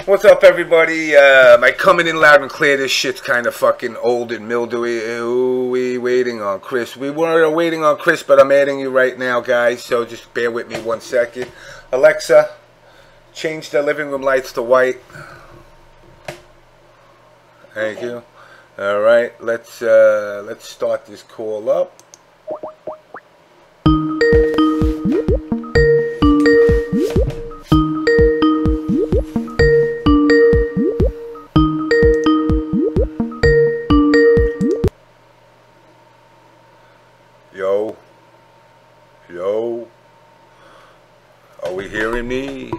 What's up, everybody? Am I coming in loud and clear? This shit's kind of fucking old and mildewy. Who we waiting on, Chris? We were waiting on Chris, but I'm adding you right now, guys. So just bear with me 1 second. Alexa, change the living room lights to white. Thank you. All right, let's start this call up. Yo, are we hearing me?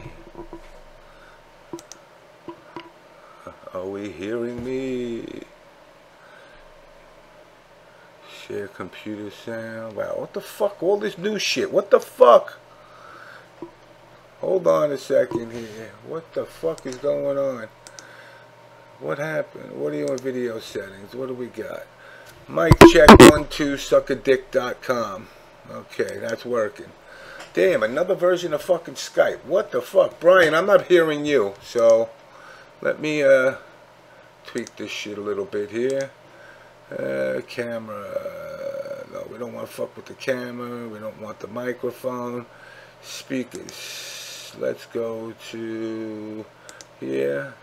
Are we hearing me? Share computer sound. Wow, what the fuck? All this new shit. What the fuck? Hold on a second here. What the fuck is going on? What happened? Audio and video settings. What do we got? Mic check 1 2 suckadick.com. Okay, that's working. Damn, another version of fucking Skype. What the fuck? Brian, I'm not hearing you. So, let me tweak this shit a little bit here. Camera. No, we don't want to fuck with the camera. We don't want the microphone. Speakers. Let's go to here.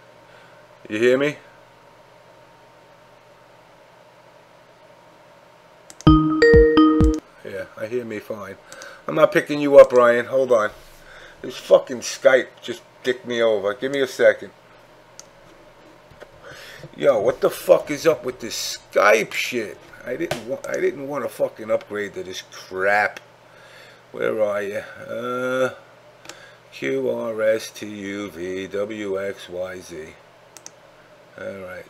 You hear me? Yeah, I hear me fine. I'm not picking you up, Ryan. Hold on. This fucking Skype just dicked me over. Give me a second. Yo, what the fuck is up with this Skype shit? I didn't want to fucking upgrade to this crap. Where are you? QRSTUVWXYZ. Alright.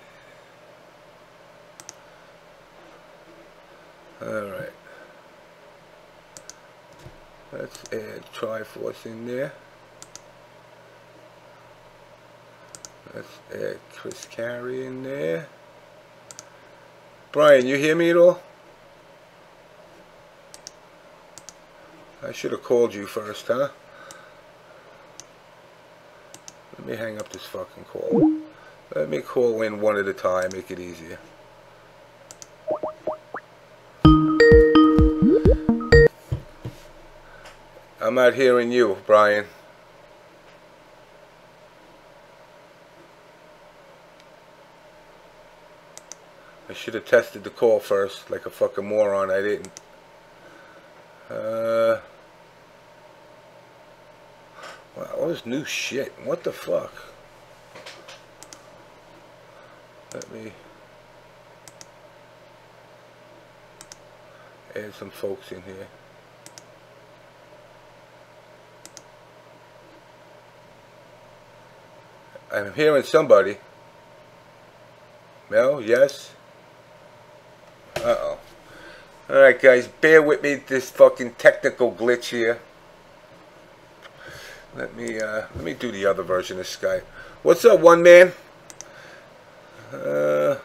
Alright. Let's add Triforce in there. Let's add Chris Carey in there. Brian, you hear me at all? I should have called you first, huh? Let me hang up this fucking call. Let me call in one at a time, make it easier. I'm not hearing you, Brian. I should have tested the call first, like a fucking moron. I didn't. Wow, all this new shit. What the fuck? Let me add some folks in here. I'm hearing somebody. No? Yes? Uh-oh. Alright, guys. Bear with me. This fucking technical glitch here. Let me do the other version of Skype. What's up, one man? Let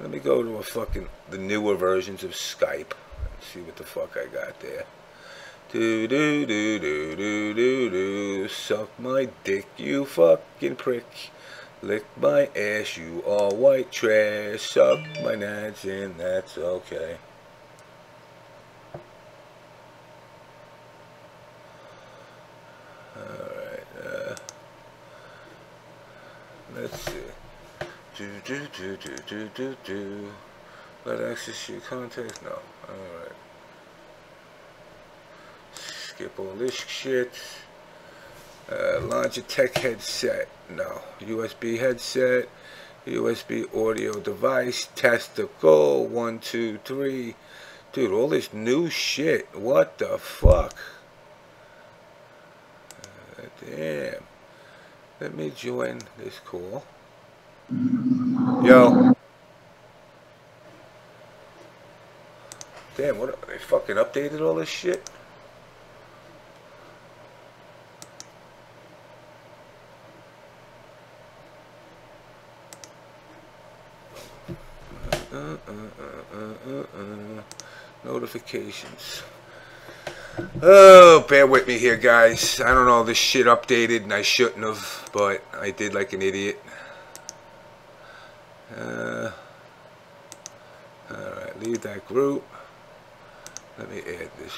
me go to the newer versions of Skype. Let's see what the fuck I got there. Do do do do do do do. Suck my dick, you fucking prick. Lick my ass, you all white trash. Suck my nads and that's okay. Alright, let's see. Do do do do do do do. Let access your contacts. No. Alright. Skip all this shit. Logitech headset. No. USB headset. USB audio device. Testicle. 1 2 3. Dude, all this new shit. What the fuck? Damn. Let me join this call. Yo. Damn, what? They fucking updated all this shit? Notifications. Oh, bear with me here, guys. I don't know, this shit updated and I shouldn't have, but I did like an idiot. Alright, leave that group. Let me add this.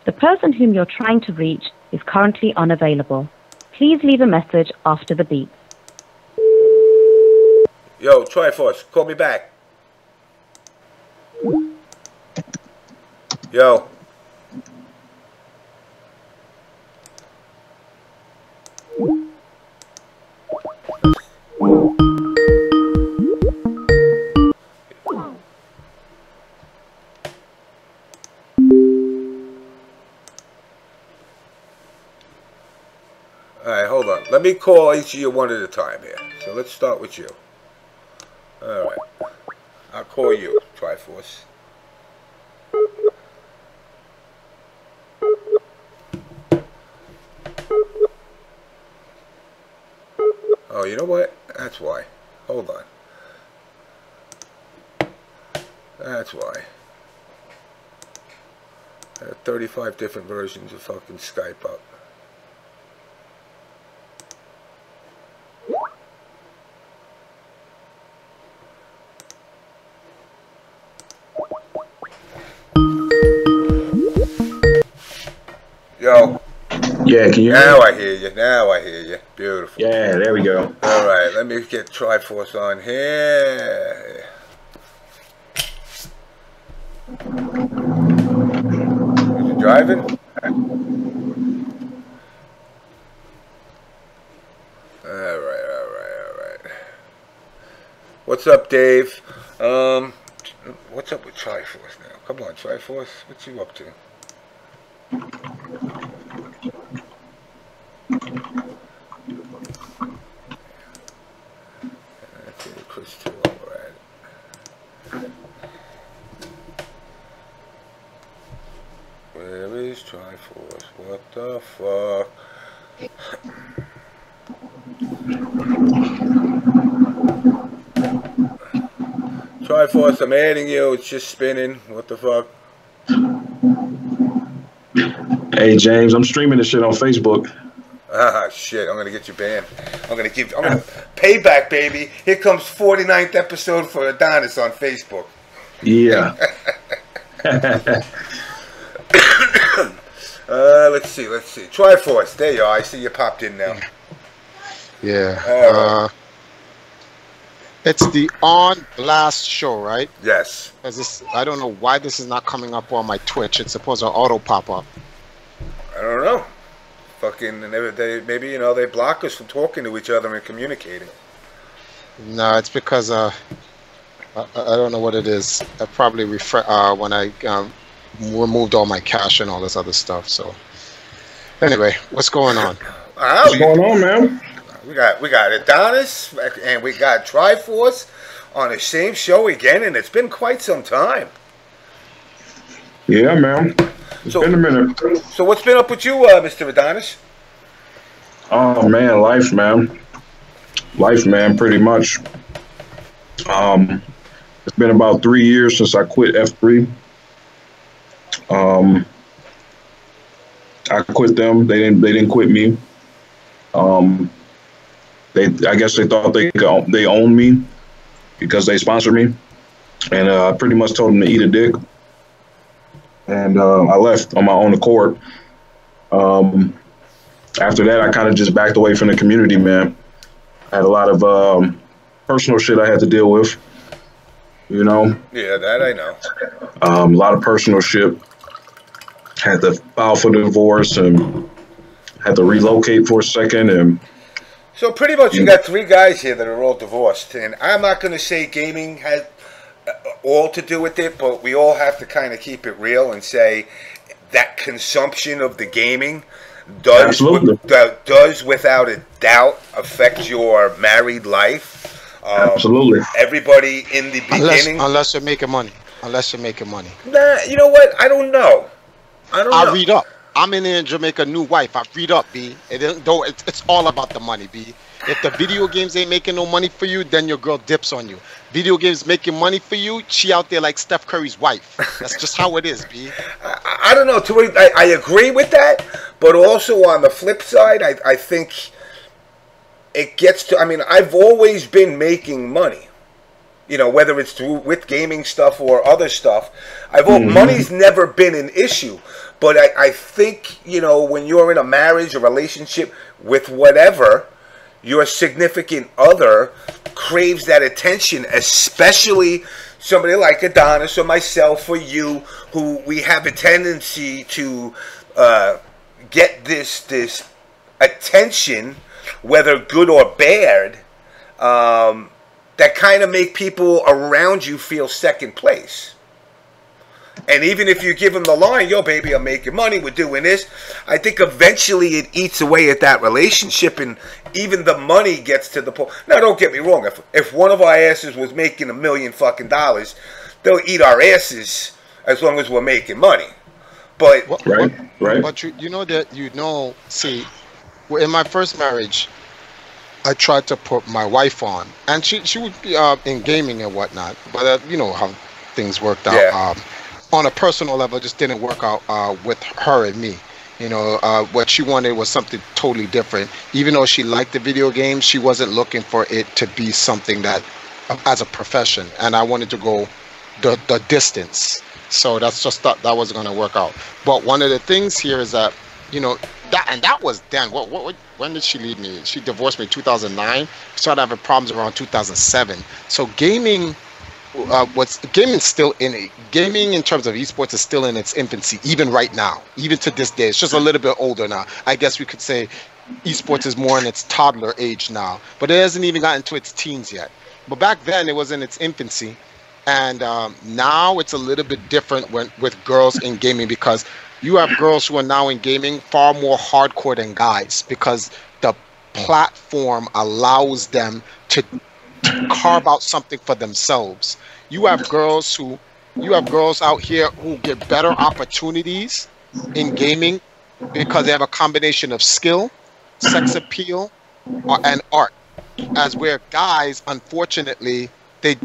The person whom you're trying to reach is currently unavailable. Please leave a message after the beep. Yo, Triforce, call me back. Yo. Alright, hold on. Let me call each of you one at a time here. So let's start with you. Alright. I'll call you, Triforce. Oh, you know what? That's why. Hold on. That's why. I have 35 different versions of fucking Skype up. Yo. Yeah, can you hear me? Now I hear you. Now I hear you. Beautiful. Yeah, there we go. Alright, let me get Triforce on here. You driving? Alright. What's up, Dave? What's up with Triforce now? Come on, Triforce. What you up to? Chris too, alright. Where is Triforce? What the fuck? Triforce, I'm adding you. It's just spinning. What the fuck? Hey, James, I'm streaming this shit on Facebook. Ah, shit. I'm going to get you banned. I'm going to payback, baby. Here comes 49th episode for Adonis on Facebook. Yeah. Let's see. Triforce. There you are. I see you popped in now. Yeah. It's the On Blast show, right? Yes. I don't know why this is not coming up on my Twitch. It's supposed to auto pop up. I don't know. Fucking, maybe, you know, they block us from talking to each other and communicating. No, it's because I don't know what it is. I probably when I removed all my cache and all this other stuff. So anyway, what's going on? What's going on, man? We got Adonis and we got Triforce on the same show again, and it's been quite some time. Yeah, man. It's been a minute. So what's been up with you, Mr. Adonis? Oh man, life, man. Life, man, pretty much. It's been about 3 years since I quit F3. I quit them. They didn't quit me. I guess they thought they owned me because they sponsored me, and I pretty much told them to eat a dick. And I left on my own accord. After that, I kind of just backed away from the community, man. I had a lot of personal shit I had to deal with, you know? Yeah, that I know. A lot of personal shit. Had to file for divorce and had to relocate for a second. And so pretty much you got three guys here that are all divorced. And I'm not going to say gaming has... all to do with it, but we all have to kind of keep it real and say that consumption of the gaming does without a doubt affect your married life. Absolutely. Everybody in the beginning, unless you're making money. Unless you're making money. Nah, you know what? I don't know. I read up. I'm in Jamaica, new wife. I read up, B. It's all about the money, B. If the video games ain't making no money for you, then your girl dips on you. Video games making money for you, she out there like Steph Curry's wife. That's just how it is, B. I don't know. I agree with that, but also on the flip side, I think it gets to. I mean, I've always been making money. You know, whether it's with gaming stuff or other stuff, money's never been an issue. But I think, you know, when you're in a marriage, a relationship with whatever, your significant other craves that attention, especially somebody like Adonis or myself or you, who we have a tendency to get this attention, whether good or bad, that kind of make people around you feel second place. And even if you give them the line, yo, baby, I'm making money, we're doing this, I think eventually it eats away at that relationship, and even the money gets to the point. Now, don't get me wrong. If one of our asses was making $1 million fucking dollars, they'll eat our asses as long as we're making money. But right. But you know that see, in my first marriage, I tried to put my wife on, and she would be in gaming and whatnot. But you know how things worked out. Yeah. On a personal level, it just didn't work out with her and me. You know, what she wanted was something totally different. Even though she liked the video games, she wasn't looking for it to be something that, as a profession. And I wanted to go the distance. So that's just that wasn't going to work out. But one of the things here is that, you know, that was then. When did she leave me? She divorced me in 2009. We started having problems around 2007. So gaming. Gaming still in it. Gaming in terms of esports is still in its infancy, even right now, even to this day. It's just a little bit older now. I guess we could say esports is more in its toddler age now, but it hasn't even gotten to its teens yet. But back then it was in its infancy, and now it's a little bit different with girls in gaming, because you have girls who are now in gaming far more hardcore than guys, because the platform allows them to carve out something for themselves. You have girls out here who get better opportunities in gaming because they have a combination of skill, sex appeal, and art. As where guys, unfortunately, they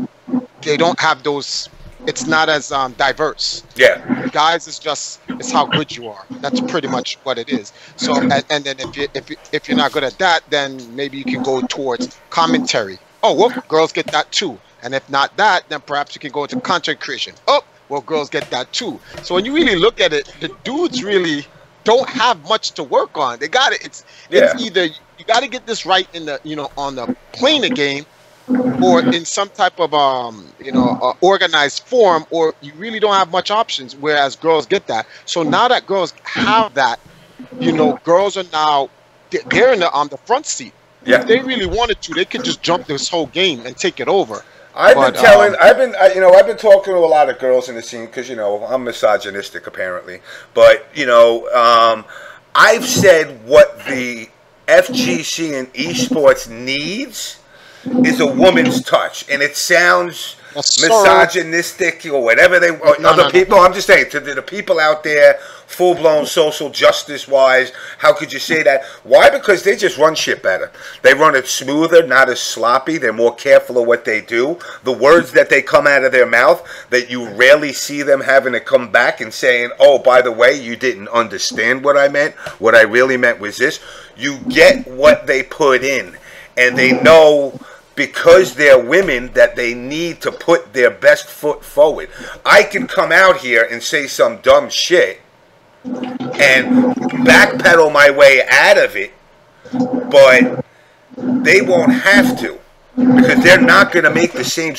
don't have those. It's not as diverse. Yeah. Guys, it's how good you are. That's pretty much what it is. So, and then if you're not good at that, then maybe you can go towards commentary. Oh, well, girls get that too. And if not that, then perhaps you can go into content creation. Oh, well, girls get that too. So when you really look at it, the dudes really don't have much to work on. They got it. It's either you got to get this right in the, you know, on the playing the game, or in some type of organized form, or you really don't have much options. Whereas girls get that. So now that girls have that, you know, girls are now they're on the front seat. Yeah. If they really wanted to, they could just jump this whole game and take it over. I've been talking to a lot of girls in the scene, because, you know, I'm misogynistic apparently. But, you know, I've said what the FGC and esports needs is a woman's touch, and it sounds misogynistic or whatever they other people. No, I'm just saying to the people out there, full-blown social justice wise, how could you say that? Why? Because they just run shit better. They run it smoother, not as sloppy. They're more careful of what they do. The words that they come out of their mouth, that you rarely see them having to come back and saying, oh, by the way, you didn't understand what I meant. What I really meant was this. You get what they put in, and they know, because they're women, that they need to put their best foot forward. I can come out here and say some dumb shit and backpedal my way out of it, but they won't have to, because they're not going to make the same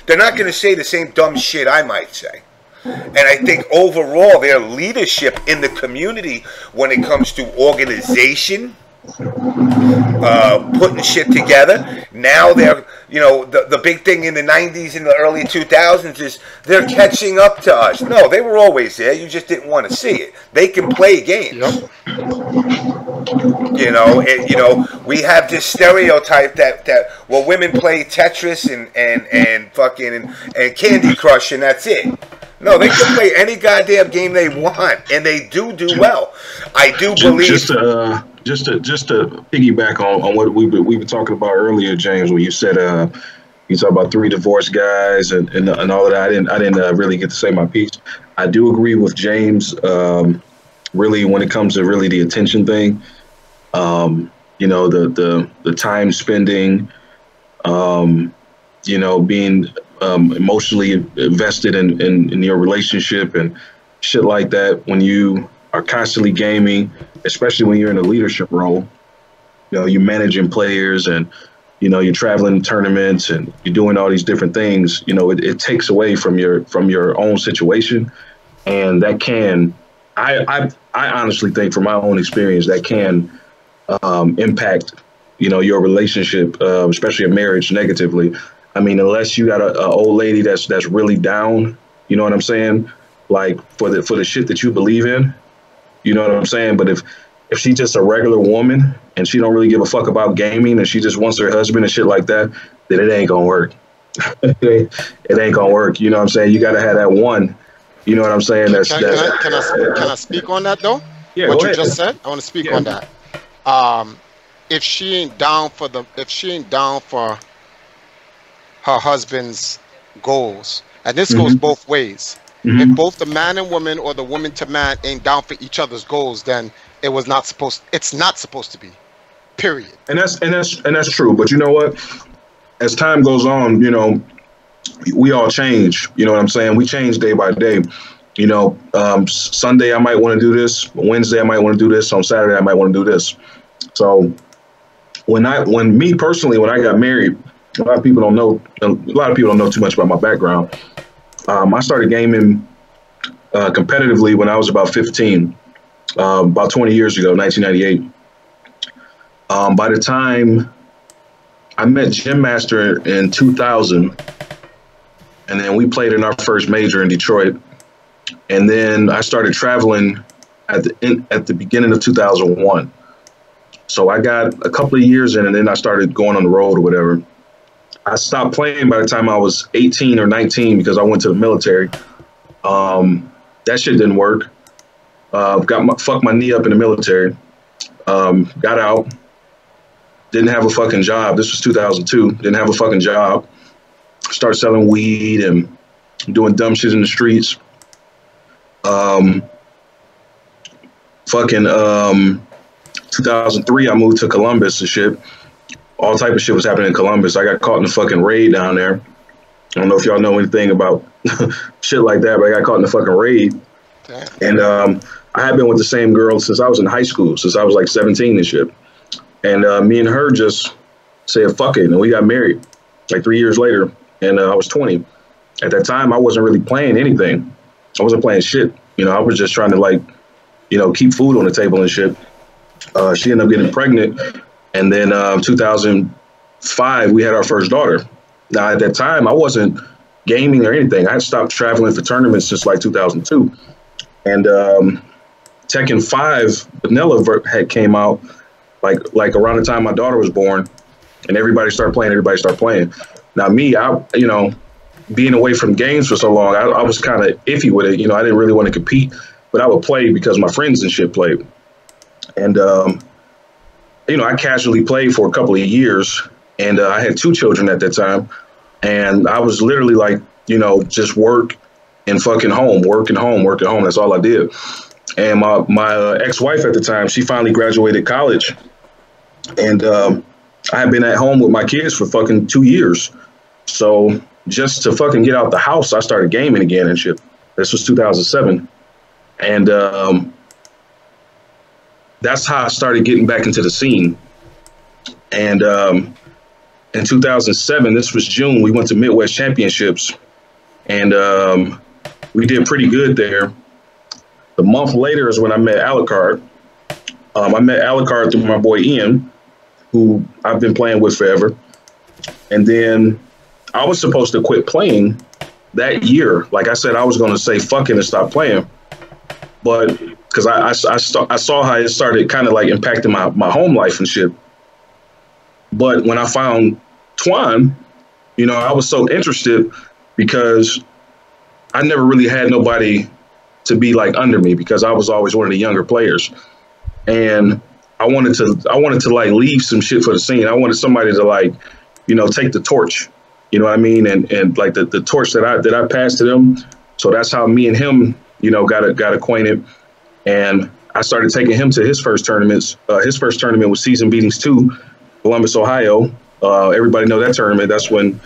they're not going to say the same dumb shit I might say. And I think overall their leadership in the community when it comes to organization putting shit together. Now they're, you know, the big thing in the 90s and the early 2000s is they're catching up to us. No, they were always there. You just didn't want to see it. They can play games. Yep. You know, we have this stereotype that well, women play Tetris and fucking and Candy Crush and that's it. No, they can play any goddamn game they want, and they do well. I do believe. Just to piggyback on what we were talking about earlier, James, when you said you talk about 3 divorced guys and all of that. I didn't really get to say my piece. I do agree with James. Really, when it comes to really the attention thing, you know, the time spending, you know, being emotionally invested in your relationship and shit like that. When you are constantly gaming, especially when you're in a leadership role, you know, you're managing players and, you know, you're traveling tournaments and you're doing all these different things, you know, it takes away from your own situation. And that can, I honestly think from my own experience, that can impact, you know, your relationship, especially a marriage, negatively. I mean, unless you got a old lady that's really down, you know what I'm saying? Like for the shit that you believe in, you know what I'm saying? But if she's just a regular woman and she don't really give a fuck about gaming and she just wants her husband and shit like that, then it ain't gonna work. It ain't gonna work. You know what I'm saying? You gotta have that one. You know what I'm saying? Can I speak on that though? Yeah, what you just said? I want to speak on that. If she ain't down for her husband's goals, and this goes both ways. If both the man and woman or the woman to man ain't down for each other's goals, then it's not supposed to be. Period. And that's true. But you know what? As time goes on, you know, we all change. You know what I'm saying? We change day by day. You know, Sunday I might want to do this. Wednesday I might want to do this. On Saturday I might want to do this. So when me personally, when I got married, a lot of people don't know too much about my background. I started gaming competitively when I was about 15, about 20 years ago, 1998. By the time I met Jim Master in 2000, and then we played in our first major in Detroit, and then I started traveling at the beginning of 2001. So I got a couple of years in, and then I started going on the road or whatever. I stopped playing by the time I was 18 or 19 because I went to the military. That shit didn't work. Fucked my knee up in the military. Got out. Didn't have a fucking job. This was 2002. Didn't have a fucking job. Started selling weed and doing dumb shit in the streets. 2003, I moved to Columbus and shit. All type of shit was happening in Columbus. I got caught in a fucking raid down there. I don't know if y'all know anything about shit like that, but I got caught in a fucking raid. And I had been with the same girl since I was in high school, since I was like 17 and shit. And me and her just said, fuck it. And we got married like 3 years later. And I was 20. At that time, I wasn't really playing anything. I wasn't playing shit. You know, I was just trying to, like, you know, keep food on the table and shit. She ended up getting pregnant. And then 2005, we had our first daughter. Now, at that time, I wasn't gaming or anything. I had stopped traveling for tournaments since like 2002. And Tekken 5 Vanilla had came out like around the time my daughter was born. And everybody started playing. Now, me, you know, being away from games for so long, I was kind of iffy with it. You know, I didn't really want to compete, but I would play because my friends and shit played. And, you know, I casually played for a couple of years, and I had 2 children at that time. And I was literally like, you know, just work and fucking home, work and home. That's all I did. And my ex-wife at the time, she finally graduated college. And I had been at home with my kids for fucking 2 years. So just to fucking get out the house, I started gaming again and shit. This was 2007. And that's how I started getting back into the scene. And in 2007, this was June, we went to Midwest Championships. And we did pretty good there. The month later is when I met Alucard. I met Alucard through my boy Ian, who I've been playing with forever. And then I was supposed to quit playing that year. Like I said, I was going to say fuck it and stop playing. But because I saw how it started kind of like impacting my home life and shit. But when I found Twan, you know, I was so interested because I never really had nobody to be like under me because I was always one of the younger players. And I wanted to like leave some shit for the scene. I wanted somebody to like, you know, take the torch, you know what I mean? And like the torch that I passed to them. So that's how me and him, you know, got acquainted. And I started taking him to his first tournaments. His first tournament was Season Beatings 2, Columbus, Ohio. Everybody know that tournament. That's when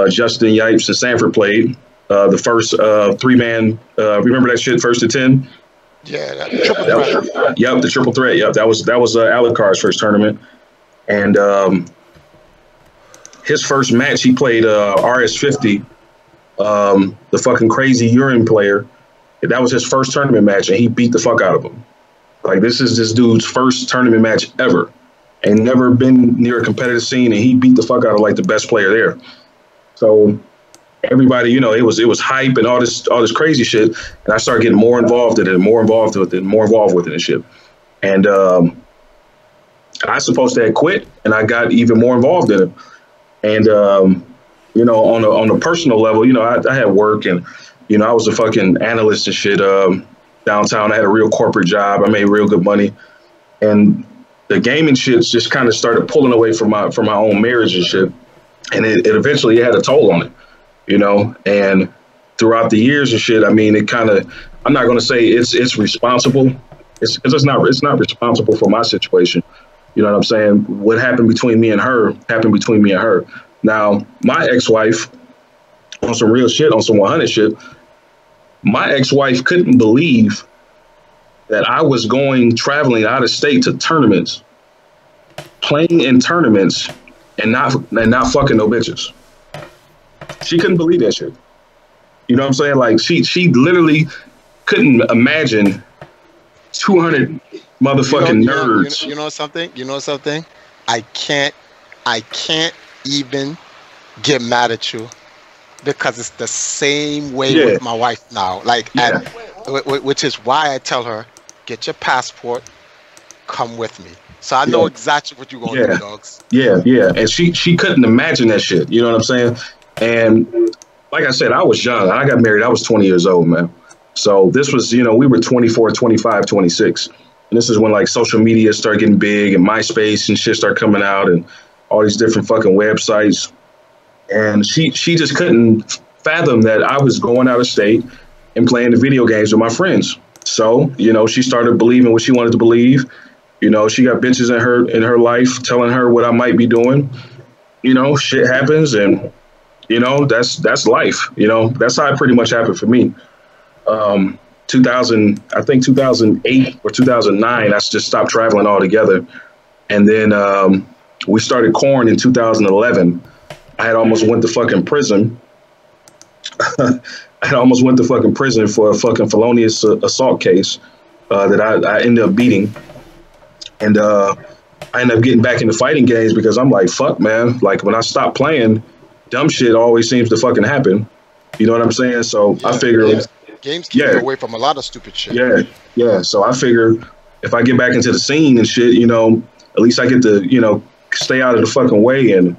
Justin, Yipes, and Sanford played. The first three-man, remember that shit, 1st to 10? Yeah, that triple threat. Yep, the triple threat. Yep, that was Alucard's first tournament. And his first match, he played RS50, the fucking crazy urine player. That was his first tournament match, and he beat the fuck out of him. Like, this is this dude's first tournament match ever. Ain't never been near a competitive scene, and he beat the fuck out of like the best player there. So everybody, you know, it was hype and all this crazy shit. And I started getting more involved in it, more involved with it and shit. And I supposed to have quit, and I got even more involved in it. And you know, on a personal level, you know, I had work, and you know, I was a fucking analyst and shit downtown. I had a real corporate job. I made real good money, and the gaming shit just kind of started pulling away from my own marriage and shit. And it eventually had a toll on it, you know. And throughout the years and shit, I mean, it kind of, I'm not going to say it's responsible. It's not responsible for my situation. You know what I'm saying? What happened between me and her happened between me and her. Now, my ex-wife, on some real shit, on some 100 shit, my ex-wife couldn't believe that I was traveling out of state to tournaments, playing in tournaments, and not fucking no bitches. She couldn't believe that shit. You know what I'm saying? Like, she literally couldn't imagine 200 motherfucking nerds. You know something? I can't even get mad at you because it's the same way with my wife now. Like, which is why I tell her, get your passport, come with me. So I know exactly what you're going to do, dogs. Yeah. And she couldn't imagine that shit. You know what I'm saying? And like I said, I was young. I got married. I was 20 years old, man. So this was, you know, we were 24, 25, 26. And this is when like social media started getting big and MySpace and shit started coming out and all these different fucking websites. And she just couldn't fathom that I was going out of state and playing the video games with my friends. So, you know, she started believing what she wanted to believe. You know, she got bitches in her life telling her what I might be doing. You know, shit happens, and you know, that's life. You know, that's how it pretty much happened for me. 2008 or 2009, I just stopped traveling altogether. And then we started Corn in 2011. I had almost went to fucking prison. I almost went to fucking prison for a fucking felonious assault case that I ended up beating. And I ended up getting back into fighting games because I'm like, fuck, man. Like, when I stop playing, dumb shit always seems to fucking happen. You know what I'm saying? So I figure... Games keep you away from a lot of stupid shit. Yeah. So I figure if I get back into the scene and shit, you know, at least I get to, you know, stay out of the fucking way and,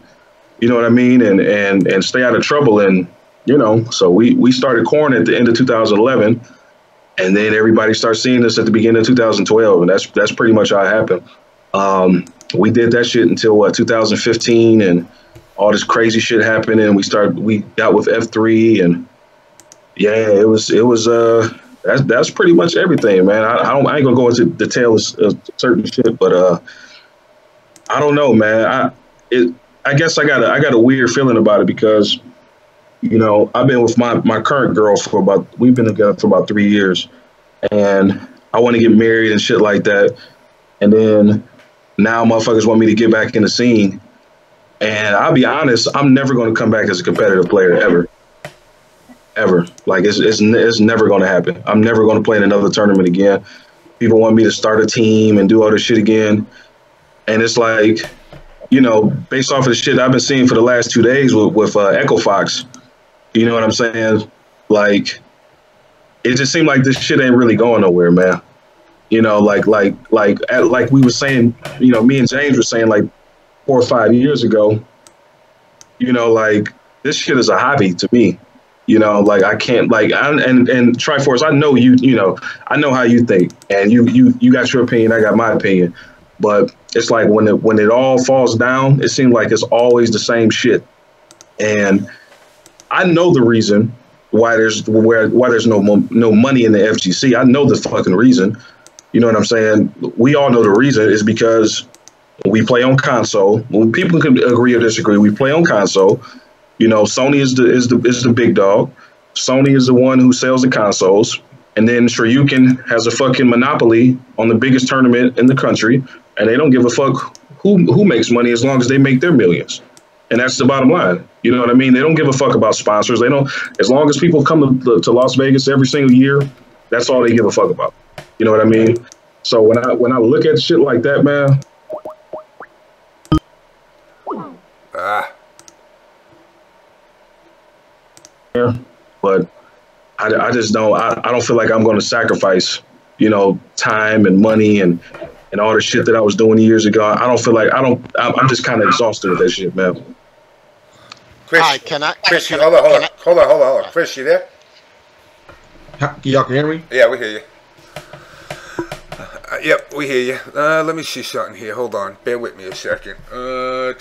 you know what I mean? And stay out of trouble. And, you know, so we started Corn at the end of 2011. And then everybody started seeing us at the beginning of 2012, and that's pretty much how it happened. We did that shit until 2015, and all this crazy shit happened, and we got with F3, and it was that's pretty much everything, man. I ain't gonna go into details of certain shit, but I don't know, man. I guess I got a weird feeling about it because, you know, I've been with my current girl we've been together for about 3 years, and I want to get married and shit like that. And then now motherfuckers want me to get back in the scene. And I'll be honest, I'm never going to come back as a competitive player ever. Like, it's never going to happen. I'm never going to play in another tournament again. People want me to start a team and do all this shit again. And it's like, you know, based off of the shit I've been seeing for the last 2 days with Echo Fox, you know what I'm saying? Like, it just seemed like this shit ain't really going nowhere, man. You know, like we were saying, you know, me and James were saying like 4 or 5 years ago, you know, like this shit is a hobby to me. You know, like I can't like and Triforce, I know you know, I know how you think, and you got your opinion, I got my opinion. But it's like when it all falls down, it seems like it's always the same shit. And I know the reason why there's no money in the FGC. I know the fucking reason. You know what I'm saying? We all know the reason is because we play on console. When people can agree or disagree, we play on console. You know, Sony is the big dog. Sony is the one who sells the consoles. And then Shoryuken has a fucking monopoly on the biggest tournament in the country, and they don't give a fuck who makes money as long as they make their millions. And that's the bottom line. You know what I mean? They don't give a fuck about sponsors. They don't, as long as people come to Las Vegas every single year, that's all they give a fuck about. You know what I mean? So when I look at shit like that, man. Yeah, but I just don't. I don't feel like I'm going to sacrifice, you know, time and money and all the shit that I was doing years ago. I don't feel like I'm just kind of exhausted with that shit, man. Chris, Chris, hold on. Chris, you there? Y'all can hear me? Yeah, we hear you. Yep, we hear you. Let me see something here. Hold on. Bear with me a second. What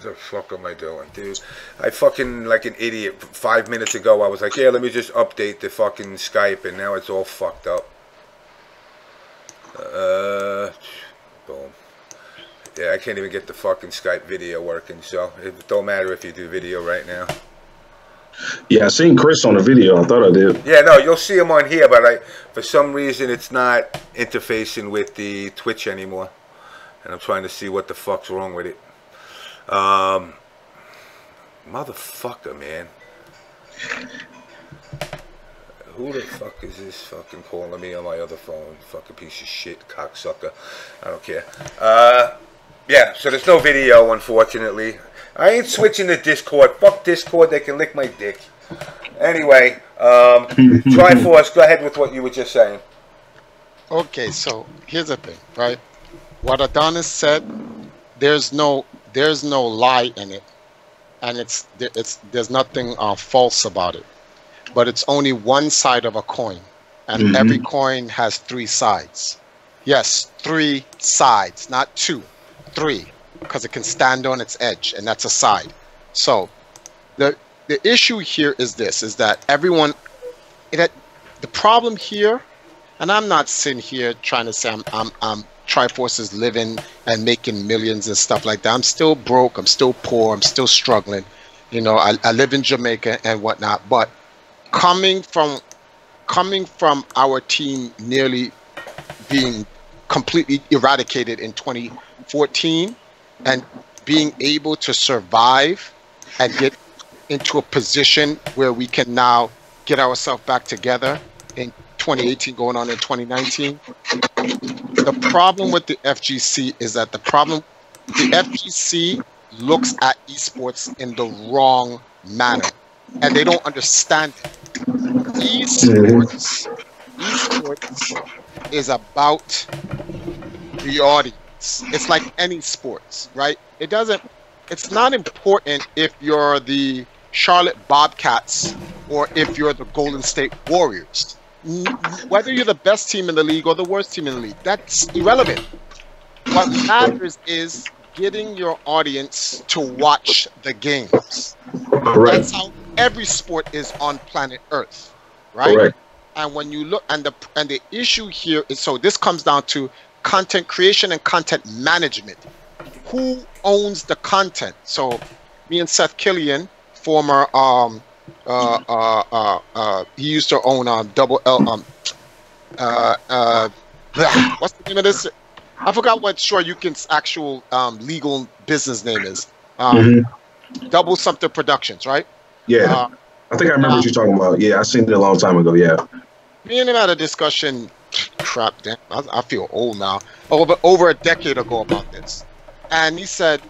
the fuck am I doing, dude? I fucking, like an idiot, 5 minutes ago, I was like, yeah, let me just update the fucking Skype, and now it's all fucked up. Boom. Yeah, I can't even get the fucking Skype video working, so it don't matter if you do video right now. Yeah, I seen Chris on the video. I thought I did. Yeah, no, you'll see him on here, but for some reason it's not interfacing with the Twitch anymore, and I'm trying to see what the fuck's wrong with it. Motherfucker, man. Who the fuck is this fucking calling me on my other phone? Fucking piece of shit, cocksucker. I don't care. Yeah, so there's no video, unfortunately. I ain't switching to Discord. Fuck Discord, they can lick my dick. Anyway, Triforce, go ahead with what you were just saying. Okay, so here's the thing, right? What Adonis said, there's no lie in it, and there's nothing false about it. But it's only one side of a coin, and every coin has 3 sides. Yes, 3 sides, not 2, 3. Because it can stand on its edge, and that's a side. So the issue here is this, is that everyone, the problem here, and I'm not sitting here trying to say I'm Triforce is living and making millions and stuff like that. I'm still broke, I'm still poor, I'm still struggling. You know, I live in Jamaica and whatnot, but coming from our team nearly being completely eradicated in 2014, and being able to survive and get into a position where we can now get ourselves back together in 2018 going on in 2019. The problem with the FGC is that the FGC looks at esports in the wrong manner, and they don't understand it. Esports is about the audience. It's like any sports, right? It's not important if you're the Charlotte Bobcats or if you're the Golden State Warriors. Whether you're the best team in the league or the worst team in the league, that's irrelevant. What matters is getting your audience to watch the games. Right. That's how every sport is on planet Earth, right? Correct. And when you look, and the issue here is, so this comes down to content creation and content management. Who owns the content? So me and Seth Killian, former he used to own Double L what's the name of this? I forgot what Shoryuken's actual legal business name is. Double something productions, right? Yeah. I think I remember what you're talking about. Yeah, I seen it a long time ago, yeah. Me and him had a discussion, crap, damn, I feel old now, over a decade ago about this. And he said,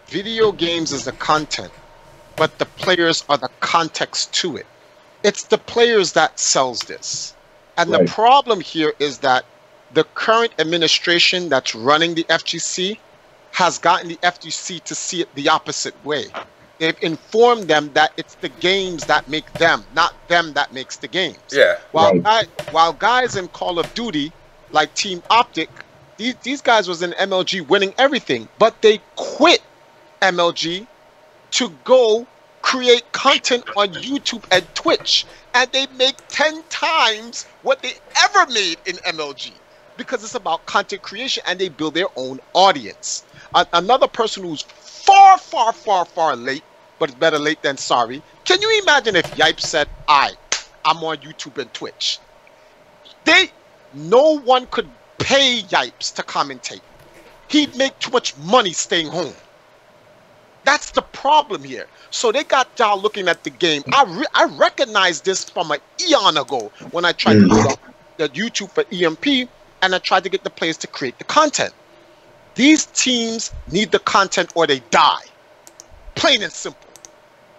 video games is the content, but the players are the context to it. It's the players that sells this. And the problem here is that the current administration that's running the FGC has gotten the FGC to see it the opposite way. They've informed them that it's the games that make them, not them that makes the games. Yeah. While guys in Call of Duty, like Team Optic, these guys was in MLG winning everything, but they quit MLG to go create content on YouTube and Twitch, and they make 10 times what they ever made in MLG because it's about content creation, and they build their own audience. Another person who's far late, but it's better late than sorry. Can you imagine if Yipes said, I'm on YouTube and Twitch? No one could pay Yipes to commentate. He'd make too much money staying home. That's the problem here. So they got y'all looking at the game. I recognized this from an eon ago when I tried to build up the YouTube for EMP, and I tried to get the players to create the content. These teams need the content or they die. Plain and simple.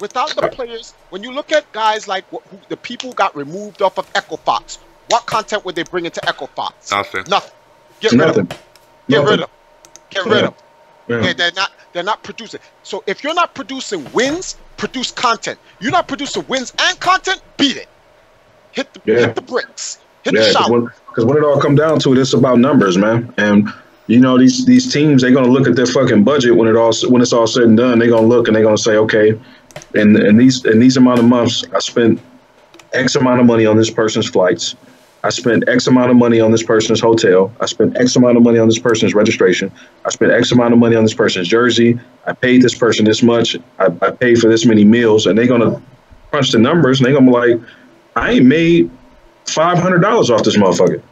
Without the players, when you look at guys like the people who got removed off of Echo Fox, what content would they bring into Echo Fox? Nothing. Get rid of them. Get rid of them. Get rid of them. Yeah. They're not producing. So if you're not producing wins, produce content. You're not producing wins and content, beat it. Hit the bricks. Hit the shot. Because when it all comes down to it, it's about numbers, man. And you know, these teams, they're gonna look at their fucking budget when it's all said and done. They're gonna look and they're gonna say, okay, in these amount of months, I spent X amount of money on this person's flights. I spent X amount of money on this person's hotel. I spent X amount of money on this person's registration. I spent X amount of money on this person's jersey. I paid this person this much. I paid for this many meals. And they're going to crunch the numbers, and they're going to be like, I ain't made $500 off this motherfucker.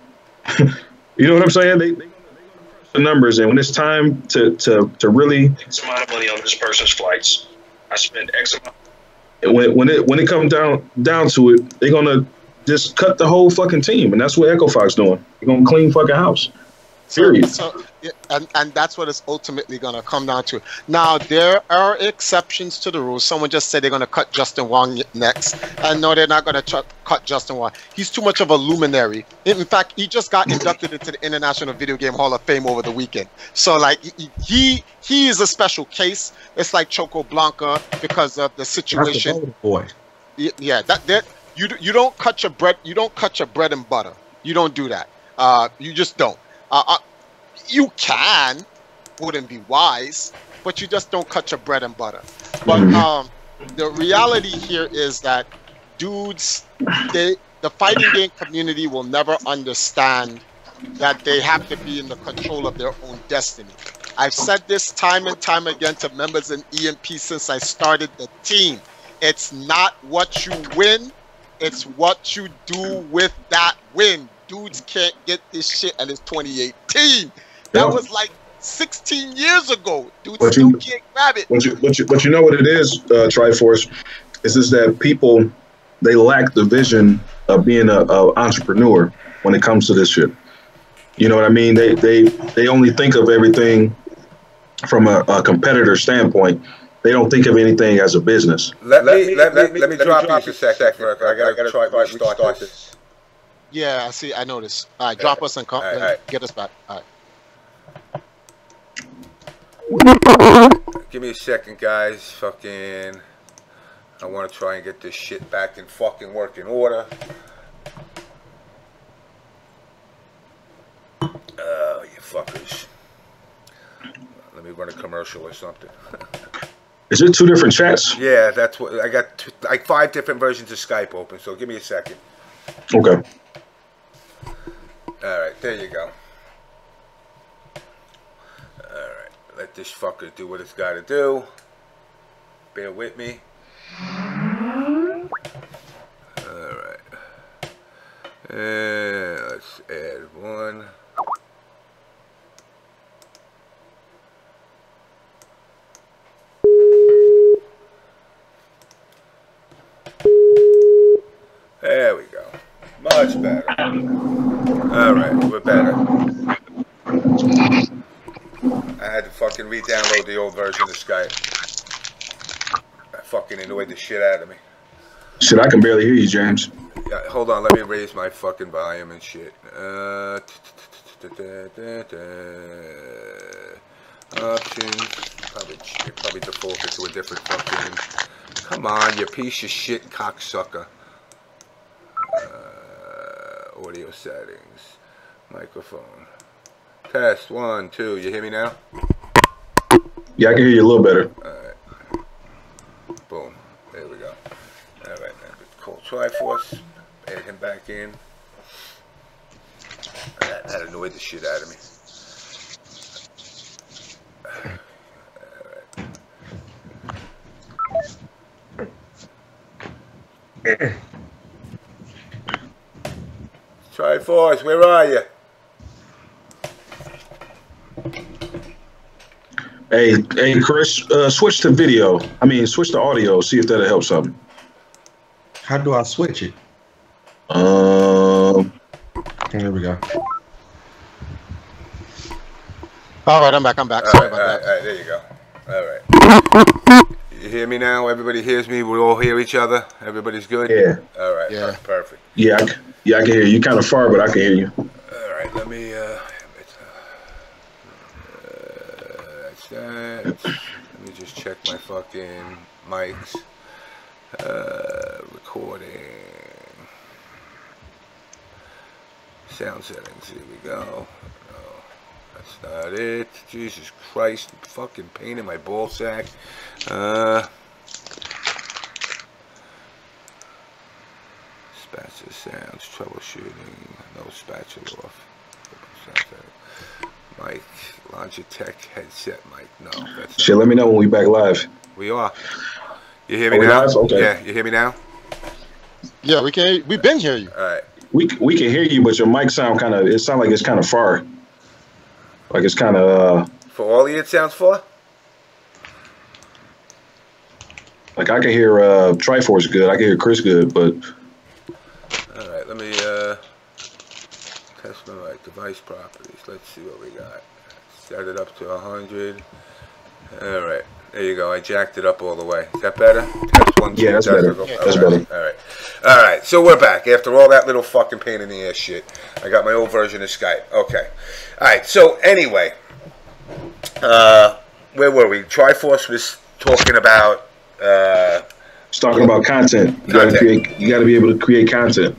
You know what I'm saying? They're going to crunch the numbers. And when it's time to really X amount of money on this person's flights, I spent X amount. When it comes down to it, they're going to just cut the whole fucking team, and that's what Echo Fox doing. They're gonna clean fucking house. Period. And that's what it's ultimately gonna come down to. Now there are exceptions to the rules. Someone just said they're gonna cut Justin Wong next, and no, they're not gonna cut Justin Wong. He's too much of a luminary. In fact, he just got inducted into the International Video Game Hall of Fame over the weekend. So like he is a special case. It's like Choco Blanca because of the situation. That's boy. Yeah, that. You don't cut your bread. You don't cut your bread and butter. You don't do that. You just don't. You can, wouldn't be wise, but you just don't cut your bread and butter. But the reality here is that dudes, the fighting game community will never understand that they have to be in the control of their own destiny. I've said this time and time again to members in EMP since I started the team. It's not what you win. It's what you do with that win. Dudes can't get this shit, and it's 2018. That was like 16 years ago. Dudes still can't grab it. But you know what it is, Triforce? Is that people, they lack the vision of being an entrepreneur when it comes to this shit. You know what I mean? They only think of everything from a competitor standpoint. They don't think of anything as a business. Let me drop you a second. I gotta try to start this. Yeah, I see. I noticed. All right, drop us and come. Get us back. All right. Give me a second, guys. Fucking, I want to try and get this shit back in fucking working order. Oh, you fuckers. Let me run a commercial or something. Is it 2 different chats? Yeah, that's what I got. Like 5 different versions of Skype open. So give me a second. Okay. All right, there you go. All right, let this fucker do what it's got to do. Bear with me. All right. And let's add 1. There we go. Much better. Alright, we're better. I had to fucking re-download the old version of Skype. That fucking annoyed the shit out of me. Shit, I can barely hear you, James. Yeah, hold on, let me raise my fucking volume and shit. Options. Probably defaulted to a different fucking... Come on, you piece of shit cocksucker. Audio settings. Microphone. Test, 1, 2. You hear me now? Yeah, I can hear you a little better. Alright. Boom. There we go. Alright, cool. Triforce. Add him back in. That annoyed the shit out of me. Alright. Triforce, where are you? Hey, Chris, switch to video. I mean, switch to audio. See if that'll help something. How do I switch it? Here we go. All right, I'm back. Sorry about that. All right, there you go. All right. You hear me now? Everybody hears me. We all hear each other. Everybody's good? Yeah. All right. Yeah. Perfect. Yeah, I can hear you. You're kind of far, but I can hear you. All right. Let me, that's that. Let me just check my fucking mics. Recording. Sound settings. Here we go. No, that's not it. Jesus Christ. Fucking pain in my ball sack. Spatula sounds, troubleshooting, no spatula off. Mic, Logitech headset mic. No, that's not. Shit, let me know when we back live. We are. You hear me now? Live? Okay. Yeah, you hear me now? Yeah, we can. We've been hear you. All right. We can hear you, but your mic sound kind of. It sounds like it's kind of far. Like it's kind of. For all of you, it sounds far. Like I can hear Triforce good. I can hear Chris good, but. All right, let me test my mic. Device properties. Let's see what we got. Set it up to 100. All right, there you go. I jacked it up all the way. Is that better? Test 1, 2. Yeah, that's better. That's better. All right. All right. So we're back after all that little fucking pain in the ass shit. I got my old version of Skype. Okay. All right. So anyway, where were we? Triforce was talking about. It's talking about content. You got to be able to create content.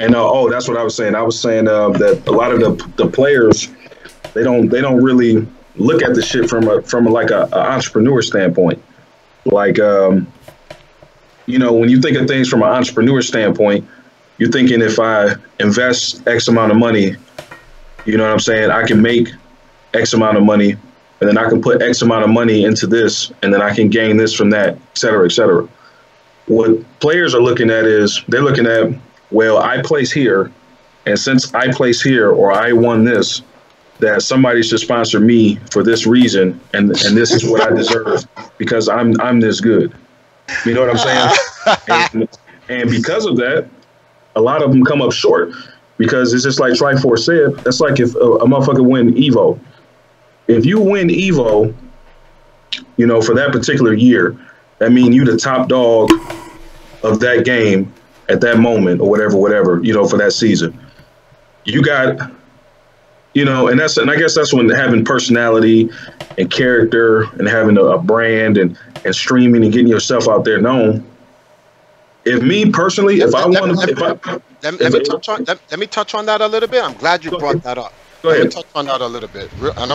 And that's what I was saying. I was saying that a lot of the players, they don't really look at the shit from like a entrepreneur standpoint. Like when you think of things from an entrepreneur standpoint, you're thinking if I invest X amount of money, you know what I'm saying, I can make X amount of money, and then I can put X amount of money into this, and then I can gain this from that, et cetera, et cetera. What players are looking at is they're looking at, well, I place here, and since I place here or I won this, that somebody should sponsor me for this reason, and this is what I deserve because I'm this good. You know what I'm saying? and because of that, a lot of them come up short because it's just like Triforce said. That's like if a motherfucker win Evo. If you win Evo, for that particular year, that means you the top dog of that game at that moment or whatever, for that season. You got, and I guess that's when having personality and character and having a brand and streaming and getting yourself out there known. If me personally, if I want to, let me touch on that a little bit. I'm glad you brought that up. Go ahead. Let me touch on that a little bit, and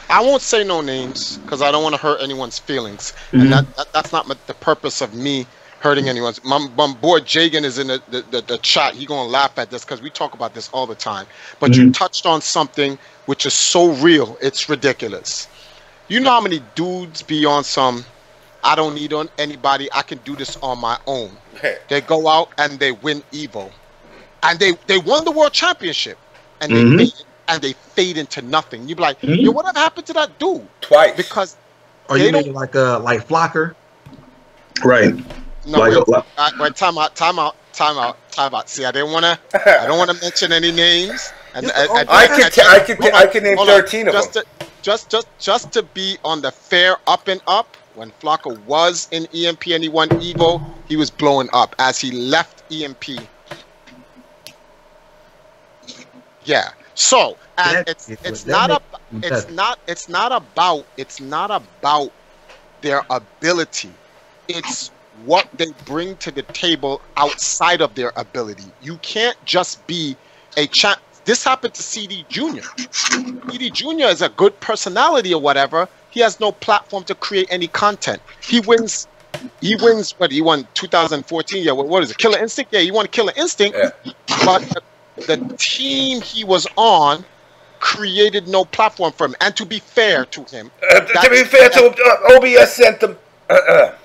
I won't say no names because I don't want to hurt anyone's feelings, and that's not the purpose of me hurting anyone's. My boy Jagan is in the chat. He gonna laugh at this because we talk about this all the time. But you touched on something which is so real, it's ridiculous. You know how many dudes be on some, I don't need on anybody, I can do this on my own. They go out and they win Evo, and they won the world championship, and they fade into nothing. You be like, yo, whatever happened to that dude? Twice. Because you mean like Flocker? Right. No, wait, time out. See, I don't wanna mention any names. And I can name 13 of them. Just to be on the fair up and up. When Flocka was in EMP and he won Evo, he was blowing up. As he left EMP, yeah. So, and it's not about their ability. It's what they bring to the table outside of their ability. You can't just be a champ. This happened to CD Jr. CD Jr. is a good personality or whatever. He has no platform to create any content. He wins. What, he won 2014. Yeah, what is it? Killer Instinct? Yeah, he won Killer Instinct. Yeah. But the team he was on created no platform for him. And to be fair to him, OBS sent them. Yeah,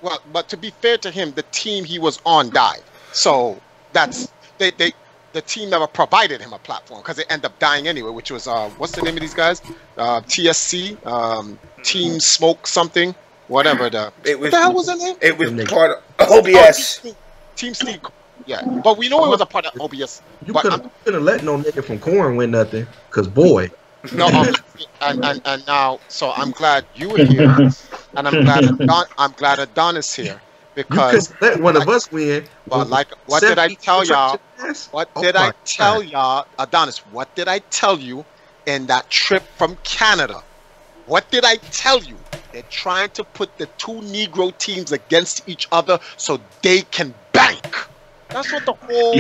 well, but to be fair to him, the team he was on died. So that's the team never provided him a platform because they end up dying anyway. Which was what's the name of these guys? TSC, Team Smoke something, whatever. What the hell was the name? It was part of OBS. Team Steve. Yeah, but we know it was a part of OBS. You couldn't let no nigga from Corn win nothing, cause boy. No, and now, so I'm glad you were here, and I'm glad Adonis here because you could let one of us win. Well, like, what did I tell y'all? What did I tell y'all, Adonis? What did I tell you in that trip from Canada? What did I tell you? They're trying to put the two Negro teams against each other so they can bank. That's what the whole.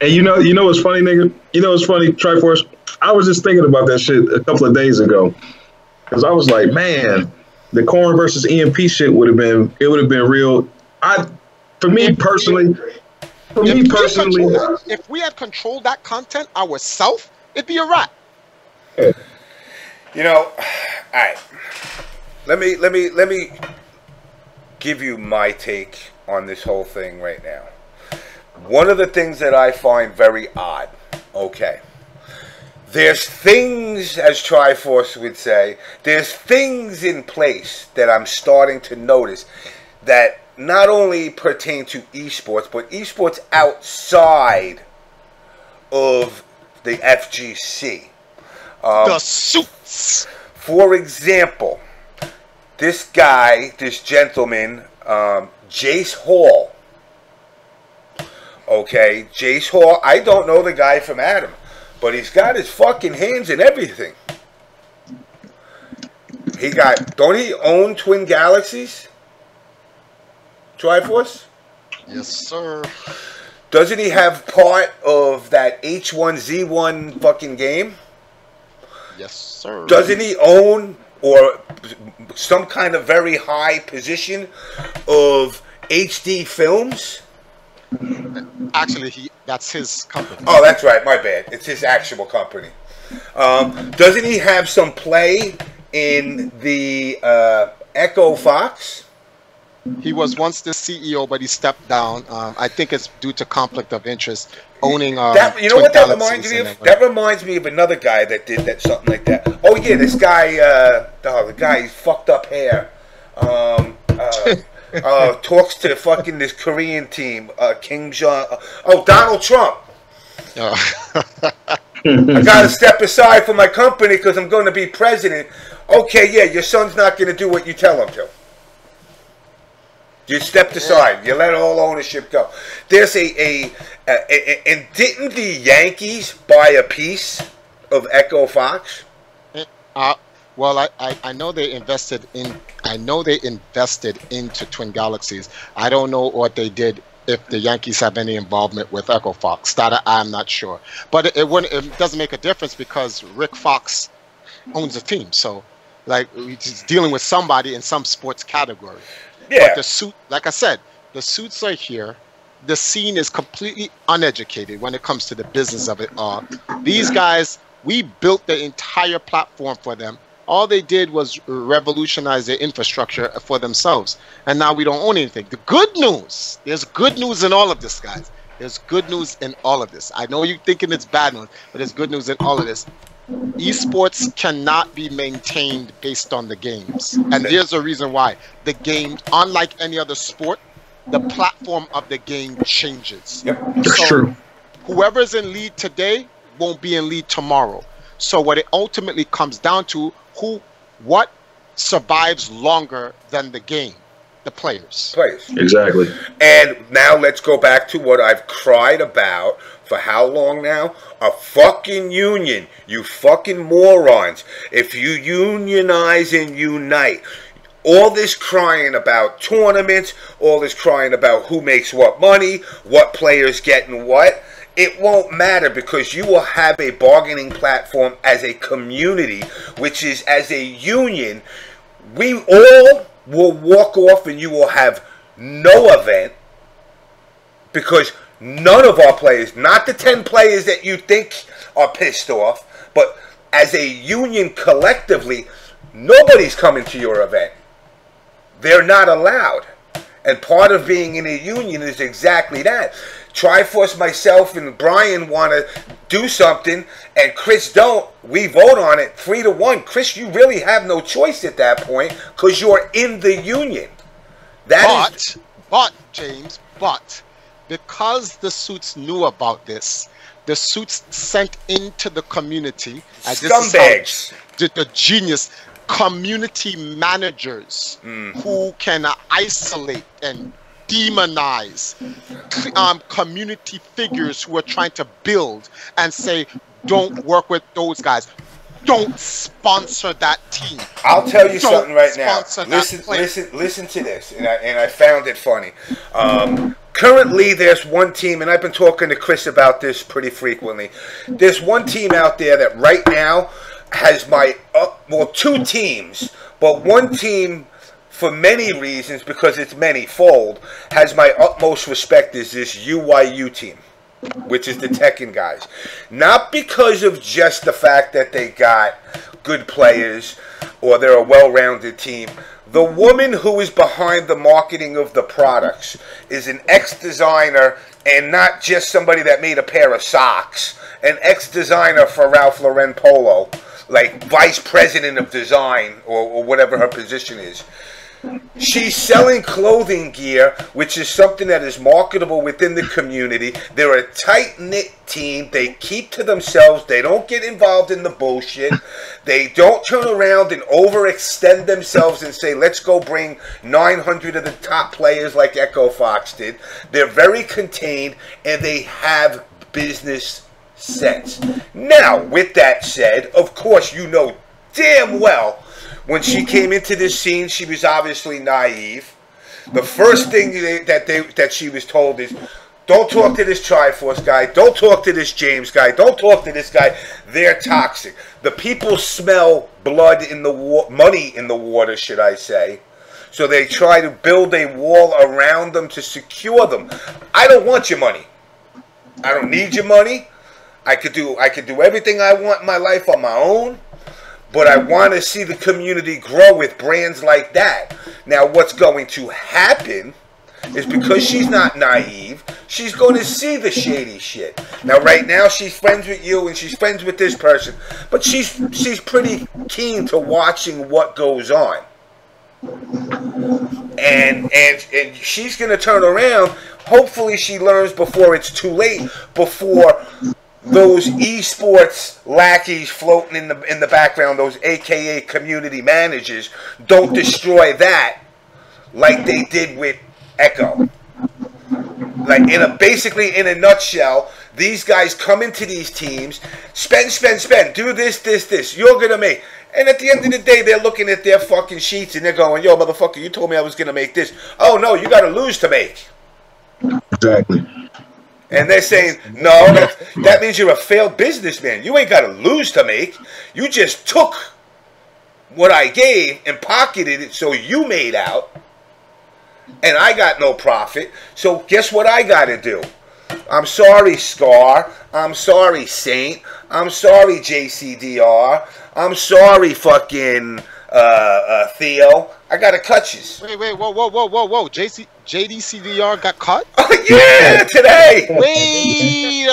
You know what's funny, nigga? You know what's funny, Triforce? I was just thinking about that shit a couple of days ago. Because I was like, man, the Corn versus EMP shit would have been real. For me personally, if we had controlled that content ourselves, it'd be a wrap. You know, all right. Let me give you my take on this whole thing right now. One of the things that I find very odd, okay, there's things, as Triforce would say, there's things in place that I'm starting to notice that not only pertain to esports, but esports outside of the FGC. The suits. For example, this gentleman, Jace Hall. Okay, Jace Hall, I don't know the guy from Adam, but he's got his fucking hands in everything. Don't he own Twin Galaxies? Triforce? Yes, sir. Doesn't he have part of that H1Z1 fucking game? Yes, sir. Doesn't he own or some kind of very high position of HD Films? Actually, that's his company. Oh, that's right. My bad. It's his actual company. Doesn't he have some play in the Echo Fox? He was once the CEO, but he stepped down. I think it's due to conflict of interest. Owning you know what that reminds me of? That reminds me of another guy that did that, something like that. Oh yeah, this guy, the guy, fucked up hair. Talks to fucking this Korean team, Kim Jong. Donald Trump. I gotta step aside for my company because I'm going to be president. Okay, yeah, your son's not going to do what you tell him to. You stepped aside. You let all ownership go. There's and didn't the Yankees buy a piece of Echo Fox? Well, I know they invested in. I know they invested into Twin Galaxies. I don't know what they did. If the Yankees have any involvement with Echo Fox, that I'm not sure. But it doesn't make a difference because Rick Fox owns the team. So, like, he's dealing with somebody in some sports category. Yeah. But the suit, like I said, the suits are here. The scene is completely uneducated when it comes to the business of it all. These guys, we built the entire platform for them. All they did was revolutionize their infrastructure for themselves. And now we don't own anything. The good news, there's good news in all of this, guys. There's good news in all of this. I know you're thinking it's bad news, but there's good news in all of this. esports cannot be maintained based on the games. And there's a reason why. The game, unlike any other sport, the platform of the game changes. That's true. Whoever's in lead today won't be in lead tomorrow. So what it ultimately comes down to, what survives longer than the game? The players. Exactly. And now let's go back to what I've cried about for how long now? A fucking union. You fucking morons. If you unionize and unite, all this crying about tournaments, all this crying about who makes what money, what players getting what, it won't matter, because you will have a bargaining platform as a community, which is as a union. We all will walk off and you will have no event, because none of our players, not the 10 players that you think are pissed off, but as a union collectively, nobody's coming to your event. They're not allowed. And part of being in a union is exactly that. Triforce, myself, and Brian want to do something, and Chris don't. We vote on it 3-1. Chris, you really have no choice at that point, because you're in the union. But, James, because the suits knew about this, the suits sent into the community, scumbags, the genius community managers who can isolate and demonize community figures who are trying to build, and say, don't work with those guys. Don't sponsor that team. I'll tell you something right now. Listen to this, and I found it funny. Currently, there's one team, and I've been talking to Chris about this pretty frequently. There's one team out there that right now has two teams, but one team, for many reasons, because it's many-fold, has my utmost respect, is this UYU team, which is the Tekken guys. Not because of just the fact that they got good players or they're a well-rounded team. The woman who is behind the marketing of the products is an ex-designer, and not just somebody that made a pair of socks, an ex-designer for Ralph Lauren Polo, like vice president of design or whatever her position is. She's selling clothing gear, which is something that is marketable within the community. They're a tight-knit team. They keep to themselves. They don't get involved in the bullshit. They don't turn around and overextend themselves and say, let's go bring 900 of the top players like Echo Fox did. They're very contained, and they have business sense. Now, with that said, of course, you know damn well when she came into this scene, she was obviously naive. The first thing that she was told is, don't talk to this Triforce guy, don't talk to this James guy, don't talk to this guy. They're toxic. The people smell blood in the money in the water, should I say. So they try to build a wall around them to secure them. I don't want your money. I don't need your money. I could do everything I want in my life on my own. But I want to see the community grow with brands like that. Now, what's going to happen is, because she's not naive, she's going to see the shady shit. Now, right now, she's friends with you and she's friends with this person. But she's pretty keen to watching what goes on. And she's going to turn around. Hopefully, she learns before it's too late, before those esports lackeys floating in the background, those AKA community managers, don't destroy that like they did with Echo. Like, basically in a nutshell, these guys come into these teams, spend, do this, you're gonna make. And at the end of the day, they're looking at their fucking sheets and they're going, yo, motherfucker, you told me I was gonna make this. Oh no, you gotta lose to make. Exactly. And they're saying, no, that means you're a failed businessman. You ain't got to lose to make. You just took what I gave and pocketed it so you made out. And I got no profit. So guess what I got to do? I'm sorry, Scar. I'm sorry, Saint. I'm sorry, JCDR. I'm sorry, fucking Theo. I got a clutches. Wait, whoa. JDCDR got cut? Oh, yeah, today. Wait,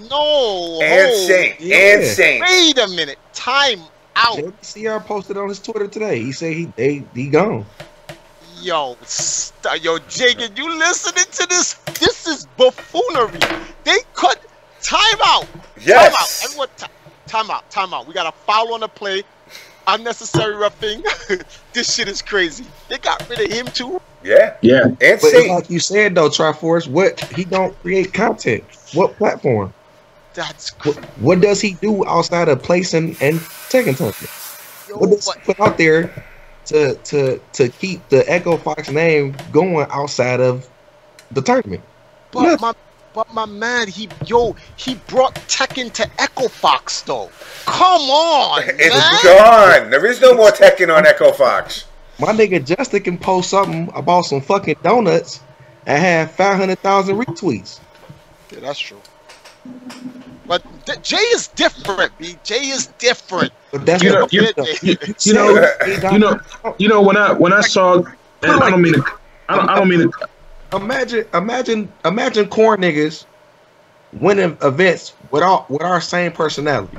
no. And Saint. Yeah. And Saint. Wait a minute. Time out. JCR posted on his Twitter today. He said he gone. Yo, Jagan, you listening to this? This is buffoonery. They cut. Time out. Yes. Time out. Everyone, time out. We got a foul on the play. Unnecessary roughing. This shit is crazy. They got rid of him too. Yeah. And But Saint. like you said though, Triforce, what he don't create content. What platform? That's What does he do outside of placing and taking something? What does he put out there to keep the Echo Fox name going outside of the tournament? But my man, he brought Tekken to Echo Fox though. Come on, It's man. gone. There is no more Tekken on Echo Fox. My nigga Justin can post something about some fucking donuts and have 500,000 retweets. Yeah, that's true. But Jay is different, B. Jay is different. But that's You know, when I saw, and I don't mean to. Imagine corn niggas winning events with our same personality.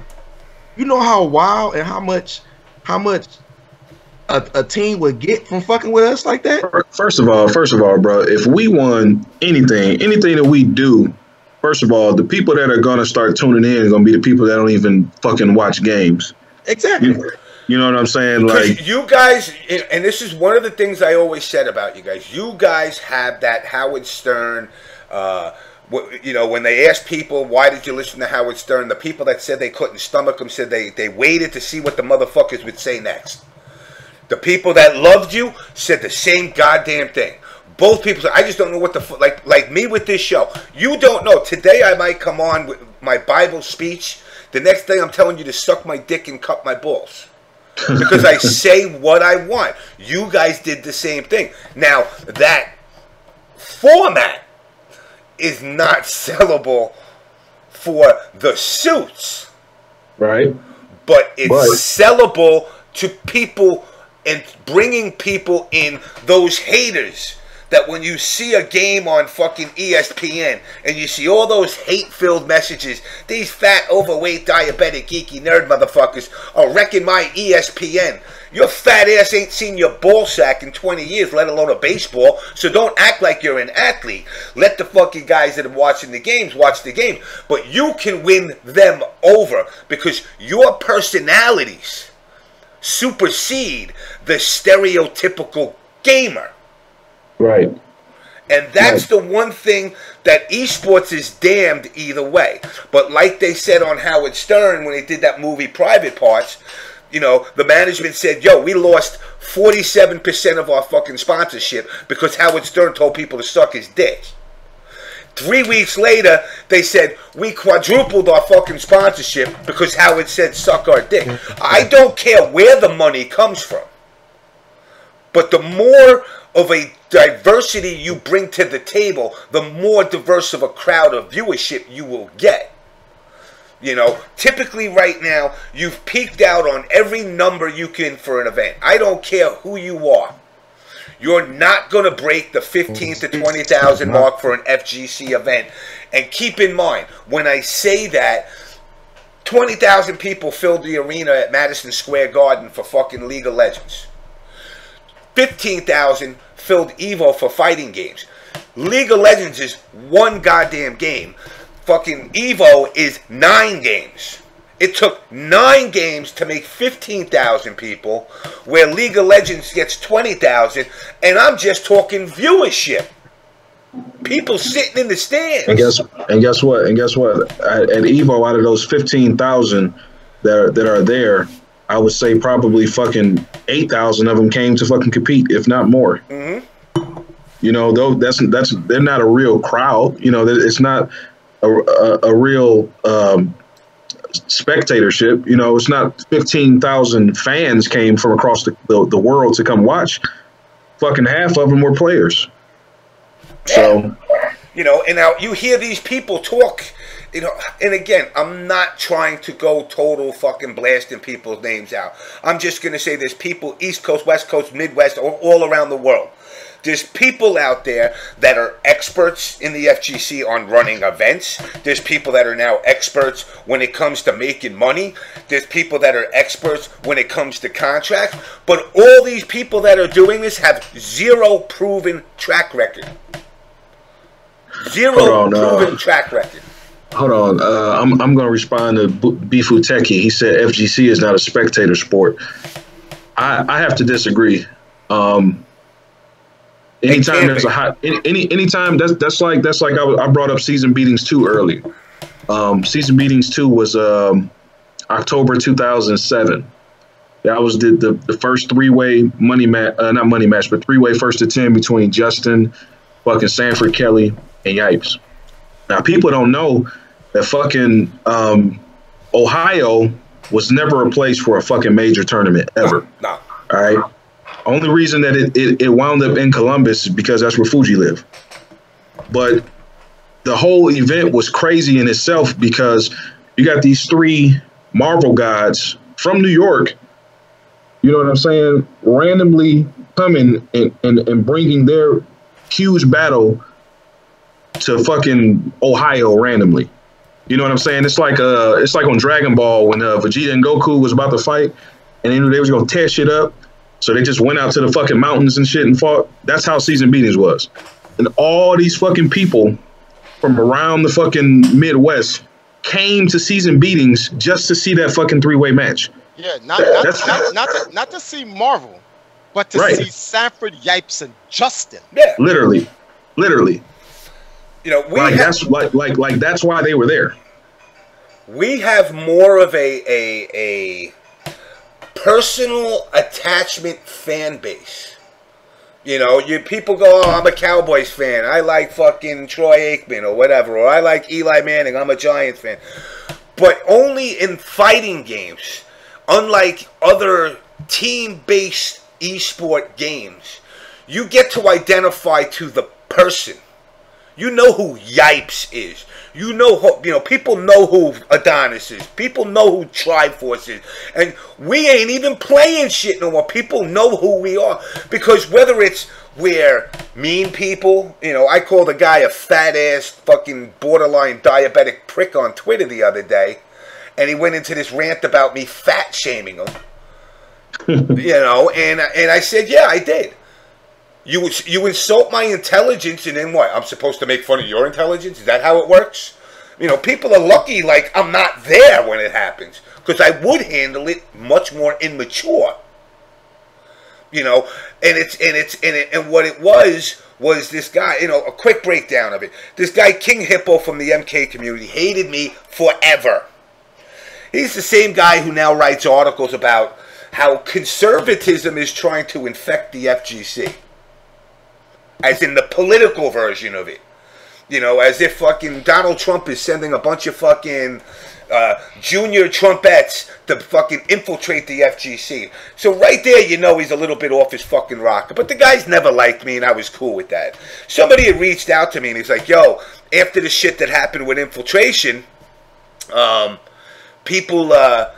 You know how wild and how much a team would get from fucking with us like that? First of all, bro, if we won anything that we do, first of all, the people that are gonna start tuning in are gonna be the people that don't even fucking watch games. Exactly. You know what I'm saying? Like, you guys, and this is one of the things I always said about you guys. You guys have that Howard Stern. You know, when they asked people, why did you listen to Howard Stern? The people that said they couldn't stomach him said they waited to see what the motherfuckers would say next. The people that loved you said the same goddamn thing. Both people said, I just don't know what the like me with this show. You don't know. Today I might come on with my Bible speech. The next day I'm telling you to suck my dick and cut my balls. Because I say what I want. You guys did the same thing. Now, that format is not sellable for the suits. right? But it's sellable to people and bringing people in, those haters. That when you see a game on fucking ESPN and you see all those hate-filled messages, these fat, overweight, diabetic, geeky nerd motherfuckers are wrecking my ESPN. Your fat ass ain't seen your ball sack in 20 years, let alone a baseball, so don't act like you're an athlete. Let the fucking guys that are watching the games watch the game. But you can win them over because your personalities supersede the stereotypical gamer. Right. And that's the one thing that esports is damned either way. But like they said on Howard Stern when they did that movie Private Parts, you know, the management said, yo, we lost 47% of our fucking sponsorship because Howard Stern told people to suck his dick. 3 weeks later, they said, we quadrupled our fucking sponsorship because Howard said suck our dick. I don't care where the money comes from. But the more of a diversity you bring to the table, the more diverse of a crowd of viewership you will get. You know, typically right now, you've peaked out on every number you can for an event. I don't care who you are. You're not going to break the 15 to 20,000 mark for an FGC event. And keep in mind, when I say that, 20,000 people filled the arena at Madison Square Garden for fucking League of Legends. 15,000 filled Evo for fighting games. League of Legends is one goddamn game. Fucking Evo is 9 games. It took 9 games to make 15,000 people, where League of Legends gets 20,000, and I'm just talking viewership. People sitting in the stands. And guess what? At Evo, out of those 15,000 that are there, I would say probably fucking 8,000 of them came to fucking compete, if not more. Mm-hmm. You know, though they're not a real crowd. You know, it's not a real spectatorship. You know, it's not 15,000 fans came from across the world to come watch. Fucking half of them were players. So, you know, and now you hear these people talk You know, and again, I'm not trying to go total fucking blasting people's names out. I'm just going to say there's people East Coast, West Coast, Midwest, all around the world. There's people out there that are experts in the FGC on running events. There's people that are now experts when it comes to making money. There's people that are experts when it comes to contracts. But all these people that are doing this have zero proven track record. Zero proven track record. Hold on. I'm going to respond to Bifu Techie. He said FGC is not a spectator sport. I have to disagree. Anytime there's a hot, anytime that's like I brought up season beatings 2 early. Season beatings 2 was October 2007. That was the first three-way money match, not money match, but three-way first to 10 between Justin, fucking Sanford Kelly, and Yipes. Now people don't know that fucking Ohio was never a place for a fucking major tournament ever. No. All right. Only reason that it wound up in Columbus is because that's where Fuji lived. But the whole event was crazy in itself because you got these 3 Marvel gods from New York, you know what I'm saying, randomly coming and bringing their huge battle to fucking Ohio randomly. You know what I'm saying? It's like on Dragon Ball when Vegeta and Goku was about to fight and they knew they was going to tear shit up. So they just went out to the fucking mountains and shit and fought. That's how season beatings was. And all these fucking people from around the fucking Midwest came to season beatings just to see that fucking 3-way match. Yeah, not to see Marvel, but to see Sanford, Yipes, and Justin. Yeah. Literally. You know, that's that's why they were there. We have more of a personal attachment fan base. You know, people go, oh, I'm a Cowboys fan. I like fucking Troy Aikman or whatever. Or I like Eli Manning. I'm a Giants fan. But only in fighting games. Unlike other team-based esport games, you get to identify to the person. You know who Yipes is. You know who, people know who Adonis is. People know who Triforce is. And we ain't even playing shit no more. People know who we are. Because whether it's we're mean people, I called a guy a fat-ass fucking borderline diabetic prick on Twitter the other day. And he went into this rant about me fat-shaming him. And I said, yeah, I did. You insult my intelligence, and then what? I'm supposed to make fun of your intelligence? Is that how it works? People are lucky, like, I'm not there when it happens. Because I would handle it much more immature. And what it was this guy, a quick breakdown of it. This guy, King Hippo from the MK community, hated me forever. He's the same guy who now writes articles about how conservatism is trying to infect the FGC. As in the political version of it. As if fucking Donald Trump is sending a bunch of fucking junior Trumpettes to fucking infiltrate the FGC. So right there, he's a little bit off his fucking rocker. But the guy's never liked me, and I was cool with that. Somebody had reached out to me, and he's like, yo, after the shit that happened with infiltration, people, were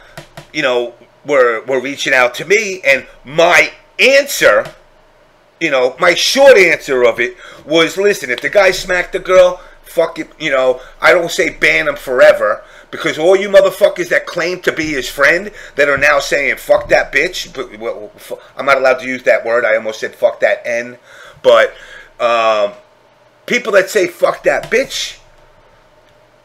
reaching out to me, and my answer... my short answer of it was, listen, if the guy smacked the girl, fuck it, I don't say ban him forever, because all you motherfuckers that claim to be his friend that are now saying, fuck that bitch, I'm not allowed to use that word, I almost said fuck that N, but people that say fuck that bitch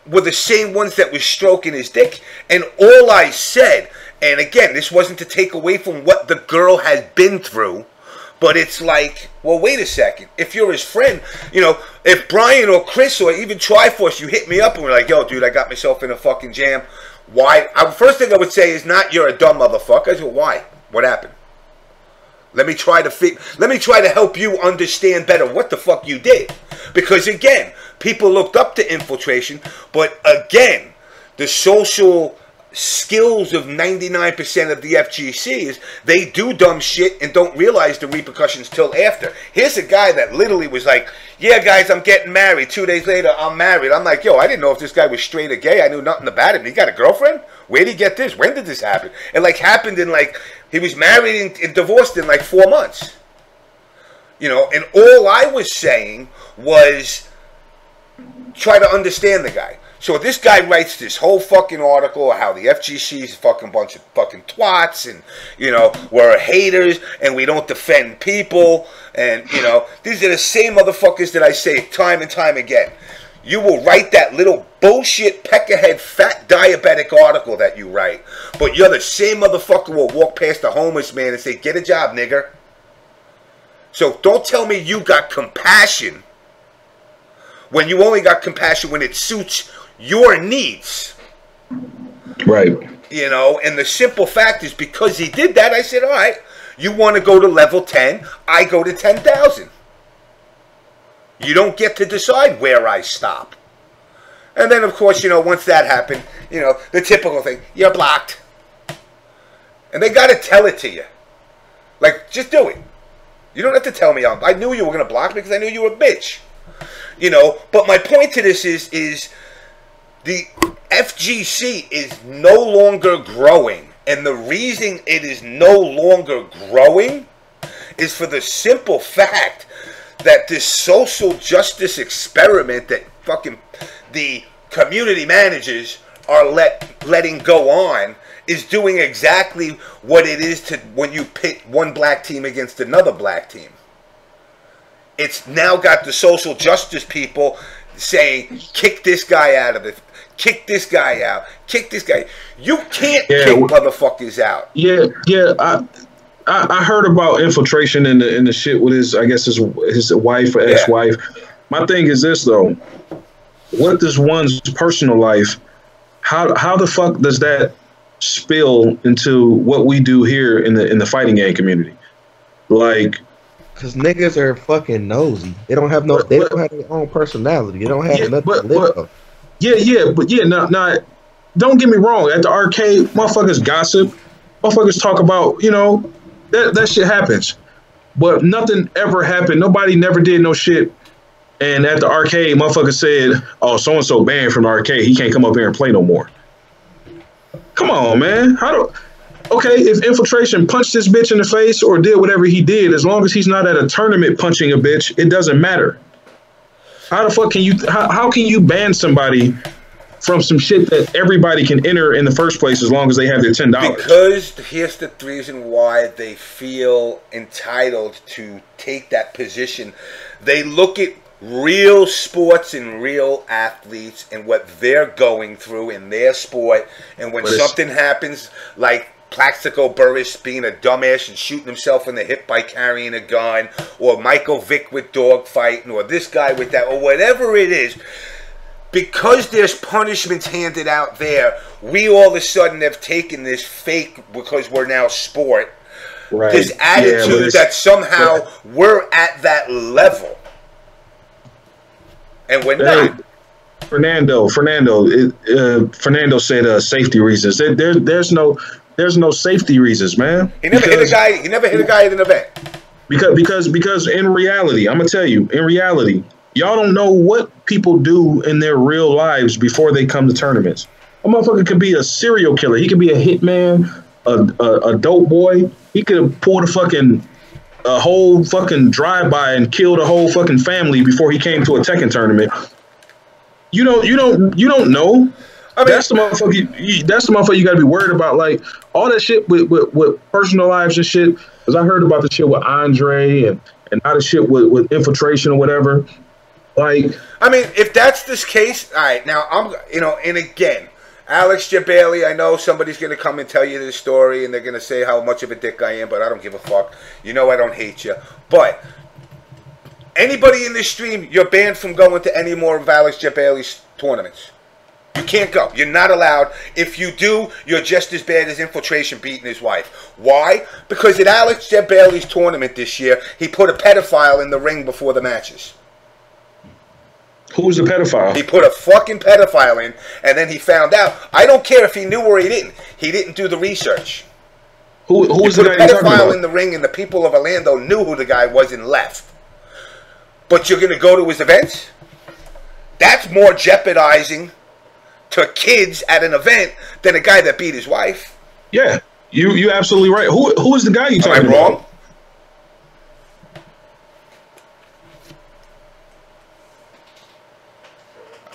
were the same ones that were stroking his dick, and all I said, and again, this wasn't to take away from what the girl had been through, but it's like, well, wait a second. If you're his friend, if Brian or Chris or even Triforce, you hit me up and we're like, yo, dude, I got myself in a fucking jam. Why? First thing I would say is not you're a dumb motherfucker. I said, why? What happened? Let me try to help you understand better what the fuck you did. Because again, people looked up to infiltration, but again, the social skills of 99% of the FGC is they do dumb shit and don't realize the repercussions till after. Here's a guy that literally was like, yeah, guys, I'm getting married. 2 days later, I'm married. I'm like, yo, I didn't know if this guy was straight or gay. I knew nothing about him. He got a girlfriend? Where did he get this? When did this happen? It like happened in like, he was married and divorced in like 4 months. You know, and all I was saying was try to understand the guy. So this guy writes this whole fucking article how the FGC is a fucking bunch of fucking twats and, you know, we're haters and we don't defend people. And, you know, these are the same motherfuckers that I say time and time again. You will write that little bullshit peckerhead fat diabetic article that you write. But you're the same motherfucker who will walk past a homeless man and say, get a job, nigger. So don't tell me you got compassion when you only got compassion when it suits your needs. Right. You know, and the simple fact is because he did that, I said, all right, you want to go to level 10, I go to 10,000. You don't get to decide where I stop. And then, of course, you know, once that happened, you know, the typical thing, you're blocked. And they got to tell it to you. Like, just do it. You don't have to tell me. I knew you were going to block me because I knew you were a bitch. You know, but my point to this is the FGC is no longer growing. And the reason it is no longer growing is for the simple fact that this social justice experiment that fucking the community managers are letting go on is doing exactly what it is to when you pit one black team against another black team. It's now got the social justice people saying, kick this guy out of it. Kick this guy out. Kick this guy. You can't kick motherfuckers out. Yeah. I heard about infiltration in the shit with his, I guess his wife or ex-wife. My thing is this though. What does one's personal life, how the fuck does that spill into what we do here in the fighting game community? Like, because niggas are fucking nosy. They don't have no. They don't have their own personality. They don't have nothing to live up. Now, don't get me wrong. At the arcade, motherfuckers gossip. Motherfuckers talk about, you know, that shit happens. But nothing ever happened. Nobody never did no shit. And at the arcade, motherfuckers said, "Oh, so and so banned from the arcade. He can't come up here and play no more." Come on, man. Okay, if Infiltration punched this bitch in the face or did whatever he did, as long as he's not at a tournament punching a bitch, it doesn't matter. How the fuck can you, how can you ban somebody from some shit that everybody can enter in the first place as long as they have their $10? Because here's the reason why they feel entitled to take that position. They look at real sports and real athletes and what they're going through in their sport, and when something happens like Plaxico Burress being a dumbass and shooting himself in the hip by carrying a gun, or Michael Vick with dog fighting, or this guy with that, or whatever it is, because there's punishments handed out there, we all of a sudden have taken this fake, because we're now sport, this attitude that somehow we're at that level. And we're not. Fernando said safety reasons. There's no safety reasons, man. He never hit a guy. He never hit a guy at an event. Because in reality, I'm gonna tell you, in reality, y'all don't know what people do in their real lives before they come to tournaments. A motherfucker could be a serial killer. He could be a hitman, a dope boy. He could have pulled a whole fucking drive-by and killed a whole fucking family before he came to a Tekken tournament. You don't know. I mean, that's the motherfucker you gotta be worried about. Like all that shit with personal lives and shit. Because I heard about the shit with Andre and all the shit with Infiltration or whatever. Like, I mean, if that's this case, all right. Now and again, Alex Jabali, I know somebody's gonna come and tell you this story, and they're gonna say how much of a dick I am, but I don't give a fuck. You know I don't hate you, but anybody in this stream, you're banned from going to any more of Alex Jabali's tournaments. You can't go. You're not allowed. If you do, you're just as bad as Infiltration beating his wife. Why? Because at Alex Jabali's tournament this year, he put a pedophile in the ring before the matches. Who's the pedophile? He put a fucking pedophile in, and then he found out. I don't care if he knew or he didn't. He didn't do the research. Who was the guy you're talking talking about? about? In the ring, and the people of Orlando knew who the guy was and left. But you're going to go to his events? That's more jeopardizing to kids at an event than a guy that beat his wife. Yeah, you absolutely right. Who is the guy you talking about? Am I wrong?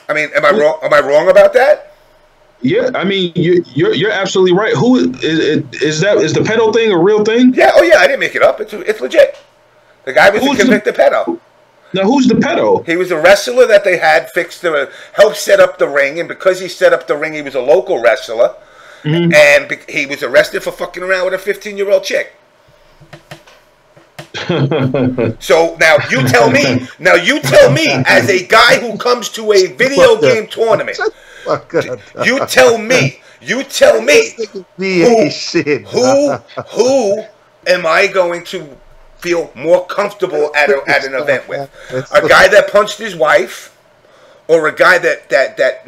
I mean, am I wrong? Am I wrong about that? Yeah, I mean, you're absolutely right. Who is that? Is the pedo thing a real thing? Yeah. Oh yeah, I didn't make it up. It's legit. The guy was a convicted pedo. Now, who's the pedo? He was a wrestler that they had helped set up the ring, and because he set up the ring, he was a local wrestler, and he was arrested for fucking around with a 15-year-old chick. So now you tell me, as a guy who comes to a video game tournament, you tell me, who am I going to feel more comfortable at an event with? A guy that punched his wife, or a guy that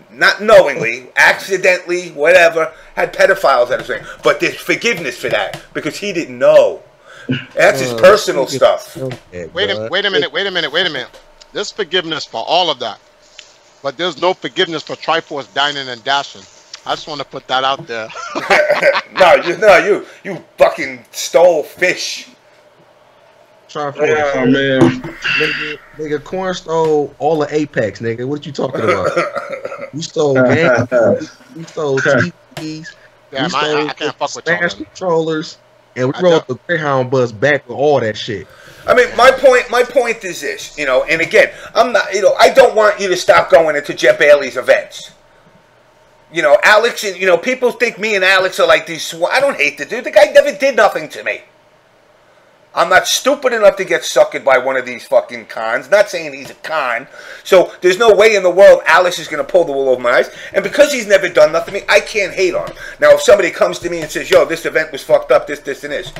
not knowingly, accidentally, whatever, had pedophiles at his ring. But there's forgiveness for that because he didn't know. That's his personal stuff. Wait a minute. There's forgiveness for all of that, but there's no forgiveness for Triforce dining and dashing. I just want to put that out there. You fucking stole fish. Triforce. Oh man, nigga, Corn stole all the Apex, nigga. What you talking about? You stole games. You stole TVs. Damn, I can't fuck with Smash controllers. And we rode the Greyhound bus back with all that shit. I mean, my point is this, and again, I'm not, I don't want you to stop going into Jeff Bailey's events. Alex, and, people think me and Alex are like these, I don't hate the dude. The guy never did nothing to me. I'm not stupid enough to get suckered by one of these fucking cons. Not saying he's a con. So there's no way in the world Alex is going to pull the wool over my eyes. And because he's never done nothing to me, I can't hate on him. Now, if somebody comes to me and says, yo, this event was fucked up, this, and this.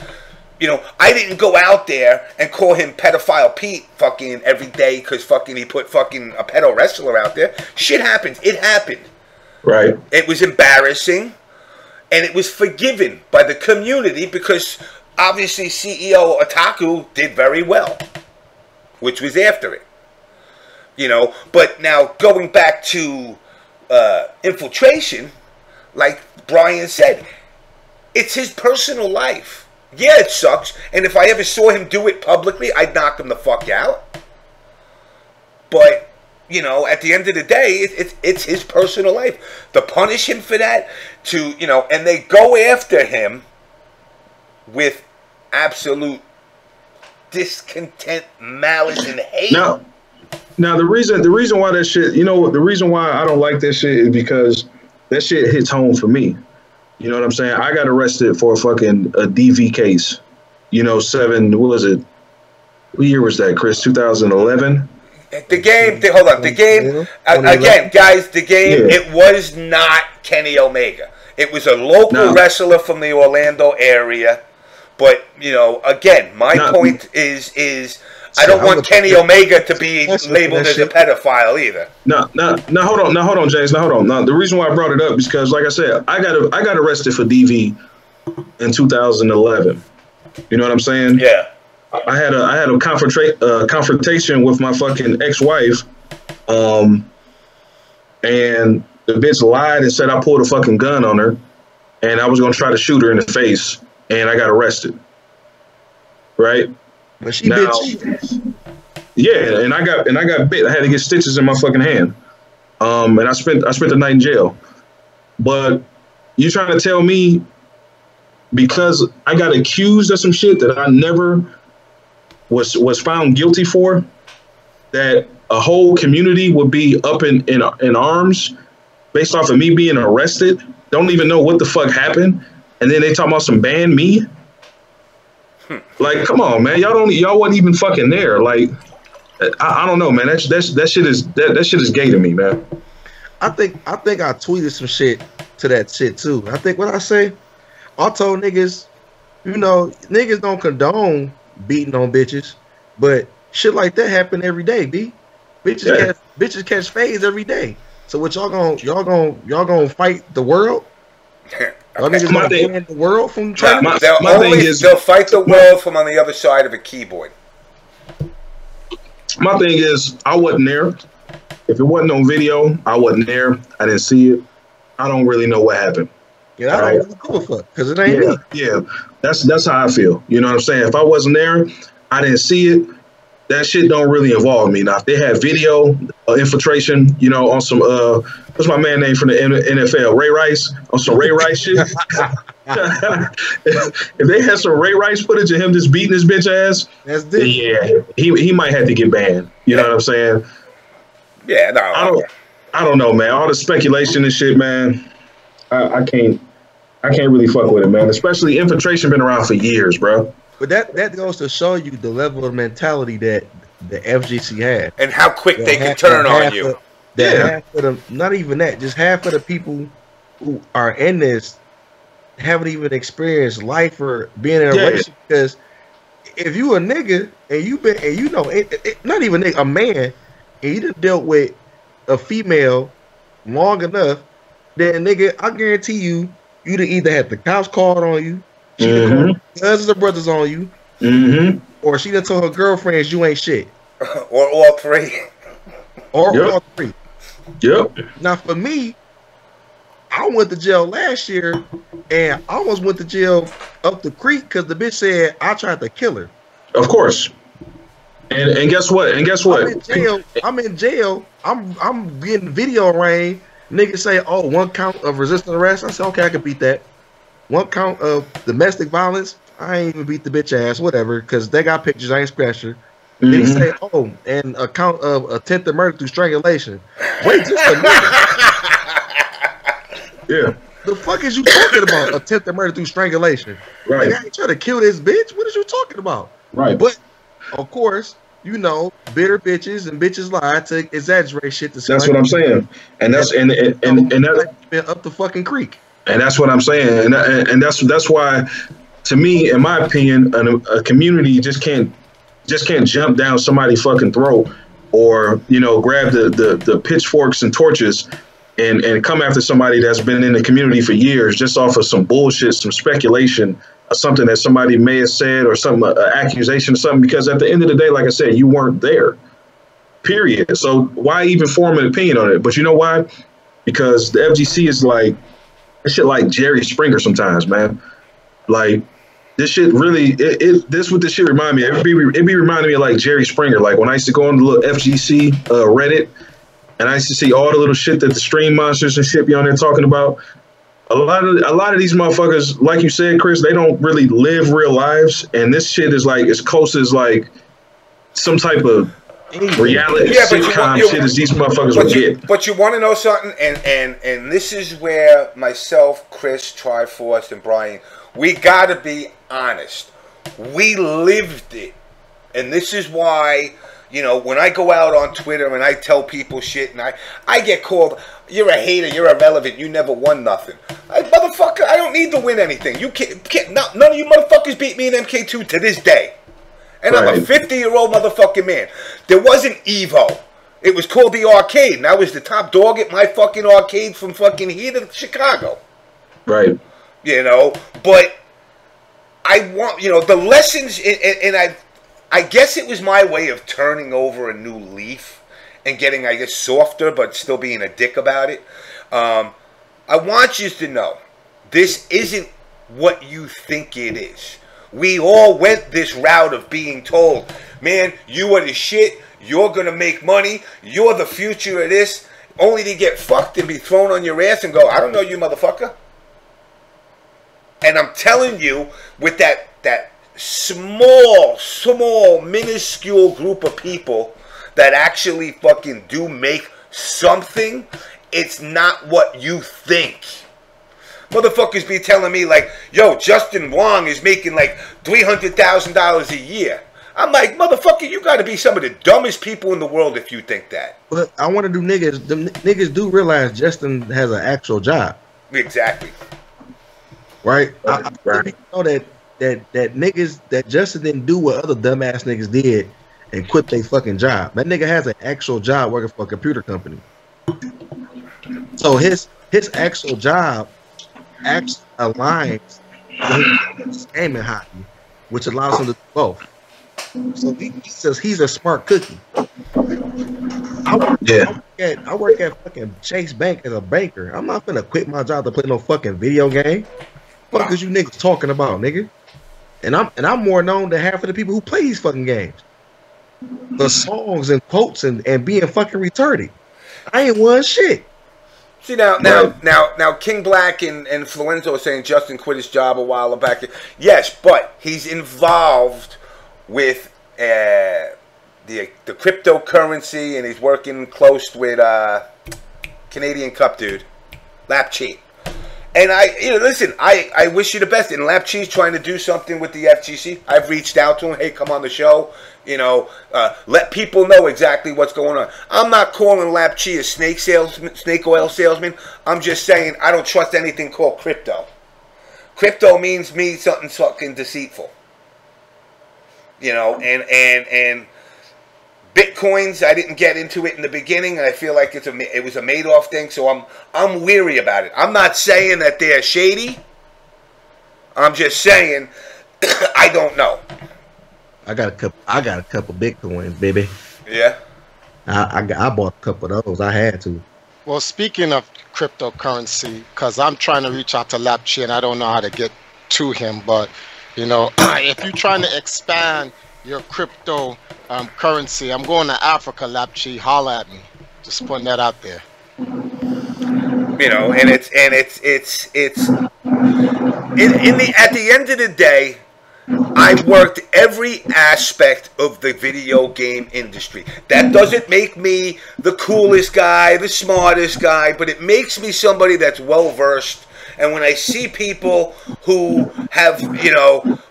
I didn't go out there and call him Pedophile Pete fucking every day because fucking he put fucking a pedo wrestler out there. Shit happens. It happened. Right. It was embarrassing. And it was forgiven by the community because obviously CEO Otaku did very well, which was after it. But now going back to infiltration, like Brian said, it's his personal life. Yeah, it sucks. And if I ever saw him do it publicly, I'd knock him the fuck out. But, at the end of the day, it's his personal life. To punish him for that, and they go after him with absolute discontent, malice, and hate. Now the reason why that shit, the reason why I don't like that shit is because that shit hits home for me. You know what I'm saying? I got arrested for a DV case. 7, what was it? What year was that, Chris? 2011? The game, hold on. The game, again, guys, it was not Kenny Omega. It was a local wrestler from the Orlando area. But, again, my point is I don't want Kenny Omega to be labeled as a pedophile either. No, hold on, James. Hold on. Now, the reason why I brought it up is because, like I said, I got arrested for DV in 2011. You know what I'm saying? Yeah. I had a confrontation with my fucking ex-wife, and the bitch lied and said I pulled a fucking gun on her, and I was gonna try to shoot her in the face, and I got arrested. Right? But she bit you. Yeah, and I got bit. I had to get stitches in my fucking hand. And I spent the night in jail. But you trying to tell me because I got accused of some shit that I never was found guilty for, that a whole community would be up in arms based off of me being arrested? Don't even know what the fuck happened, and then they talking about some ban me? Like, come on, man. Y'all wasn't even fucking there. Like, I don't know, man. That shit is gay to me, man. I think I tweeted some shit to that shit too. I think what I say, I told niggas, niggas don't condone beating on bitches, but shit like that happen every day, B. Bitches catch fades every day. So what y'all gonna fight the world? Y'all niggas gonna ban the world from trying? They'll fight the world from on the other side of a keyboard. My thing is, I wasn't there. If it wasn't on video, I wasn't there. I didn't see it. I don't really know what happened. Yeah, I don't really give a fuck because it ain't me. Yeah, that's how I feel. You know what I'm saying? If I wasn't there, I didn't see it. That shit don't really involve me. Now, if they had video infiltration, you know, on some what's my man name from the NFL, Ray Rice, on some Ray Rice shit. If they had some Ray Rice footage of him just beating his bitch ass, yeah, he might have to get banned. You know what I'm saying? Yeah, no, I don't know, man. All the speculation and shit, man. I can't really fuck with it, man. Especially infiltration been around for years, bro. But that goes to show you the level of mentality that the FGC had, and how quick they can turn on you. Half of them, not even that, just half of the people who are in this haven't even experienced life or being in a relationship. Because if you a nigga and you been and you know not even a man, and you done dealt with a female long enough, then nigga, I guarantee you, you'd either had the cops called on you. She done called cousins or brothers on you, or she done told her girlfriends you ain't shit, or all three, all three. Yep. Now for me, I went to jail last year, and I almost went to jail up the creek because the bitch said I tried to kill her. Of course. And guess what? I'm in jail. I'm getting video arraigned. Niggas say, oh, 1 count of resisting arrest. I said, okay, I can beat that. 1 count of domestic violence, I ain't even beat the bitch ass, whatever, because they got pictures, I ain't scratched her. Then he say, oh, and a count of attempted murder through strangulation. Wait, just a minute. Yeah. The fuck is you talking about? Attempted murder through strangulation. Right. Like, I ain't trying to kill this bitch. What is you talking about? Right. But, of course, you know, bitter bitches and bitches lie to exaggerate shit. That's what I'm saying. And that's and that's been up the fucking creek. And that's what I'm saying. And that's why, to me, in my opinion, a community just can't jump down somebody's fucking throat, or, you know, grab the pitchforks and torches and come after somebody that's been in the community for years just off of some bullshit, some speculation, or something that somebody may have said, or some accusation or something. Because at the end of the day, like I said, you weren't there. Period. So why even form an opinion on it? But you know why? Because the FGC is like, that shit like Jerry Springer sometimes, man. Like, this shit really, this what this shit remind me of. It be reminding me of like Jerry Springer. Like when I used to go on the little FGC Reddit, and I used to see all the little shit that the stream monsters and shit be on there talking about. A lot of these motherfuckers, like you said, Chris, they don't really live real lives, and this shit is like as close as like some type of reality sitcom shit as these motherfuckers would get. But you want to know something, and this is where myself, Chris, Triforce, and Brian, we gotta be honest. We lived it, and this is why, you know, when I go out on Twitter and I tell people shit, and I get called, you're a hater, you're irrelevant, you never won nothing. Motherfucker, I don't need to win anything. You can't none of you motherfuckers beat me in MK2 to this day. And right. I'm a 50-year-old motherfucking man. There wasn't Evo. It was called the arcade, and I was the top dog at my fucking arcade from fucking here to Chicago. Right. You know, but I want, you know, the lessons, and I guess it was my way of turning over a new leaf and getting, I guess, softer, but still being a dick about it. I want you to know, this isn't what you think it is. We all went this route of being told, man, you are the shit, you're going to make money, you're the future of this, only to get fucked and be thrown on your ass and go, I don't know you, motherfucker. And I'm telling you, with that small, minuscule group of people that actually fucking do make something, it's not what you think. Motherfuckers be telling me like, yo, Justin Wong is making like $300,000 a year. I'm like, motherfucker, you got to be some of the dumbest people in the world if you think that. But I want to do niggas. The niggas do realize Justin has an actual job. Exactly. Right. I know that niggas, that Justin didn't do what other dumbass niggas did and quit their fucking job. That nigga has an actual job working for a computer company. So his actual job actually aligns with his gaming hobby, which allows him to do both. So he says he's a smart cookie. I work at fucking Chase Bank as a banker. I'm not gonna quit my job to play no fucking video game. Fuck is you niggas talking about, nigga? And I'm more known than half of the people who play these fucking games. The songs and quotes and being fucking retarded. I ain't one shit. See now, King Black and Fluenzo are saying Justin quit his job a while back. Yes, but he's involved with the cryptocurrency, and he's working close with Canadian Cup dude, Lap Chi. And listen, I wish you the best. And Lap Chi's trying to do something with the FGC. I've reached out to him. Hey, come on the show. Let people know exactly what's going on. I'm not calling Lap Chi a snake oil salesman. I'm just saying I don't trust anything called crypto. Crypto means something fucking deceitful. And Bitcoins, I didn't get into it in the beginning, and I feel like it was a Madoff thing, so I'm weary about it. I'm not saying that they're shady. I'm just saying I don't know. I got a couple Bitcoins, baby. Yeah. I bought a couple of those. I had to. Well, speaking of cryptocurrency, because I'm trying to reach out to Lap Chi and I don't know how to get to him, but if you're trying to expand your crypto currency, I'm going to Africa, Lap Chi. Holla at me. Just putting that out there. And at the end of the day, I've worked every aspect of the video game industry. That doesn't make me the coolest guy, the smartest guy, but it makes me somebody that's well versed. And when I see people who have,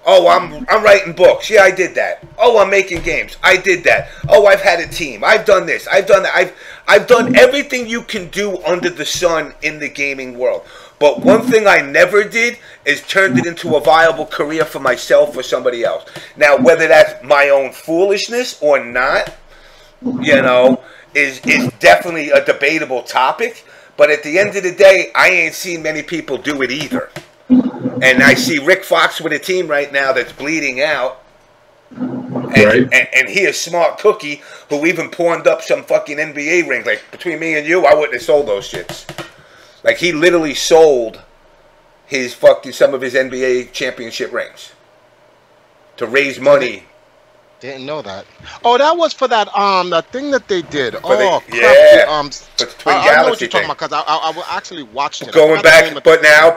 oh, I'm writing books. Yeah, I did that. Oh, I'm making games. I did that. Oh, I've had a team. I've done this. I've done that. I've done everything you can do under the sun in the gaming world. But one thing I never did is turned it into a viable career for myself or somebody else. Now, whether that's my own foolishness or not, is definitely a debatable topic. But at the end of the day, I ain't seen many people do it either. And I see Rick Fox with a team right now that's bleeding out. And he a smart cookie who even pawned up some fucking NBA rings. Like, between me and you, I wouldn't have sold those shits. Like, he literally sold some of his NBA championship rings to raise money. Didn't know that. Oh, that was for that that thing that they did. For crap. the Twin I know what Galaxy you're talking thing. about because I actually watched it. Going back, but now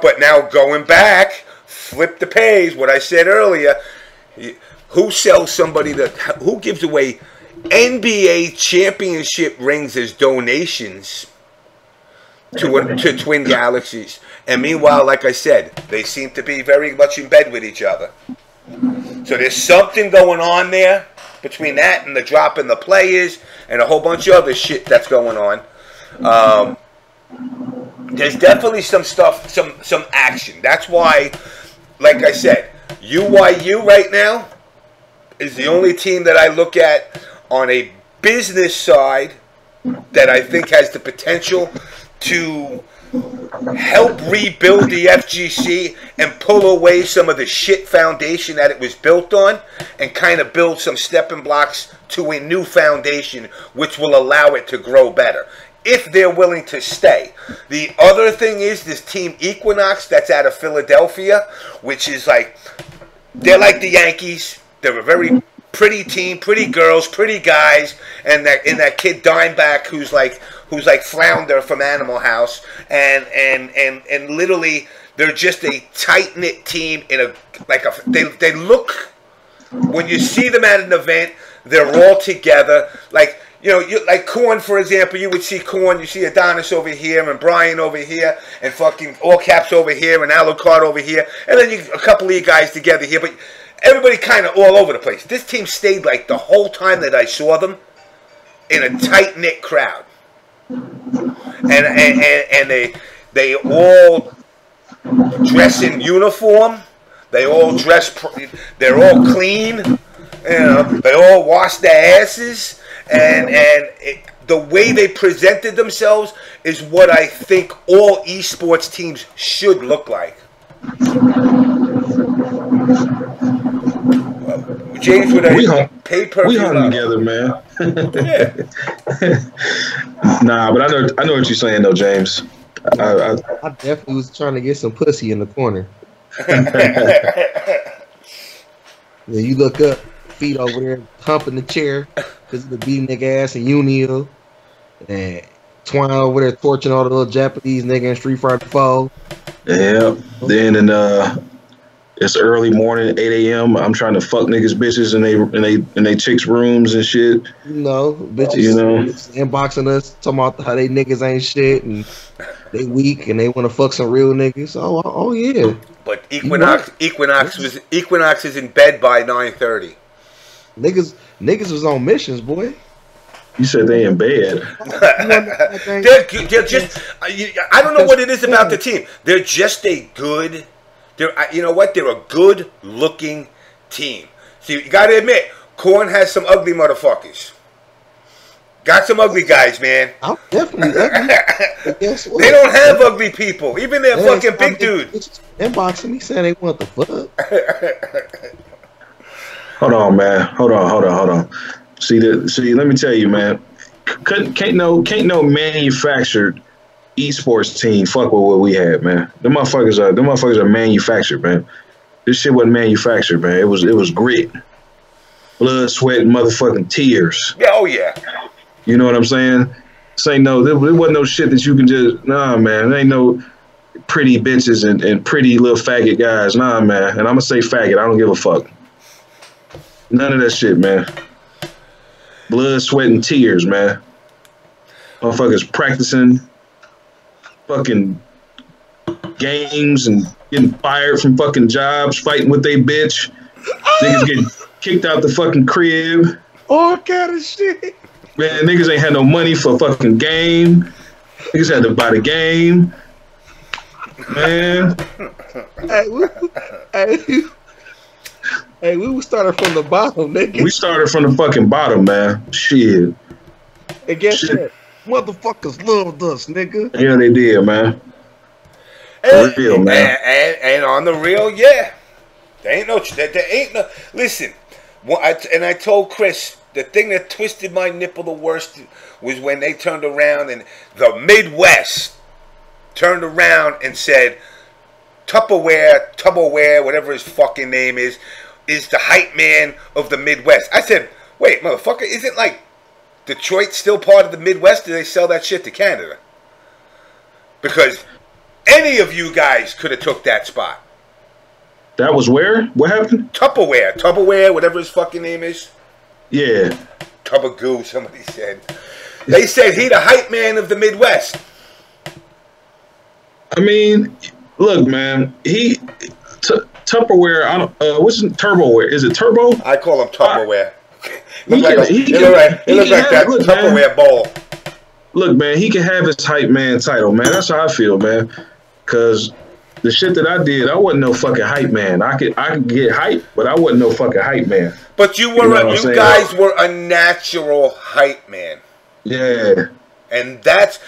going back, flip the page. What I said earlier. Who sells somebody who gives away NBA championship rings as donations to Twin Galaxies? And meanwhile, like I said, they seem to be very much in bed with each other. So there's something going on there between that and the drop in the players and a whole bunch of other shit that's going on. There's definitely some stuff, some action. That's why, like I said, UYU right now is the only team that I look at on a business side that I think has the potential to help rebuild the FGC and pull away some of the shit foundation that it was built on and kind of build some stepping blocks to a new foundation which will allow it to grow better if they're willing to stay. The other thing is this team Equinox that's out of Philadelphia, which is like, they're like the Yankees. They're a very pretty team, pretty girls, pretty guys, and that kid Dimeback who's like Flounder from Animal House, and literally they're just a tight knit team they look, when you see them at an event, they're all together. Like, like Korn, for example, you would see Korn, you see Adonis over here, and Brian over here, and fucking All Caps over here, and Alucard over here, and then a couple of you guys together here, but everybody kind of all over the place. This team stayed like the whole time that I saw them in a tight-knit crowd. And they all dress in uniform. They all dress, they're all clean. You know, they all washed their asses, and the way they presented themselves is what I think all esports teams should look like. James, with a pay-per-view we hung together, man. Yeah. Nah, but I know what you're saying though, James. I definitely was trying to get some pussy in the corner. Yeah, you look up, feet over there, humping the chair because of the beating nigga ass in Unio, and Twine over there torching all the little Japanese nigga in Street Fighter 4. Yeah. Then it's early morning, 8 a.m. I'm trying to fuck niggas, bitches, in they chicks' rooms and shit. You know, bitches, you know, inboxing us, talking about how they niggas ain't shit and they weak and they want to fuck some real niggas. Oh yeah. But Equinox is in bed by 9:30. Niggas was on missions, boy. You said they in bed. they're just. I don't know what it is about the team. They're just a good. You know what? They're a good-looking team. See, you got to admit, Korn has some ugly motherfuckers. Got some ugly guys, man. I'm definitely ugly. Guess what? They don't have ugly people. Even their fucking big dudes. Inboxing me saying they want the fuck. Hold on, man. Hold on. See, let me tell you, man. Can't no manufactured esports team fuck with what we had, man. Them motherfuckers are manufactured, man. This shit wasn't manufactured, man. It was grit, blood, sweat, and motherfucking tears. Yeah, oh yeah. You know what I'm saying? There wasn't no shit that you can just, nah, man. There ain't no pretty bitches and pretty little faggot guys, nah, man. And I'm gonna say faggot. I don't give a fuck. None of that shit, man. Blood, sweat, and tears, man. Motherfuckers practicing fucking games and getting fired from fucking jobs, fighting with they bitch. Niggas getting kicked out the fucking crib. All kind of shit. Man, niggas ain't had no money for a fucking game. Niggas had to buy the game. Man. Hey, we started from the bottom, nigga. We started from the fucking bottom, man. Shit. And guess what? Motherfuckers loved us, nigga. Yeah, they did, man. For real, man. And on the real, yeah. There ain't no. Listen, I told Chris, the thing that twisted my nipple the worst was when they turned around and the Midwest turned around and said, Tupperware, whatever his fucking name is the hype man of the Midwest. I said, wait, motherfucker, isn't like Detroit still part of the Midwest? Do they sell that shit to Canada? Because any of you guys could have took that spot. That was where? What happened? Tupperware, whatever his fucking name is. Yeah. Tubbagoo, somebody said. They said he the hype man of the Midwest. I mean, look, man, Tupperware. I don't. What's Turboware? Is it Turbo? I call him Tupperware. It looks like that Tupperware bowl. Look, man, he can have his hype man title, man. That's how I feel, man. Cause the shit that I did, I wasn't no fucking hype man. I could get hype, but I wasn't no fucking hype man. But you guys were a natural hype man. Yeah. And that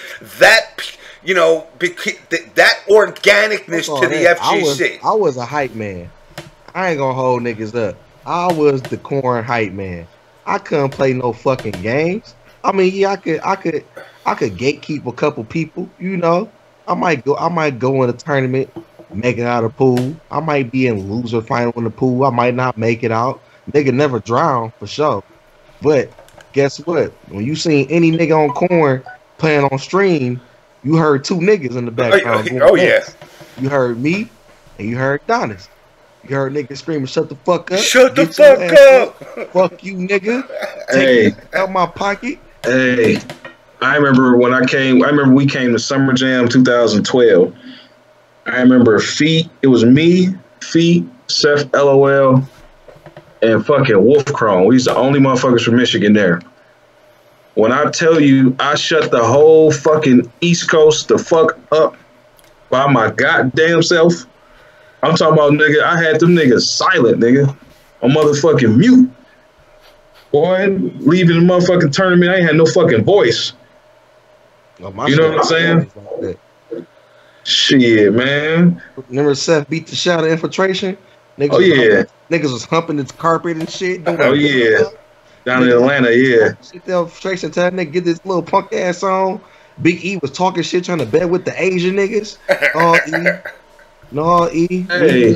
organicness to the FGC. I was a hype man. I ain't gonna hold niggas up. I was the Korn hype man. I couldn't play no fucking games. I mean, yeah, I could gatekeep a couple people, you know. I might go in a tournament, make it out of the pool. I might be in loser final in the pool. I might not make it out. Nigga never drown for sure. But guess what? When you seen any nigga on Korn playing on stream, you heard two niggas in the background. Oh yeah. You heard me and you heard Donis. You heard niggas screaming, "Shut the fuck up! Shut the fuck up! Fuck you, nigga! Hey, Take out my pocket!" Hey, I remember when we came to Summer Jam 2012. I remember it was me, Feet, Seth, LOL, and fucking Wolf Chrome. We was the only motherfuckers from Michigan there. When I tell you, I shut the whole fucking East Coast the fuck up by my goddamn self. I'm talking about, nigga, I had them niggas silent, nigga. On motherfucking mute. Boy, leaving the motherfucking tournament, I ain't had no fucking voice. Oh, my you know what I'm saying? Like shit, man. Remember Seth beat the shot of infiltration? Niggas niggas was humping the carpet and shit. Oh yeah, down in Atlanta, yeah. Shit, the infiltration tell that nigga get this little punk ass on. Big E was talking shit, trying to bet with the Asian niggas. No, E. Hey,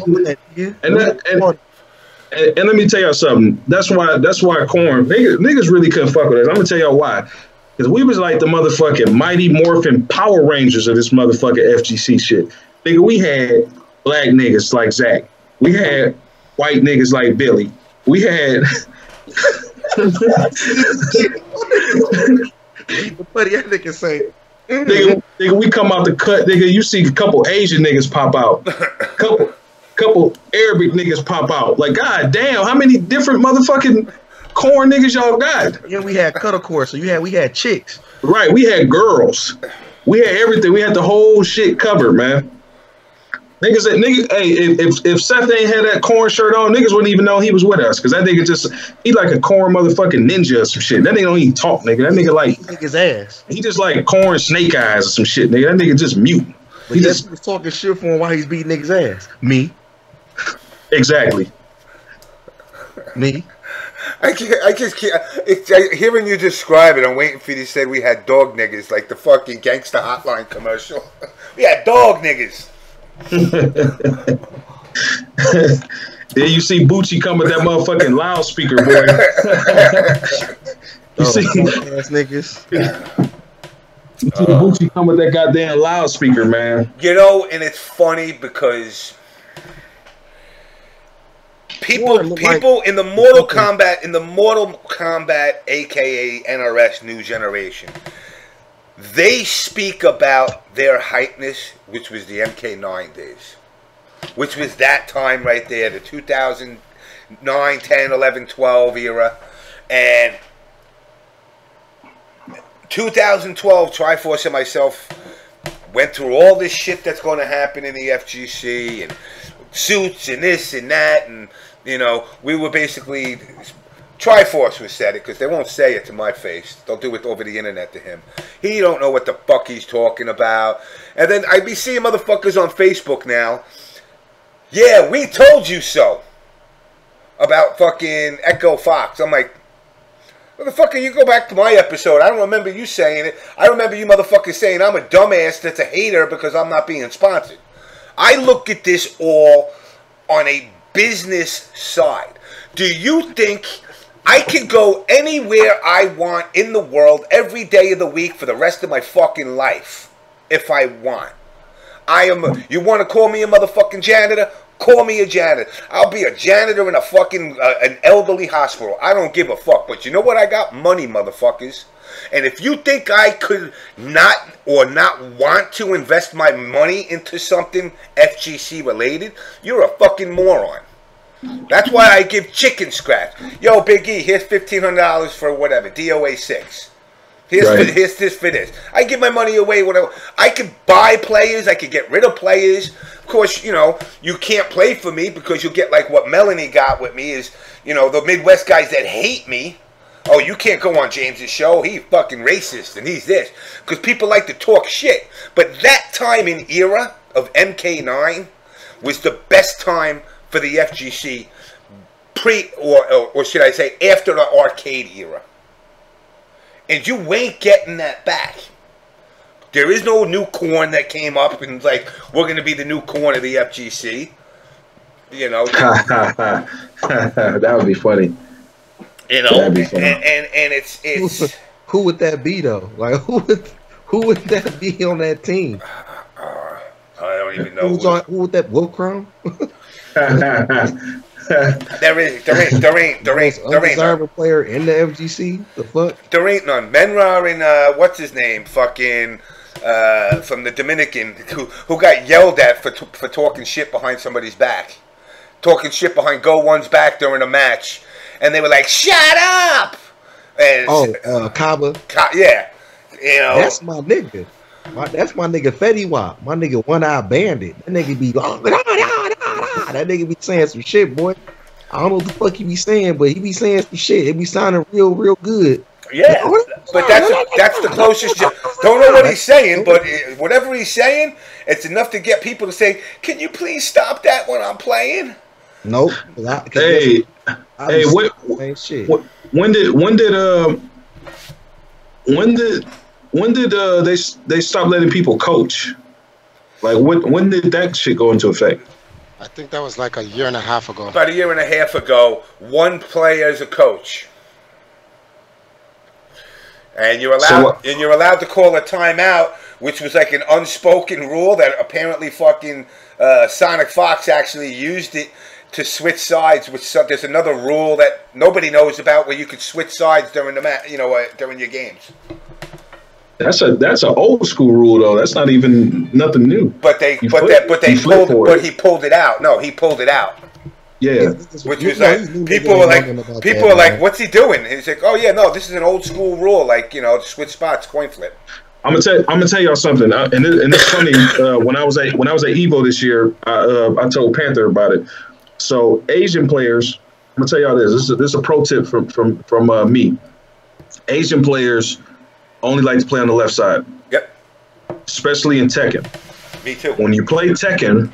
and let me tell y'all something. That's why corn niggas really couldn't fuck with us. I'm gonna tell y'all why. Because we was like the motherfucking Mighty Morphin Power Rangers of this motherfucking FGC shit. Nigga, we had black niggas like Zach. We had white niggas like Billy. We had buddy, that nigga say nigga, we come out the cut, nigga. You see a couple Asian niggas pop out. Couple Arabic niggas pop out. Like, god damn, how many different motherfucking corn niggas y'all got? Yeah, we had cuddlecore, so we had chicks. Right, we had girls. We had everything. We had the whole shit covered, man. Niggas, hey, if Seth ain't had that corn shirt on, niggas wouldn't even know he was with us. Cause that nigga he like a corn motherfucking ninja or some shit. That nigga don't even talk, nigga. That nigga like his ass. He just like corn snake eyes or some shit, nigga. That nigga just mute. But he just was talking shit for him while he's beating niggas ass. Me. Exactly. Me. I just can't. Hearing you describe it, I'm waiting for you to say we had dog niggas like the fucking Gangsta Hotline commercial. We had dog niggas. Then you see Bucci come with that motherfucking loudspeaker, boy. You see ass niggas. You see Bucci come with that goddamn loudspeaker, man. You know, and it's funny because people in the Mortal Kombat, aka NRS New Generation, they speak about their hypeness, which was the MK9 days, which was that time right there, the 2009, 10, 11, 12 era, and 2012, Triforce and myself went through all this shit that's going to happen in the FGC and suits and this and that, and you know, we were basically, Triforce would said it because they won't say it to my face. They'll do it over the internet to him. He don't know what the fuck he's talking about. And then I be seeing motherfuckers on Facebook now. Yeah, we told you so. About fucking Echo Fox. I'm like, motherfucker, you go back to my episode. I don't remember you saying it. I remember you motherfuckers saying I'm a dumbass that's a hater because I'm not being sponsored. I look at this all on a business side. Do you think I can go anywhere I want in the world every day of the week for the rest of my fucking life if I want? You want to call me a motherfucking janitor? Call me a janitor. I'll be a janitor in a fucking an elderly hospital. I don't give a fuck. But you know what? I got money, motherfuckers. And if you think I could not want to invest my money into something FGC related, you're a fucking moron. That's why I give chicken scratch. Yo, Big E, here's $1,500 for whatever, DOA 6. Here's this for this. I give my money away, whatever. I could buy players. I could get rid of players. Of course, you know, you can't play for me because you'll get like what Melanie got with me is, you know, the Midwest guys that hate me. Oh, you can't go on James's show. He's fucking racist and he's this. Because people like to talk shit. But that time and era of MK9 was the best time for the FGC or should I say after the arcade era. And you ain't getting that back. There is no new corn that came up and like, we're going to be the new corn of the FGC. You know. That would be funny. You know, and it's who would that be though? Like who would that be on that team? I don't even know. Who would that Will Crown? There ain't undesirable player in the FGC. The fuck? There ain't none. Menra and what's his name? Fucking from the Dominican who got yelled at for talking shit behind somebody's back, talking shit behind Go One's back during a match, and they were like, "Shut up!" And Kaba. Yeah, you know that's my nigga. That's my nigga Fetty Wap. My nigga One Eye Bandit. That nigga be that nigga be saying some shit, boy. I don't know what the fuck he be saying, but he be saying some shit. It be sounding real good. Yeah, but that's the closest. Don't know what he's saying, but whatever he's saying, it's enough to get people to say, "Can you please stop that when I'm playing?" Nope. Hey, when did they stop letting people coach? Like when did that shit go into effect? I think that was like a year and a half ago. About a year and a half ago, one player as a coach. And you're allowed to call a timeout, which was like an unspoken rule that apparently fucking Sonic Fox actually used it to switch sides. There's another rule that nobody knows about where you could switch sides during the during your games. That's an old school rule though. That's not even nothing new. But he pulled it out. No, he pulled it out. Yeah, which was like people are like, "What's he doing?" And he's like, "Oh yeah, no, this is an old school rule, like to switch spots, coin flip." I'm gonna tell y'all something, and it's funny. When I was at Evo this year, I told Panther about it. So Asian players, I'm gonna tell y'all this. This is a pro tip from me. Asian players only like to play on the left side. Yep. Especially in Tekken. Me too. When you play Tekken,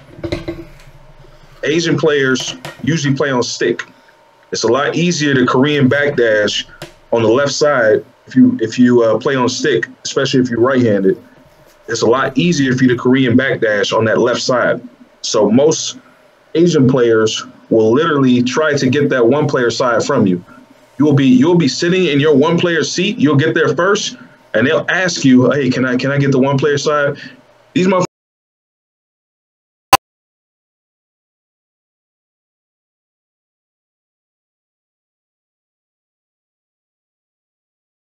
Asian players usually play on stick. It's a lot easier to Korean backdash on the left side if you play on stick, especially if you're right-handed. It's a lot easier for you to Korean backdash on that left side. So most Asian players will literally try to get that one player side from you. You'll be sitting in your one player seat. You'll get there first, and they'll ask you, "Hey, can I get the one player side?" These motherfuckers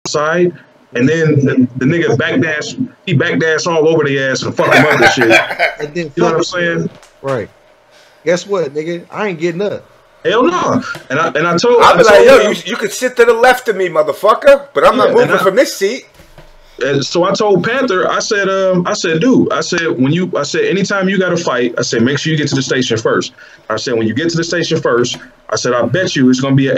side, and then the nigga backdash all over the ass and fuck him up and shit. And then, you know what I'm saying? Right. Guess what, nigga? I ain't getting up. Hell no. And I told I'll be like, yo, you could sit to the left of me, motherfucker, but I'm not moving from this seat. And so I told Panther, I said, dude, anytime you got to fight, I said, make sure you get to the station first. I said, when you get to the station first, I said, I bet you it's gonna be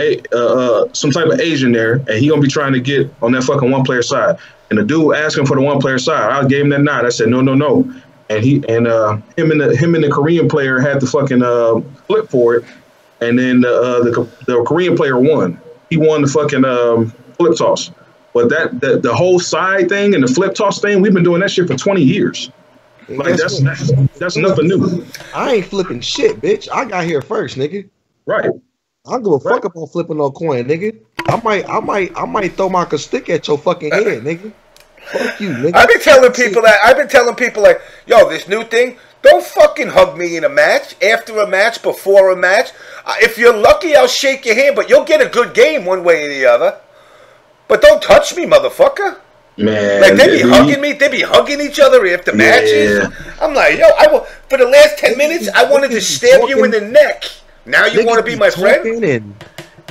some type of Asian there, and he gonna be trying to get on that fucking one player side. And the dude asking for the one player side, I gave him that nod. I said, no. And him and the Korean player had the fucking flip for it, and then the Korean player won. He won the fucking flip toss. But the whole side thing and the flip toss thing, we've been doing that shit for 20 years. Like that's nothing new. I ain't flipping shit, bitch. I got here first, nigga. Right. I don't give a fuck about flipping no coin, nigga. I might throw my stick at your fucking head, nigga. Fuck you, nigga. I've been telling people like, yo, this new thing, don't fucking hug me in a match, after a match, before a match. If you're lucky, I'll shake your hand, but you'll get a good game one way or the other. But don't touch me, motherfucker. Man, like they be hugging me, they be hugging each other after matches. I'm like, yo, for the last 10 minutes, I wanted to stab you in the neck. Now you want to be my friend?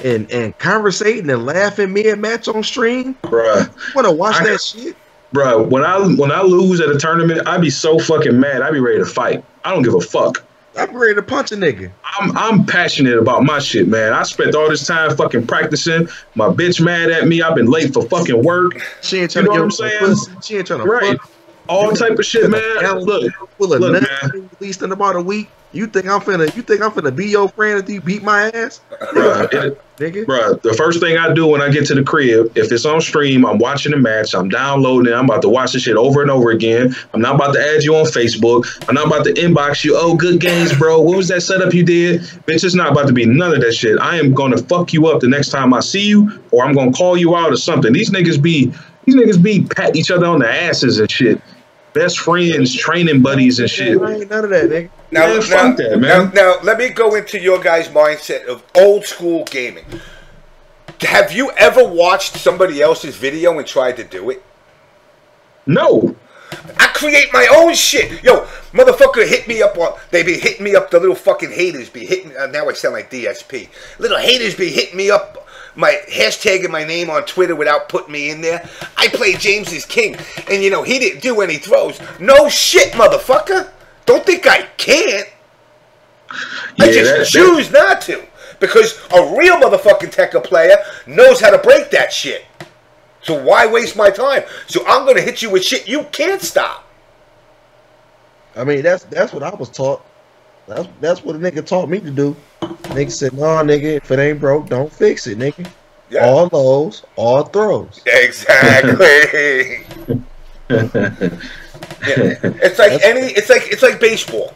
And conversating and laughing mid-match on stream? Bruh. You want to watch that shit? Bruh, when I lose at a tournament, I be so fucking mad. I be ready to fight. I don't give a fuck. I'm ready to punch a nigga. I'm passionate about my shit, man. I spent all this time fucking practicing. My bitch mad at me. I've been late for fucking work. She ain't trying to get what I'm saying? She ain't trying to fuck. All type of shit, man. Look, man. Released in about a week. You think I'm finna be your friend if you beat my ass? Bruh, the first thing I do when I get to the crib, if it's on stream, I'm watching the match, I'm downloading it, I'm about to watch the shit over and over again. I'm not about to add you on Facebook. I'm not about to inbox you, oh, good games, bro. What was that setup you did? Bitch, it's not about to be none of that shit. I am gonna fuck you up the next time I see you, or I'm gonna call you out or something. These niggas be patting each other on the asses and shit. Best friends, training buddies and shit. I ain't none of that, nigga. Now, let me go into your guys' mindset of old school gaming. Have you ever watched somebody else's video and tried to do it? No. I create my own shit. Yo, motherfucker hit me up on, they be hitting me up, the little fucking haters be hitting, now I sound like DSP. Little haters be hitting me up, my hashtagging my name on Twitter without putting me in there. I play James is King, and he didn't do any throws. No shit, motherfucker. Don't think I can't. I just choose not to. Because a real motherfucking Tekka player knows how to break that shit. So why waste my time? So I'm going to hit you with shit you can't stop. I mean, that's what I was taught. That's what a nigga taught me to do. Nigga said, no, nigga, if it ain't broke, don't fix it, nigga. Yeah. All lows, all throws. Exactly. Yeah. It's like baseball.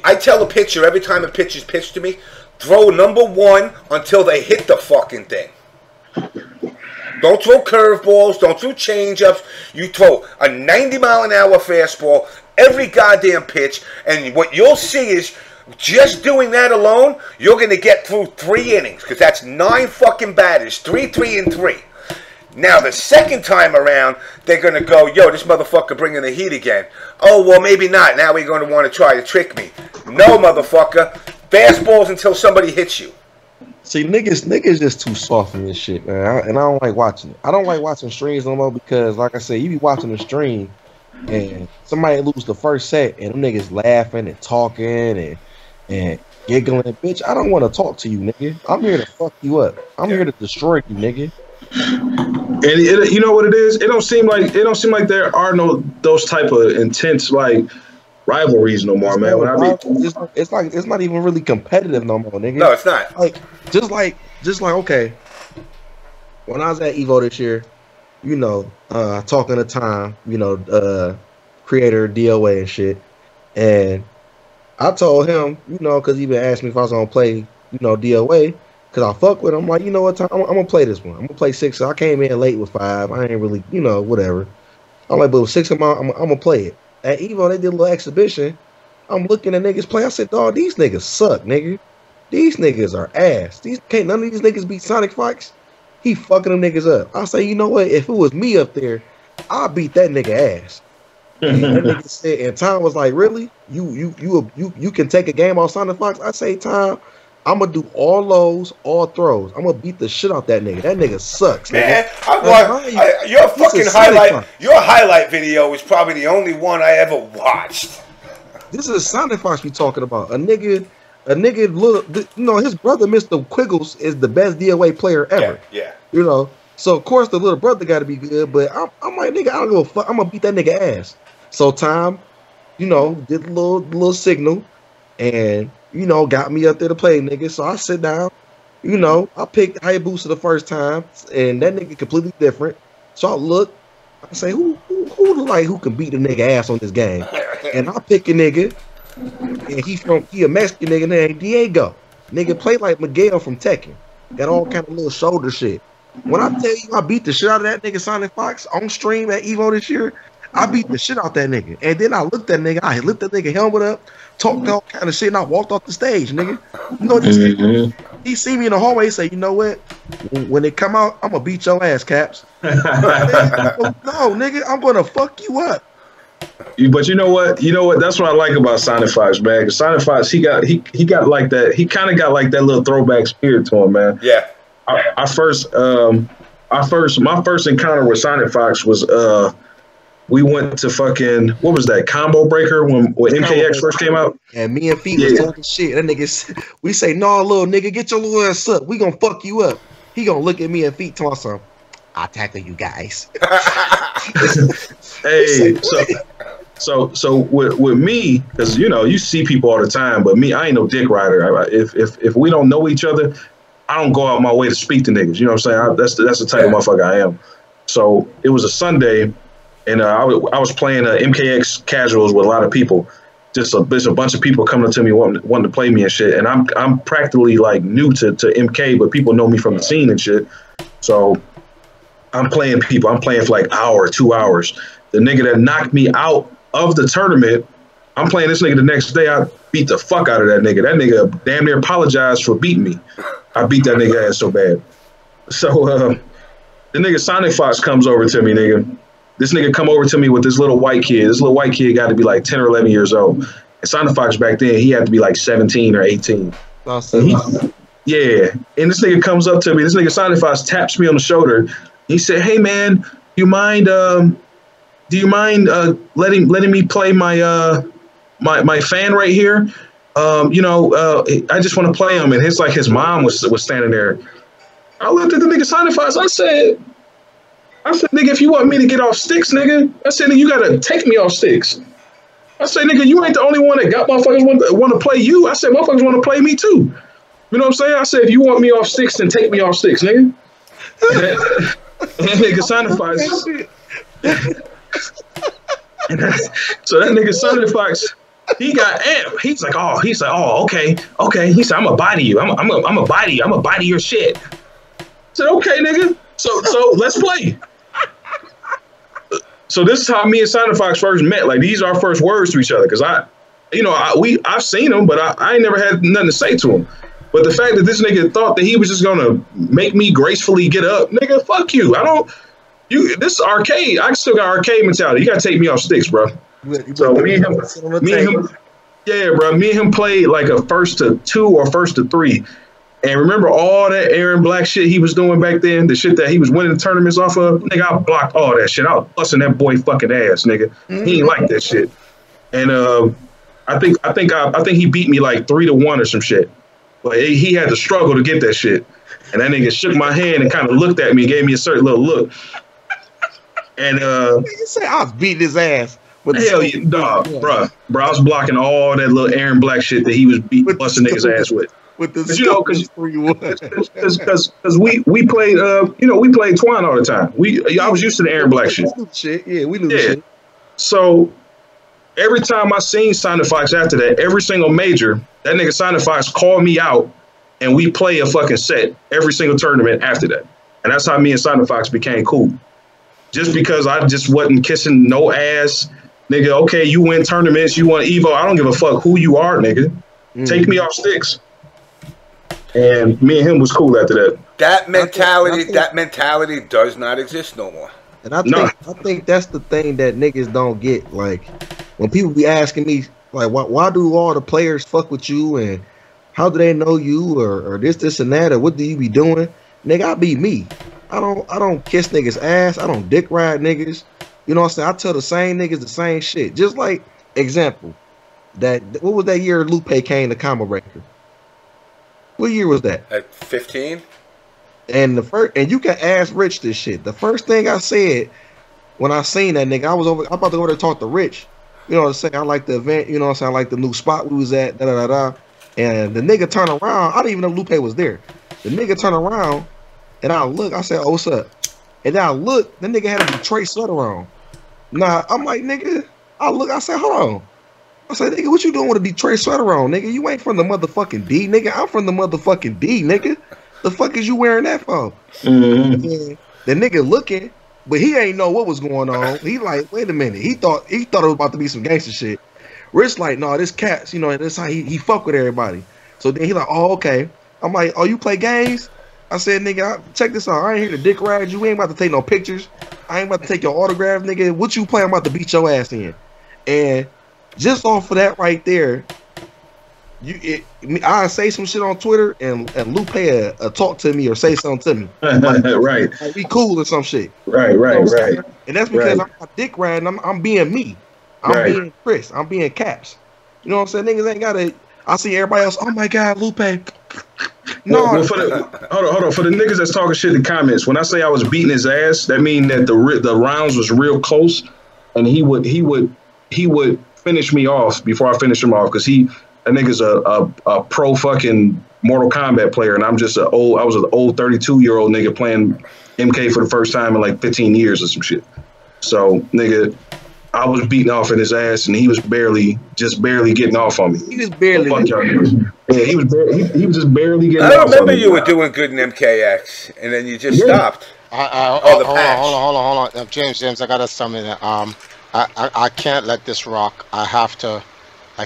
I tell a pitcher every time a pitcher's pitched to me, throw number one until they hit the fucking thing. Don't throw curveballs. Don't throw changeups. You throw a 90-mile-an-hour fastball every goddamn pitch, and what you'll see is just doing that alone, you're going to get through 3 innings, because that's 9 fucking batters, 3, 3, and 3. Now, the second time around, they're going to go, yo, this motherfucker bringing the heat again. Oh, well, maybe not. Now we're going to want to try to trick me. No, motherfucker. Fastballs until somebody hits you. See, niggas just too soft in this shit, man. And I don't like watching it. I don't like watching streams no more because, like I said, you be watching the stream and somebody lose the first set and them niggas laughing and talking and giggling. Bitch, I don't want to talk to you, nigga. I'm here to fuck you up. I'm here to destroy you, nigga. And you know what it is? It don't seem like there are those type of intense like rivalries no more, man. It's like it's not even really competitive no more, nigga. No, it's not. Like just like okay. When I was at Evo this year, you know, talking to Tom, you know, creator DOA and shit, and I told him, you know, because he been asking me if I was gonna play, you know, DOA. Cause I fuck with him. I'm like, you know what, Tom, I'm gonna play this one. I'm gonna play 6. So I came in late with 5. I ain't really, you know, whatever. I'm like, but with 6 of them, I'm gonna play it. At Evo, they did a little exhibition. I'm looking at niggas play. I said, dog, these niggas suck, nigga. These niggas are ass. Can't none of these niggas beat Sonic Fox. He fucking them niggas up. I say, you know what? If it was me up there, I'll beat that nigga ass. And that nigga said, and Tom was like, really? You can take a game off Sonic Fox? I say, Tom, I'm gonna do all lows, all throws. I'm gonna beat the shit out that nigga. That nigga sucks, man. Your fucking highlight video is probably the only one I ever watched. This is Sonic Fox we talking about. A nigga, little, you know, his brother, Mr. Quiggles, is the best DOA player ever. Yeah. You know, so of course the little brother got to be good. But I'm like, nigga, I don't give a fuck. I'm gonna beat that nigga ass. So Tom, you know, did a little signal, and you know, got me up there to play, nigga. So I sit down, you know, I picked Hayabusa the first time, and that nigga completely different. So I look, I say, who can beat the nigga ass on this game? And I pick a nigga, and he a Mexican nigga named Diego. Nigga play like Miguel from Tekken. Got all kind of little shoulder shit. When I tell you I beat the shit out of that nigga Sonic Fox on stream at Evo this year, I beat the shit out that nigga. And then I looked that nigga, I lifted that nigga helmet up, talked all kind of shit, and I walked off the stage, nigga. You know what he said? He see me in the hallway, say, you know what? When it come out, I'm gonna beat your ass, Caps. No, nigga, I'm gonna fuck you up. But you know what? That's what I like about Sonic Fox, man. Because Sonic Fox, he got like that. He kind of got like that little throwback spirit to him, man. Yeah. My first encounter with Sonic Fox was we went to fucking, what was that, Combo Breaker when MKX first came out? And me and Feet was talking shit. That nigga, we say, no, little nigga, get your little ass up. We gonna fuck you up. He gonna look at me and Feet talking something. I'll tackle you guys. Hey, so with me, because you know, you see people all the time, but me, I ain't no dick rider. If we don't know each other, I don't go out my way to speak to niggas. You know what I'm saying? That's the type of motherfucker I am. So it was a Sunday, and I was playing MKX casuals with a lot of people. Just a bunch of people coming up to me wanting to play me and shit. And I'm practically like new to MK, but people know me from the scene and shit. So I'm playing people. I'm playing for like an hour, 2 hours. The nigga that knocked me out of the tournament, I'm playing this nigga the next day. I beat the fuck out of that nigga. That nigga damn near apologized for beating me. I beat that nigga ass so bad. So the nigga Sonic Fox comes over to me, nigga. This nigga come over to me with this little white kid. This little white kid got to be like 10 or 11 years old. And Sonic Fox back then, he had to be like 17 or 18. Yeah. And this nigga comes up to me. This nigga Sonic Fox taps me on the shoulder. He said, "Hey man, do you mind letting me play my my fan right here?" I just want to play him. And his mom was standing there. I looked at the nigga signifiers. I said, nigga, if you want me to get off sticks, nigga, I said, nigga, you gotta take me off sticks. I said, nigga, you ain't the only one that got motherfuckers want to play you. I said, motherfuckers want to play me too. You know what I'm saying? I said, if you want me off sticks, then take me off sticks, nigga. That nigga signifies. So that nigga signifies. He got amped. He's like, okay. He said, I'm gonna body you. I'm gonna body your shit. I said, okay, nigga. So let's play. So this is how me and Signifox first met. Like, these are our first words to each other. Cause I've seen him, but I ain't never had nothing to say to him. But the fact that this nigga thought that he was just gonna make me gracefully get up, nigga, fuck you. This is arcade. I still got arcade mentality. You gotta take me off sticks, bro. So me and him, yeah, bro. Me and him played like a 1st to 2 or 1st to 3. And remember all that Aaron Black shit he was doing back then, the shit that he was winning the tournaments off of? Nigga, I blocked all that shit. I was busting that boy fucking ass, nigga. He ain't like that shit. And I think he beat me like 3-1 or some shit. But he had to struggle to get that shit. And that nigga shook my hand and kind of looked at me, gave me a certain little look. And you say I was beating his ass. Hell yeah, dog, bro. I was blocking all that little Aaron Black shit that he was busting niggas' ass with. With the because we played we played Twine all the time. I was used to the Aaron Black shit. Yeah, we knew shit. So every time I seen Signifox after that, every single major, that nigga Signifox called me out and we play a fucking set every single tournament after that. And that's how me and Signifox became cool. Just because I just wasn't kissing no ass, nigga. Okay, you win tournaments, you want Evo. I don't give a fuck who you are, nigga. Take me off sticks. And me and him was cool after that. That mentality does not exist no more. And I think that's the thing that niggas don't get. Like, when people be asking me, like, why do all the players fuck with you, and how do they know you, or this and that, or what do you be doing? Nigga, I be me. I don't kiss niggas ass. I don't dick ride niggas. You know what I'm saying? I tell the same niggas the same shit. Just like, example, what was that year Lupe came to Combo Breaker? What year was that? At 15. And you can ask Rich this shit. The first thing I said when I seen that nigga, I'm about to go over there and talk to Rich. You know what I'm saying? I like the event. You know what I'm saying? I like the new spot we was at. And the nigga turned around. I didn't even know Lupe was there. The nigga turned around, and I look. I said, "Oh, what's up?" And then I look. The nigga had a Detroit sweater on. Nah, I'm like, nigga. I look. I said, "Hold on." I said, nigga, what you doing with a Detroit sweater on, nigga? You ain't from the motherfucking D, nigga. I'm from the motherfucking D, nigga. The fuck is you wearing that for? The nigga looking, but he ain't know what was going on. He like, wait a minute. He thought it was about to be some gangster shit. Rich like, no, this cat's, that's how he fuck with everybody. So then he like, oh, okay. I'm like, oh, you play games? I said, nigga, check this out. I ain't here to dick ride you. We ain't about to take no pictures. I ain't about to take your autograph, nigga. What you play? I'm about to beat your ass in. And just off of that right there, I say some shit on Twitter and Lupe talk to me or say something to me. Right. Like, we cool or some shit. Right. And that's because I'm not dick riding. I'm being me. I'm being Chris. I'm being Caps. You know what I'm saying? Niggas ain't gotta. I see everybody else. Oh my God, Lupe. No. Well, hold on. For the niggas that's talking shit in the comments, when I say I was beating his ass, that mean that the rounds was real close, and he would finish me off before I finished him off, because that nigga's a pro fucking Mortal Kombat player, and I was an old 32-year-old nigga playing MK for the first time in like 15 years or some shit. So, nigga, I was beating off in his ass, and he was just barely getting off on me. He was barely. Fuck y'all niggas. Yeah, he was just barely getting off on me. I remember you were doing good in MKX, and then you just stopped. Hold on. James, I gotta summon it. I can't let this rock. I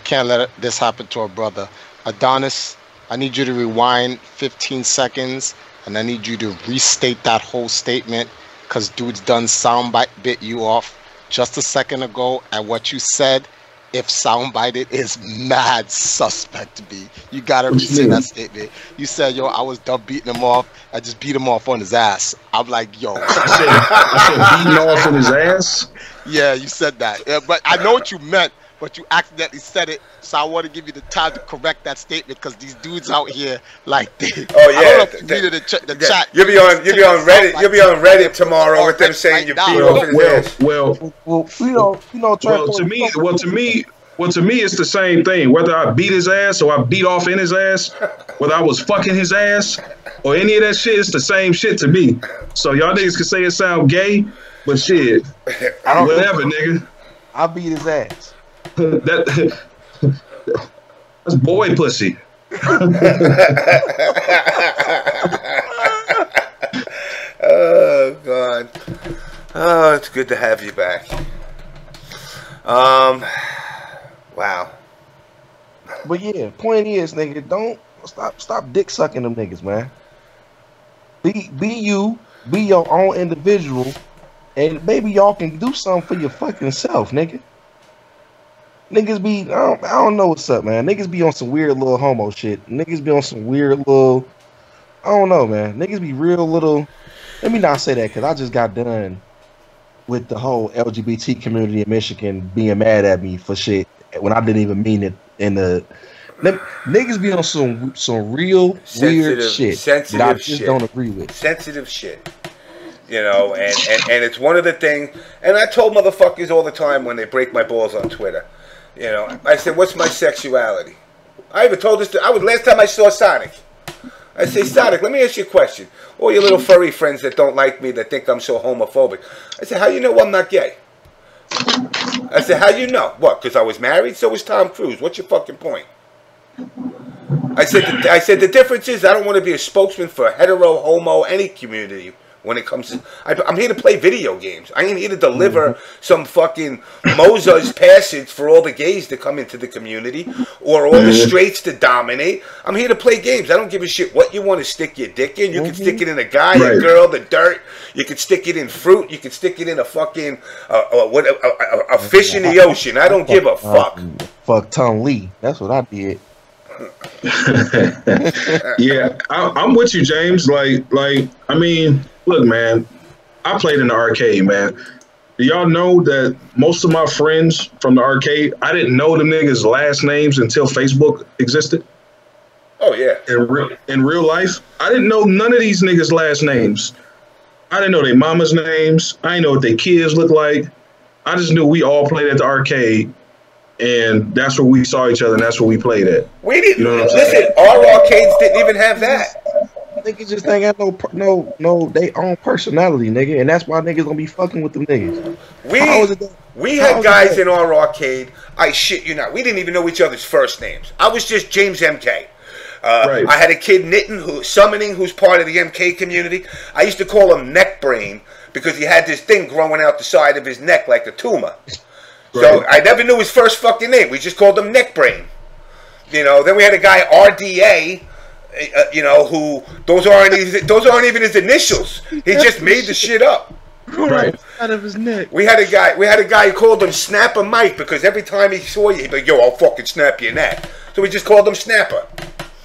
can't let this happen to a brother. Adonis, I need you to rewind 15 seconds, and I need you to restate that whole statement, because dude's done soundbite bit you off just a second ago, and what you said, if soundbited, is mad suspect to me. You gotta restate that statement. You said, yo, I was done beating him off. I just beat him off on his ass. I'm like, yo. I said beating off on his ass? Yeah, you said that. Yeah, but I know what you meant. but you accidentally said it. So I want to give you the time to correct that statement because these dudes out here, like, they, oh yeah, I don't know if you read the chat. You'll be on Reddit. You'll be on Reddit tomorrow with them saying you beat off his ass. Well, to me, it's the same thing. Whether I beat his ass or I beat off in his ass, whether I was fucking his ass or any of that shit, it's the same shit to me. So y'all niggas can say it sound gay, but shit, whatever, nigga. I beat his ass. That's boy pussy. Oh God. Oh, it's good to have you back. Wow. But yeah, point is, nigga, don't stop dick sucking them niggas, man. Be you, be your own individual, and maybe y'all can do something for your fucking self, nigga. Niggas be, I don't know what's up, man. Niggas be on some weird little homo shit. Niggas be on some weird little, I don't know, man. Niggas be real little, let me not say that, because I just got done with the whole LGBT community in Michigan being mad at me for shit when I didn't even mean it. Niggas be on some real weird shit that I just don't agree with. Sensitive shit. You know, and it's one of the things, and I told motherfuckers all the time when they break my balls on Twitter, you know, I said, what's my sexuality? I even told this to, last time I saw Sonic, I say, Sonic, let me ask you a question. All your little furry friends that don't like me, that think I'm so homophobic. I said, how you know I'm not gay? I said, how you know? What, because I was married? So was Tom Cruise. What's your fucking point? I said the difference is I don't want to be a spokesman for hetero, homo, any community when it comes to... I'm here to play video games. I ain't here to deliver some fucking Moses passage for all the gays to come into the community or all the straights to dominate. I'm here to play games. I don't give a shit what you want to stick your dick in. You can stick it in a guy, a girl, the dirt. You can stick it in fruit. You can stick it in a fucking... a fish in the ocean. I don't give a fuck. Fuck Tom Lee. That's what I did. Yeah, I'm with you, James. Like, I mean, look, man, I played in the arcade, man. Do y'all know that most of my friends from the arcade, I didn't know them niggas' last names until Facebook existed? Oh, yeah. In real life, I didn't know none of these niggas' last names. I didn't know their mama's names. I didn't know what their kids looked like. I just knew we all played at the arcade. And that's where we saw each other, and that's where we played at. We didn't. You know what I'm saying? Our arcades didn't even have that. Niggas just ain't got no they own personality, nigga, and that's why niggas gonna be fucking with them niggas. We had guys in our arcade. I shit you not. We didn't even know each other's first names. I was just James MK. Right. I had a kid summoning who's part of the MK community. I used to call him Neck Brain because he had this thing growing out the side of his neck like a tumor. So I never knew his first fucking name. We just called him Neck Brain. You know. Then we had a guy RDA. You know, who those aren't even his initials. He just made the shit up. Right out of his neck. We had a guy who called him Snapper Mike because every time he saw you, he'd be like, "Yo, I'll fucking snap your neck." So we just called him Snapper.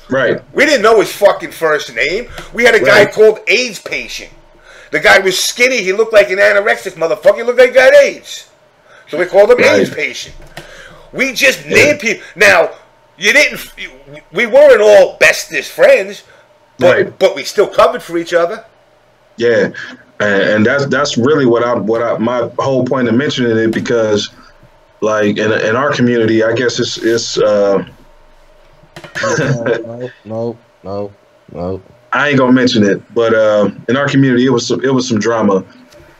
Right. We didn't know his fucking first name. We had a guy called AIDS Patient. The guy was skinny. He looked like an anorexic motherfucker. He looked like he got AIDS. So we called him AIDS Patient. We just named people. Now, we weren't all bestest friends, but we still covered for each other. Yeah, and that's really my whole point of mentioning it, because like in our community, I guess it's no. I ain't gonna mention it, but in our community, it was some drama.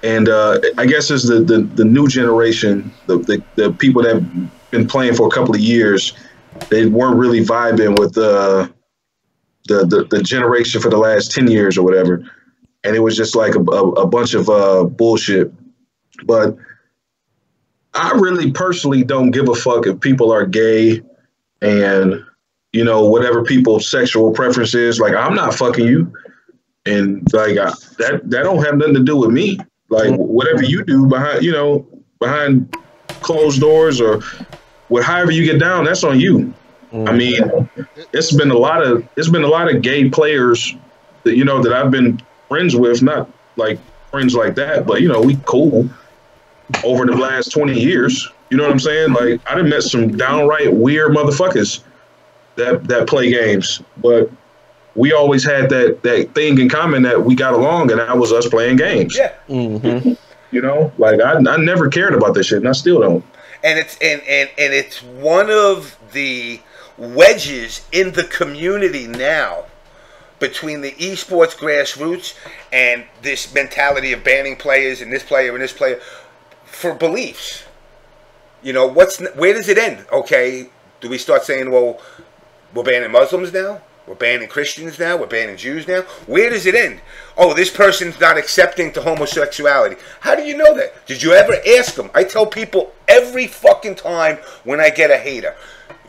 And I guess it's the new generation, the people that have been playing for a couple of years, they weren't really vibing with the generation for the last 10 years or whatever. And it was just like a bunch of bullshit. But I really personally don't give a fuck if people are gay and, you know, whatever people's sexual preference is. Like, I'm not fucking you. And like that don't have nothing to do with me. Like, whatever you do behind closed doors or however you get down, that's on you. I mean, it's been a lot of gay players that I've been friends with, not like friends like that, but we cool over the last 20 years. You know what I'm saying? Like, I done met some downright weird motherfuckers that play games, but we always had that thing in common that we got along, and that was us playing games. Yeah. Mm-hmm. You know, like I never cared about this shit, and I still don't. And it's one of the wedges in the community now between the esports grassroots and this mentality of banning players and this player and this player for beliefs. You know, where does it end? Okay, do we start saying, well, we're banning Muslims now? We're banning Christians now? We're banning Jews now? Where does it end? Oh, this person's not accepting to homosexuality. How do you know that? Did you ever ask them? I tell people every fucking time when I get a hater,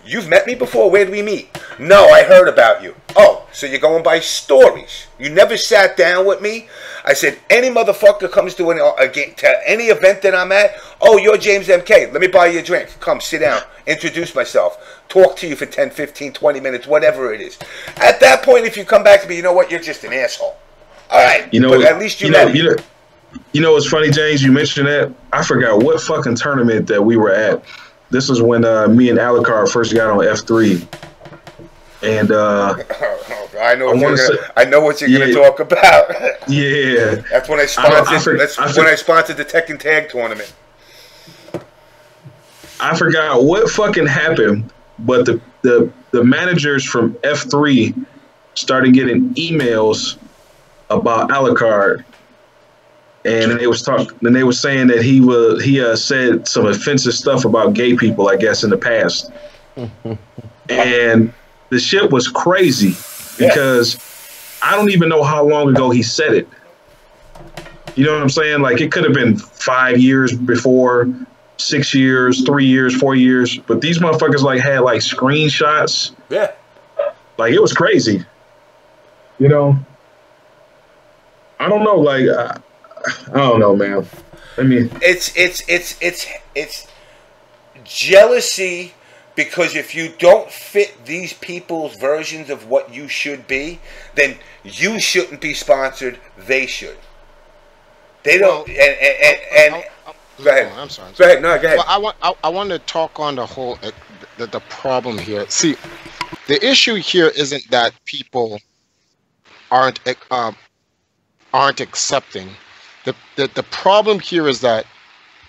you've met me before? Where did we meet? No, I heard about you. Oh, so you're going by stories. You never sat down with me? I said, any motherfucker comes to any event that I'm at, oh, you're James MK. Let me buy you a drink. Come, sit down. Introduce myself. Talk to you for 10, 15, 20 minutes, whatever it is. At that point, if you come back to me, you know what? You're just an asshole. All right. You know, but at least you know. You know what's funny, James? You mentioned that. I forgot what fucking tournament that we were at. This is when me and Alucard first got on F3. And I know what you're gonna talk about. Yeah. That's when I sponsored the Tekken Tag tournament. I forgot what fucking happened, but the managers from F3 started getting emails about Alucard. And they was saying that he said some offensive stuff about gay people, I guess, in the past. And the shit was crazy because I don't even know how long ago he said it. You know what I'm saying? Like, it could have been 5 years before, 6 years, 3 years, 4 years. But these motherfuckers had screenshots. Yeah. Like, it was crazy. You know? I don't know. Like, I don't know, man. I mean, it's jealousy, because if you don't fit these people's versions of what you should be, then you shouldn't be sponsored. They should. They don't. Go ahead. I'm sorry. Go ahead. No, go ahead. Well, I want to talk on the whole the problem here. See, the issue here isn't that people aren't accepting. The problem here is that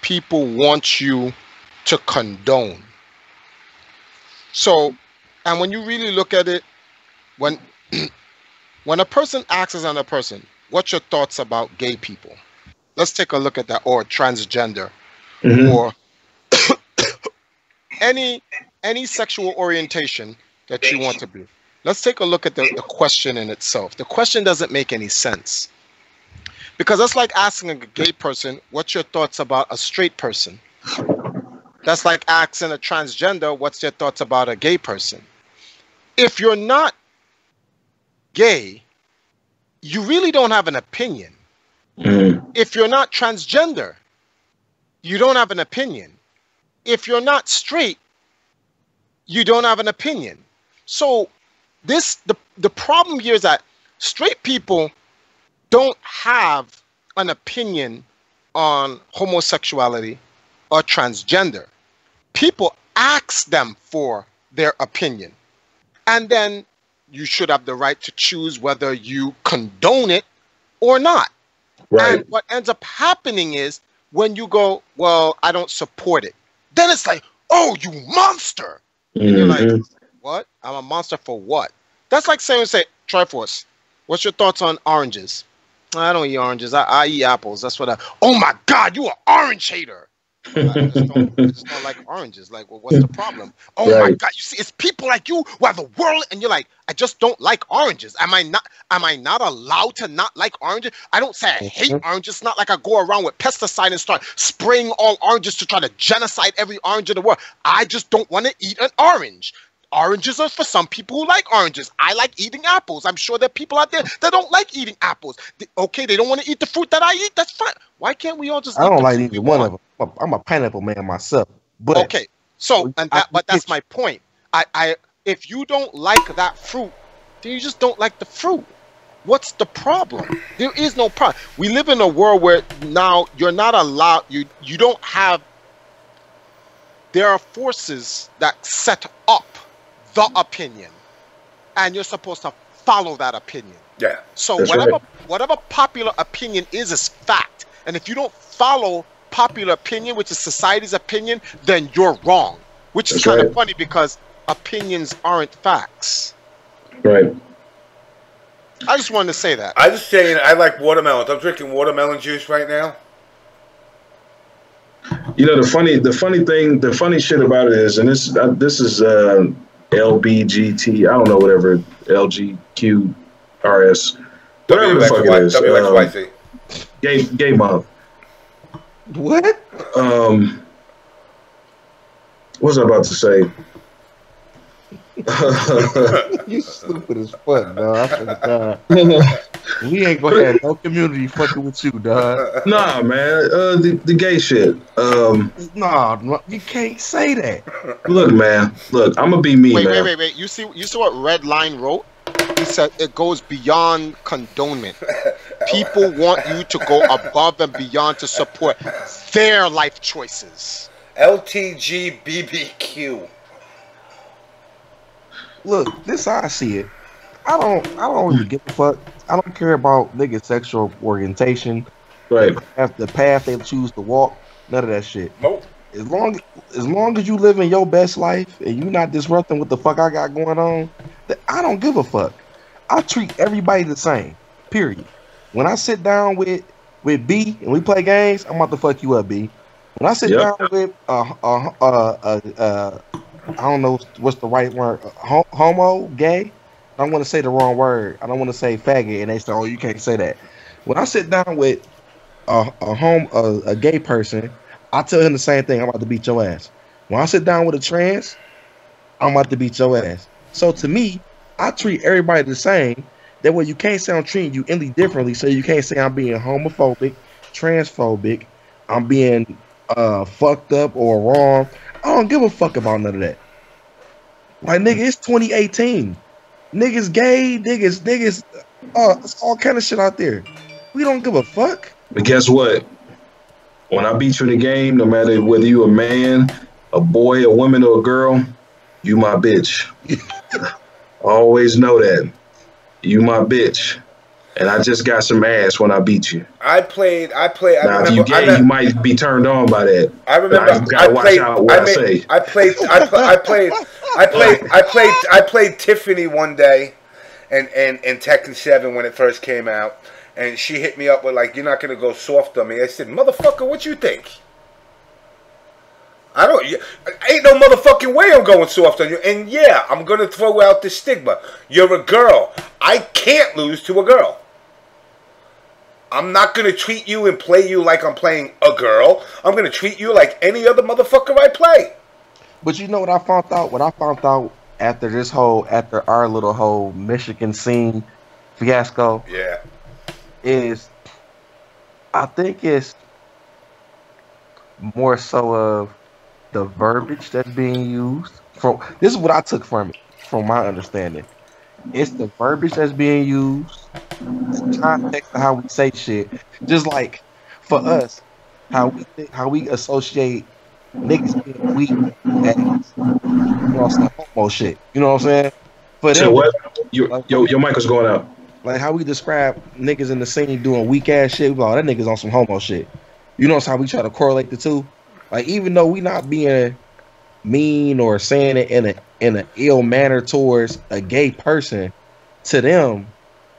people want you to condone. So, and when you really look at it, when a person asks another person, what's your thoughts about gay people? Let's take a look at that, or transgender, or any sexual orientation that you want to be. Let's take a look at the question in itself. The question doesn't make any sense. Because that's like asking a gay person, what's your thoughts about a straight person? That's like asking a transgender, what's your thoughts about a gay person? If you're not gay, you really don't have an opinion. If you're not transgender, you don't have an opinion. If you're not straight, you don't have an opinion. So the problem here is that straight people don't have an opinion on homosexuality or transgender. People ask them for their opinion. And then you should have the right to choose whether you condone it or not. Right. And what ends up happening is when you go, well, I don't support it, then it's like, oh, you monster. And you're like, what? I'm a monster for what? That's like saying, Triforce, what's your thoughts on oranges? I don't eat oranges. I eat apples. That's what oh my God, you an orange hater. I just don't like oranges. Like, well, what's the problem? Oh my God, you see, it's people like you who have the world, and you're like, I just don't like oranges. Am I not allowed to not like oranges? I don't say I hate oranges. It's not like I go around with pesticide and start spraying all oranges to try to genocide every orange in the world. I just don't want to eat an orange. Oranges are for some people who like oranges. I like eating apples. I'm sure there are people out there that don't like eating apples. Okay, they don't want to eat the fruit that I eat. That's fine. Why can't we all just? I don't like either one of them. I'm a pineapple man myself. But okay, so but that's my point. If you don't like that fruit, then you just don't like the fruit. What's the problem? There is no problem. We live in a world where now you're not allowed. You don't have there are forces that set up the opinion, and you're supposed to follow that opinion. Yeah. So That's whatever popular opinion is fact. And if you don't follow popular opinion, which is society's opinion, then you're wrong. Which is kind of funny because opinions aren't facts. Right. I just wanted to say that. I just saying I like watermelons. I'm drinking watermelon juice right now. You know, the funny shit about it is, and this is LBGT, I don't know, whatever, LGQRS, whatever the fuck it is. WXYZ. Gay month. What? What was I about to say? You stupid as fuck, dog. I swear to God. We ain't gonna have no community fucking with you, dog. Nah, man. The gay shit. Nah, you can't say that. Look, man. Look, I'm gonna be me, man. Wait. You see what Red Line wrote? He said it goes beyond condonement. People want you to go above and beyond to support their life choices. LTGBBQ. Look, this is how I see it. I don't really give a fuck. I don't care about niggas' sexual orientation. Right. The path they choose to walk. None of that shit. Nope. As long as you living your best life and you not disrupting what the fuck I got going on, I don't give a fuck. I treat everybody the same. Period. When I sit down with B and we play games, I'm about to fuck you up, B. When I sit down with I don't know what's the right word, homo, gay. I don't want to say the wrong word. I don't want to say faggot, and they say, "Oh, you can't say that." When I sit down with a gay person, I tell him the same thing. I'm about to beat your ass. When I sit down with a trans, I'm about to beat your ass. So to me, I treat everybody the same. That way you can't say I'm treating you any differently. So you can't say I'm being homophobic, transphobic, I'm being fucked up or wrong. I don't give a fuck about none of that. Like, nigga, it's 2018. Niggas gay, niggas, it's all kind of shit out there. We don't give a fuck. But guess what? When I beat you in the game, no matter whether you a man, a boy, a woman, or a girl, you my bitch. Always know that. You my bitch. And I just got some ass when I beat you. I played. Now, if you gay, you might be turned on by that. I remember. I gotta watch out what I say. I played Tiffany one day, and Tekken 7 when it first came out, and she hit me up with like, "You're not gonna go soft on me." I said, "Motherfucker, what you think?" Ain't no motherfucking way I'm going soft on you. And yeah, I'm gonna throw out the stigma. You're a girl. I can't lose to a girl. I'm not going to treat you and play you like I'm playing a girl. I'm going to treat you like any other motherfucker I play. But you know what I found out? What I found out after our little whole Michigan scene fiasco. Yeah. Is I think it's more so of the verbiage that's being used. This is what I took from it, from my understanding. It's the verbiage that's being used, the context of how we say shit. Just like for us, how we associate niggas being weak as some homo shit. You know what I'm saying? For them, what? Your mic was going out. Like how we describe niggas in the scene doing weak ass shit. Oh, that nigga's on some homo shit. You know how we try to correlate the two. Like even though we not being mean or saying it in an ill manner towards a gay person, to them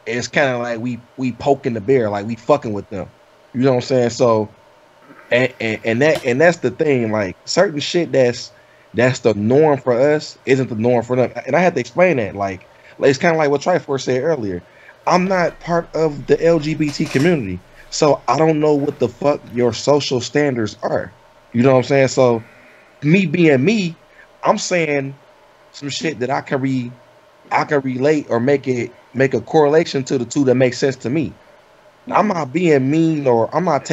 it's kind of like we poking the bear, like we fucking with them. You know what I'm saying? So and that's the thing. Like certain shit that's the norm for us isn't the norm for them. And I had to explain that. Like it's kind of like what Triforce said earlier. I'm not part of the LGBT community, so I don't know what the fuck your social standards are. You know what I'm saying? So me being me, I'm saying some shit that I can relate or make a correlation to the two that makes sense to me. I'm not being mean, or I'm not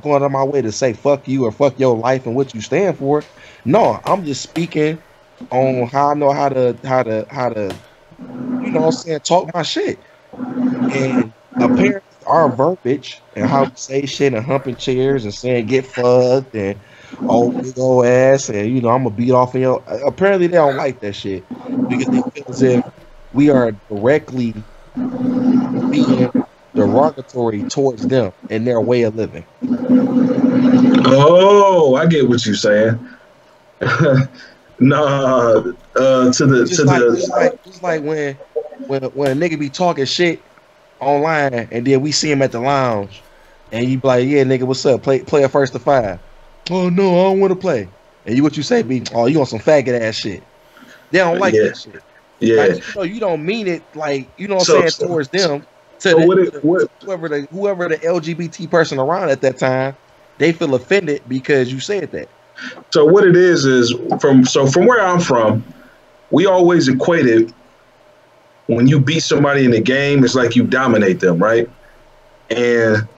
going on my way to say fuck you or fuck your life and what you stand for. No, I'm just speaking on how I know how to you know what I'm saying, talk my shit. And apparently our verbiage and how we say shit and humping chairs and saying get fucked and oh, big old ass, and I'm gonna beat off in your. Apparently, they don't like that shit because they feel as if we are directly being derogatory towards them and their way of living. Oh, I get what you're saying. Nah, just like when a nigga be talking shit online and then we see him at the lounge and you be like, yeah, nigga, what's up? Play a first to 5. Oh no, I don't want to play. And what you say be, oh, you want some faggot ass shit. They don't like that shit. Yeah. Like, you don't mean it like, what I'm saying, towards them. Whoever the LGBT person around at that time, they feel offended because you said that. So what it is from where I'm from, we always equated when you beat somebody in the game, it's like you dominate them, right? And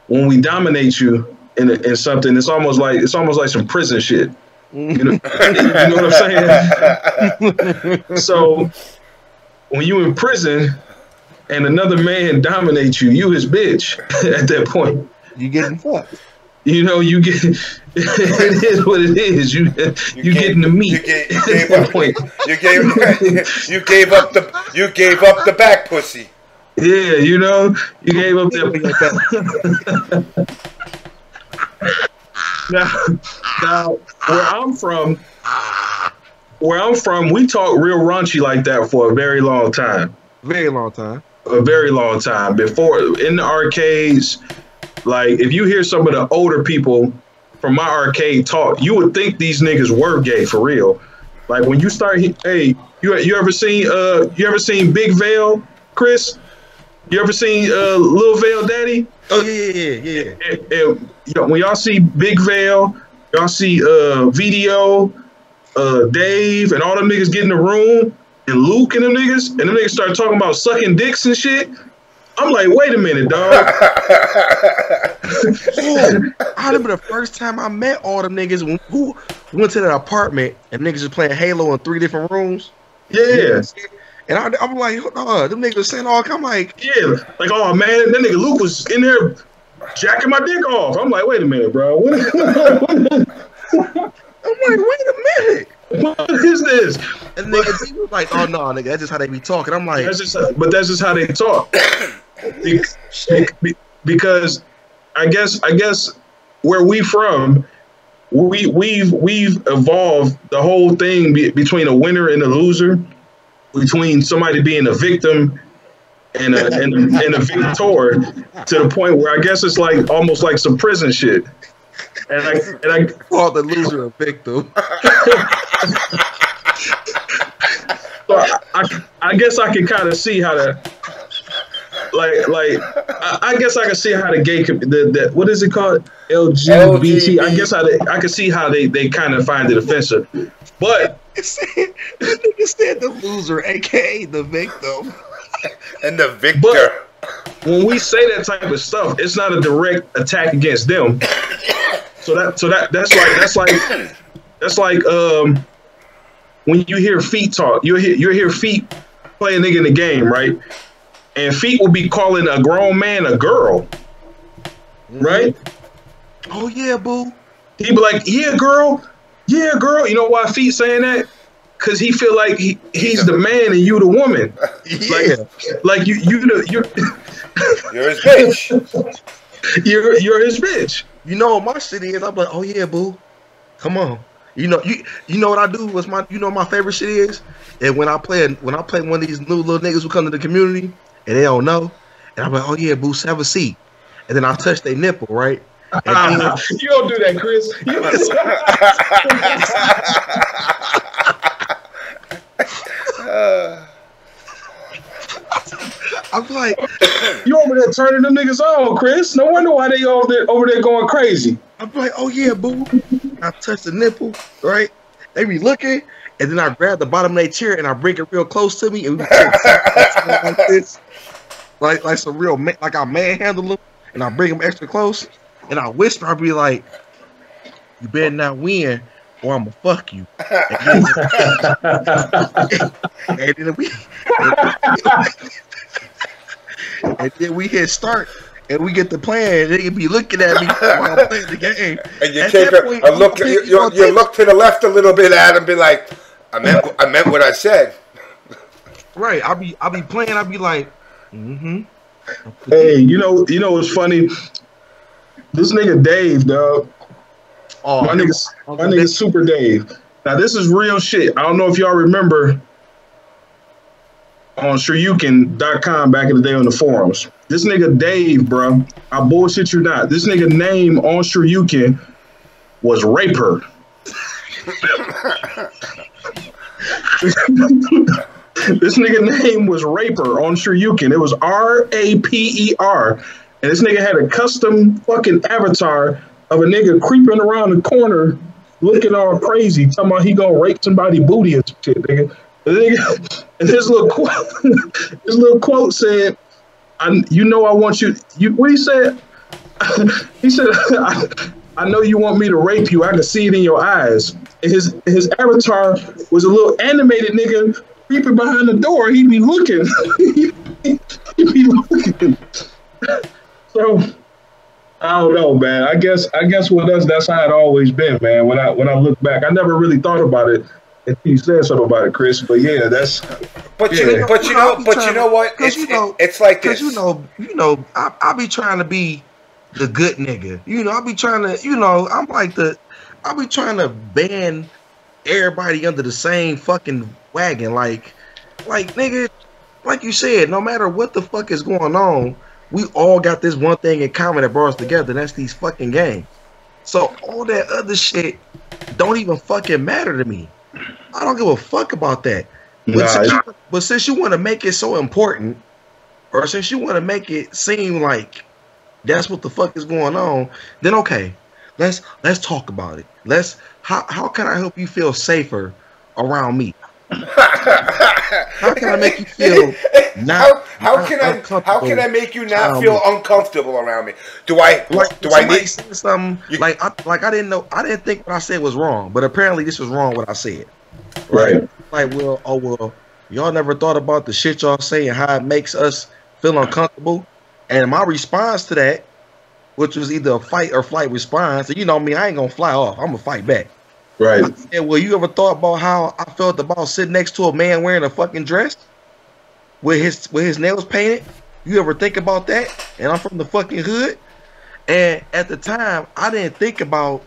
when we dominate you in something, it's almost like some prison shit. You know what I'm saying? So when you in prison and another man dominates you, you his bitch at that point. You getting fucked. You get it is what it is. You getting the meat. You gave up the back pussy. Yeah, you gave up the now where I'm from, we talk real raunchy like that for a very long time. Very long time. A very long time. Before in the arcades. Like, if you hear some of the older people from my arcade talk, you would think these niggas were gay for real. Like, when you start, hey, you ever seen Big Veil, Chris? You ever seen Lil Veil Daddy? Oh yeah. And when y'all see Big Veil, y'all see Video, Dave, and all them niggas get in the room, and Luke and them niggas start talking about sucking dicks and shit. I'm like, wait a minute, dog. I remember the first time I met all them niggas who went to that apartment and niggas was playing Halo in 3 different rooms. Yeah. And I'm like, oh, them niggas saying all, I'm like, yeah, like, oh man, that nigga Luke was in there jacking my dick off. I'm like, wait a minute, bro. I'm like, wait a minute. What is this? And niggas was like, oh no, nigga, that's just how they be talking. I'm like, that's just how they talk. Because I guess where we from, we've evolved the whole thing between a winner and a loser, between somebody being a victim and a victor, to the point where I guess it's like almost like some prison shit. And I call the loser a victim. So I guess I can kind of see how to, I guess I can see how the gay, what is it called? LGBT. I guess I can see how they kind of find it offensive. But you said the loser, aka the victim. And the victor. But when we say that type of stuff, it's not a direct attack against them. That's like when you hear Feet talk, you hear Feet play a nigga in the game, right? And Feet will be calling a grown man a girl, right? Oh yeah, boo. He be like, yeah, girl. You know why Feet saying that? Cause he feel like he's the man and you the woman. Yeah. Like you're his bitch. You're his bitch. You know what my shit is? I'm like, oh yeah, boo. Come on. You know what I do? My favorite shit is? And when I play one of these new little niggas who come to the community and they don't know, and I'm like, oh yeah, boo, have a seat. And then I touch their nipple, right? And then, you don't do that, Chris. I'm like, you over there turning them niggas on, Chris. No wonder why they over there going crazy. I'm like, oh yeah, boo. I touch the nipple, right? They be looking, and then I grab the bottom of their chair and I bring it real close to me, and we like this, like some real, like I manhandle them, and I bring them extra close, and I whisper, I be like, you better not win, or I'ma fuck you. And then we hit start, and we get to playing, they can be looking at me while I'm playing the game. And you take a look, you look to the left a little bit at him, be like, I meant what I said. Right. I'll be playing, I'll be like, Hey, you know what's funny? This nigga Dave, dog. Oh, my nigga Super Dave. Now this is real shit. I don't know if y'all remember on Shoryuken.com back in the day on the forums. This nigga Dave, bro, I bullshit you not. This nigga name on Shoryuken was Raper. This nigga name was Raper on Shoryuken. It was R-A-P-E-R. And this nigga had a custom fucking avatar of a nigga creeping around the corner looking all crazy, talking about he gonna rape somebody's booty or some shit, nigga. And his little quote said, I want you, what he said? He said, I know you want me to rape you. I can see it in your eyes. And his avatar was a little animated nigga creeping behind the door. He'd be looking. He'd be looking. So I don't know, man. I guess with us, that's how it always been, man. When I look back, I never really thought about it until you said something about it, Chris. But yeah, that's. But you know what? It's like this. You know, I be trying to be the good nigga. You know, I be trying to. I be trying to band everybody under the same fucking wagon, like nigga, like you said, no matter what the fuck is going on, we all got this one thing in common that brought us together, and that's these fucking games. So all that other shit don't even fucking matter to me. I don't give a fuck about that. But since you want to make it so important, or since you want to make it seem like that's what the fuck is going on, then okay, let's talk about it. How can I help you feel safer around me? How can I make you feel how can I make you not feel uncomfortable around me? Do I need something like I didn't think what I said was wrong, but apparently this was wrong what I said. Right. Like, well, y'all never thought about the shit y'all say and how it makes us feel uncomfortable. And my response to that, which was either a fight or flight response, and you know me, I ain't gonna fly off. I'm gonna fight back. Right. I said, well, you ever thought about how I felt about sitting next to a man wearing a fucking dress with his nails painted? You ever think about that? And I'm from the fucking hood. And at the time, I didn't think about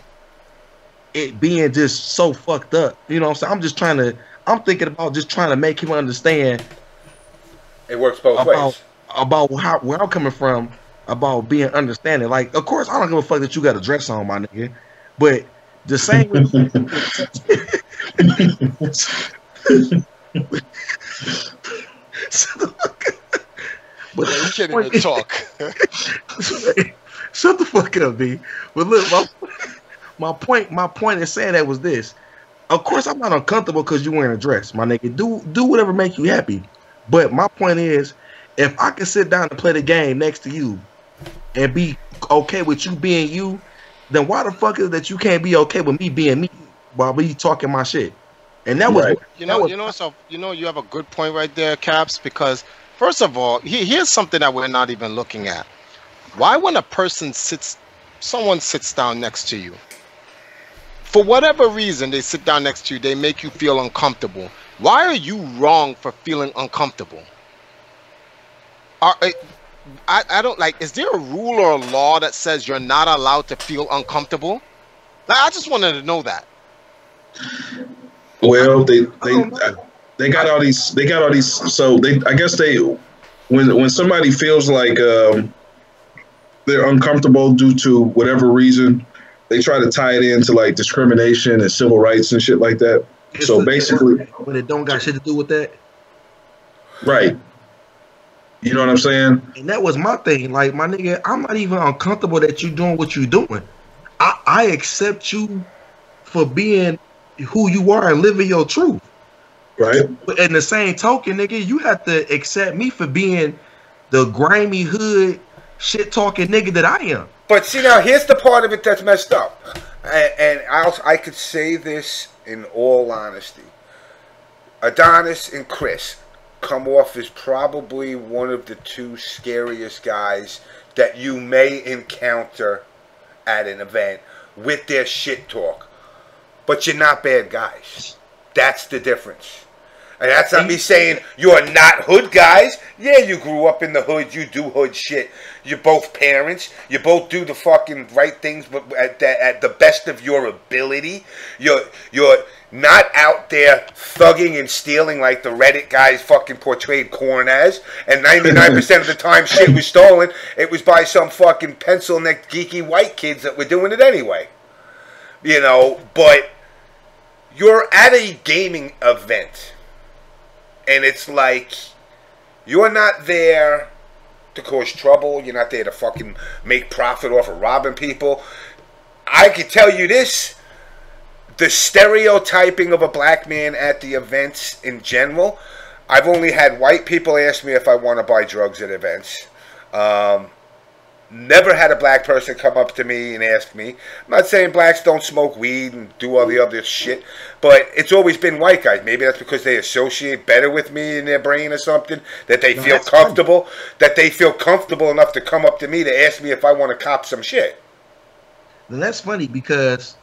it being just so fucked up. You know what I'm saying? I'm thinking about just trying to make him understand. It works both ways. About where I'm coming from, about being understanding. Like, of course, I don't give a fuck that you got a dress on, my nigga. But the same way. But you can't even talk. Shut the fuck up, B. But look, my point in saying that was this. Of course, I'm not uncomfortable because you're wearing a dress, my nigga. Do whatever makes you happy. But my point is, if I can sit down and play the game next to you and be okay with you being you, then why the fuck is it that you can't be okay with me being me while me talking my shit? And that was right. You have a good point right there, Caps, because first of all, here's something that we're not even looking at. Why when someone sits down next to you, for whatever reason they sit down next to you, they make you feel uncomfortable. Why are you wrong for feeling uncomfortable? I don't like, is there a rule or a law that says you're not allowed to feel uncomfortable? Like, I just wanted to know that. Well, they got all these so I guess when somebody feels like they're uncomfortable due to whatever reason, they try to tie it into like discrimination and civil rights and shit like that. So basically, when it don't got shit to do with that, right? You know what I'm saying? And that was my thing. Like, my nigga, I'm not even uncomfortable that you doing what you doing. I accept you for being who you are and living your truth. Right. But in the same token, nigga, you have to accept me for being the grimy hood shit talking nigga that I am. But see, now here's the part of it that's messed up, and I could say this in all honesty. Adonis and Chris come off as probably one of the two scariest guys that you may encounter at an event with their shit talk. But you're not bad guys. That's the difference. And that's not me saying you're not hood guys. Yeah, you grew up in the hood. You do hood shit. You're both parents. You both do the fucking right things, but at the best of your ability. You're not out there thugging and stealing like the Reddit guys fucking portrayed Korn as. And 99% of the time shit was stolen, it was by some fucking pencil-necked geeky white kids that were doing it anyway. You know, but you're at a gaming event. And it's like, you're not there to cause trouble. You're not there to fucking make profit off of robbing people. I can tell you this. The stereotyping of a black man at the events in general. I've only had white people ask me if I want to buy drugs at events. Never had a black person come up to me and ask me. I'm not saying blacks don't smoke weed and do all the other shit, but it's always been white guys. Maybe that's because they associate better with me in their brain or something, that they feel comfortable, that they feel comfortable enough to come up to me to ask me if I want to cop some shit. And that's funny because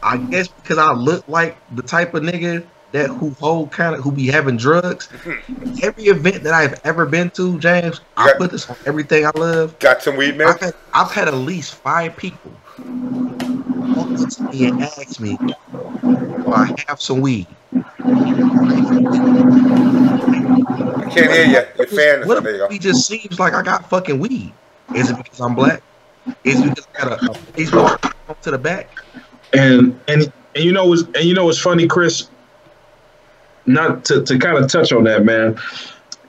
I guess because I look like the type of nigga that who be having drugs. Every event that I've ever been to, James, I put this on everything I love. Got some weed, man? I've had at least 5 people come up to me and ask me, "Do I have some weed?" I can't hear you. You're fan. What if it just seems like I got fucking weed? Is it because I'm black? Is it because I got a Facebook to the back? And you know what's funny, Chris? Not to kind of touch on that, man.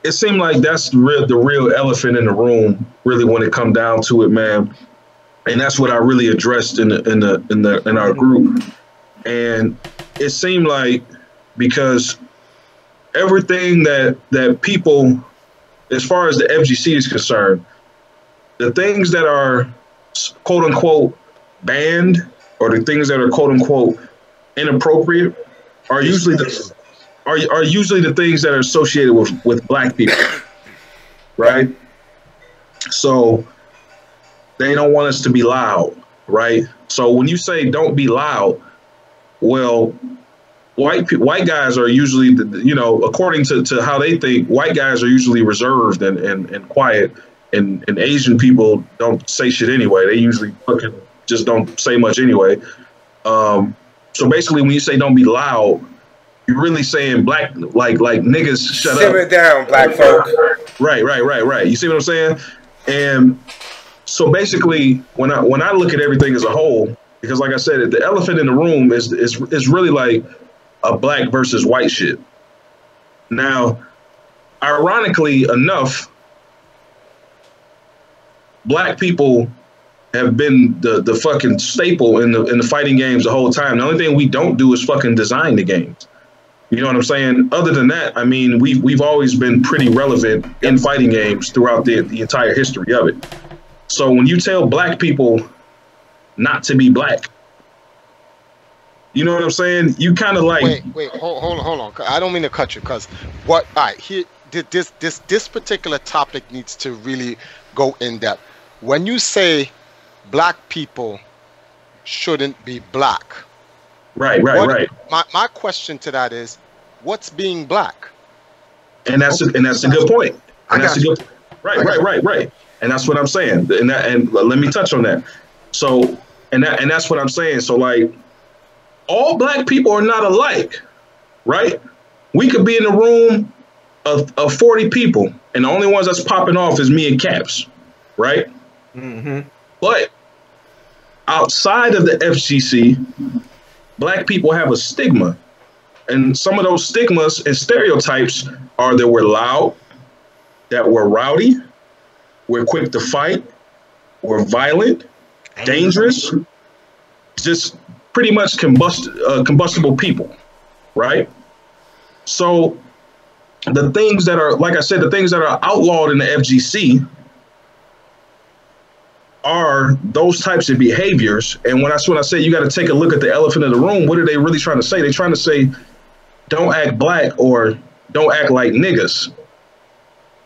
It seemed like that's the real elephant in the room, really, when it come down to it, man. And that's what I really addressed in our group. And it seemed like, because everything that people, as far as the FGC is concerned, the things that are quote unquote banned or the things that are quote unquote inappropriate are usually the things that are associated with black people, right? So they don't want us to be loud, right? So when you say don't be loud, well, white guys are usually, according to how they think, white guys are usually reserved and quiet, and Asian people don't say shit anyway. They usually fucking just don't say much anyway. So basically, when you say don't be loud, you're really saying black, like niggas shut up. Simmer down, black folk. Right. You see what I'm saying? And so basically, when I look at everything as a whole, because like I said, the elephant in the room is really like a black versus white shit. Now, ironically enough, black people have been the fucking staple in the fighting games the whole time. The only thing we don't do is fucking design the games. You know what I'm saying? Other than that, I mean, we've always been pretty relevant in fighting games throughout the entire history of it. So when you tell black people not to be black, you know what I'm saying? You kind of like wait, hold on. I don't mean to cut you, because this particular topic needs to really go in depth. When you say black people shouldn't be black, right. My question to that is, what's being black? And that's a good point. And that's a good right. And that's what I'm saying. And let me touch on that. So and that's what I'm saying. So like, all black people are not alike, right? We could be in a room of 40 people, and the only ones that's popping off is me and Caps, right? Mm-hmm. But outside of the FGC, black people have a stigma. And some of those stigmas and stereotypes are that we're loud, that we're rowdy, we're quick to fight, we're violent, dangerous, just pretty much combustible people, right? So the things that are, like I said, the things that are outlawed in the FGC are those types of behaviors. And when I say you got to take a look at the elephant in the room, what are they really trying to say? They're trying to say, don't act black, or don't act like niggas.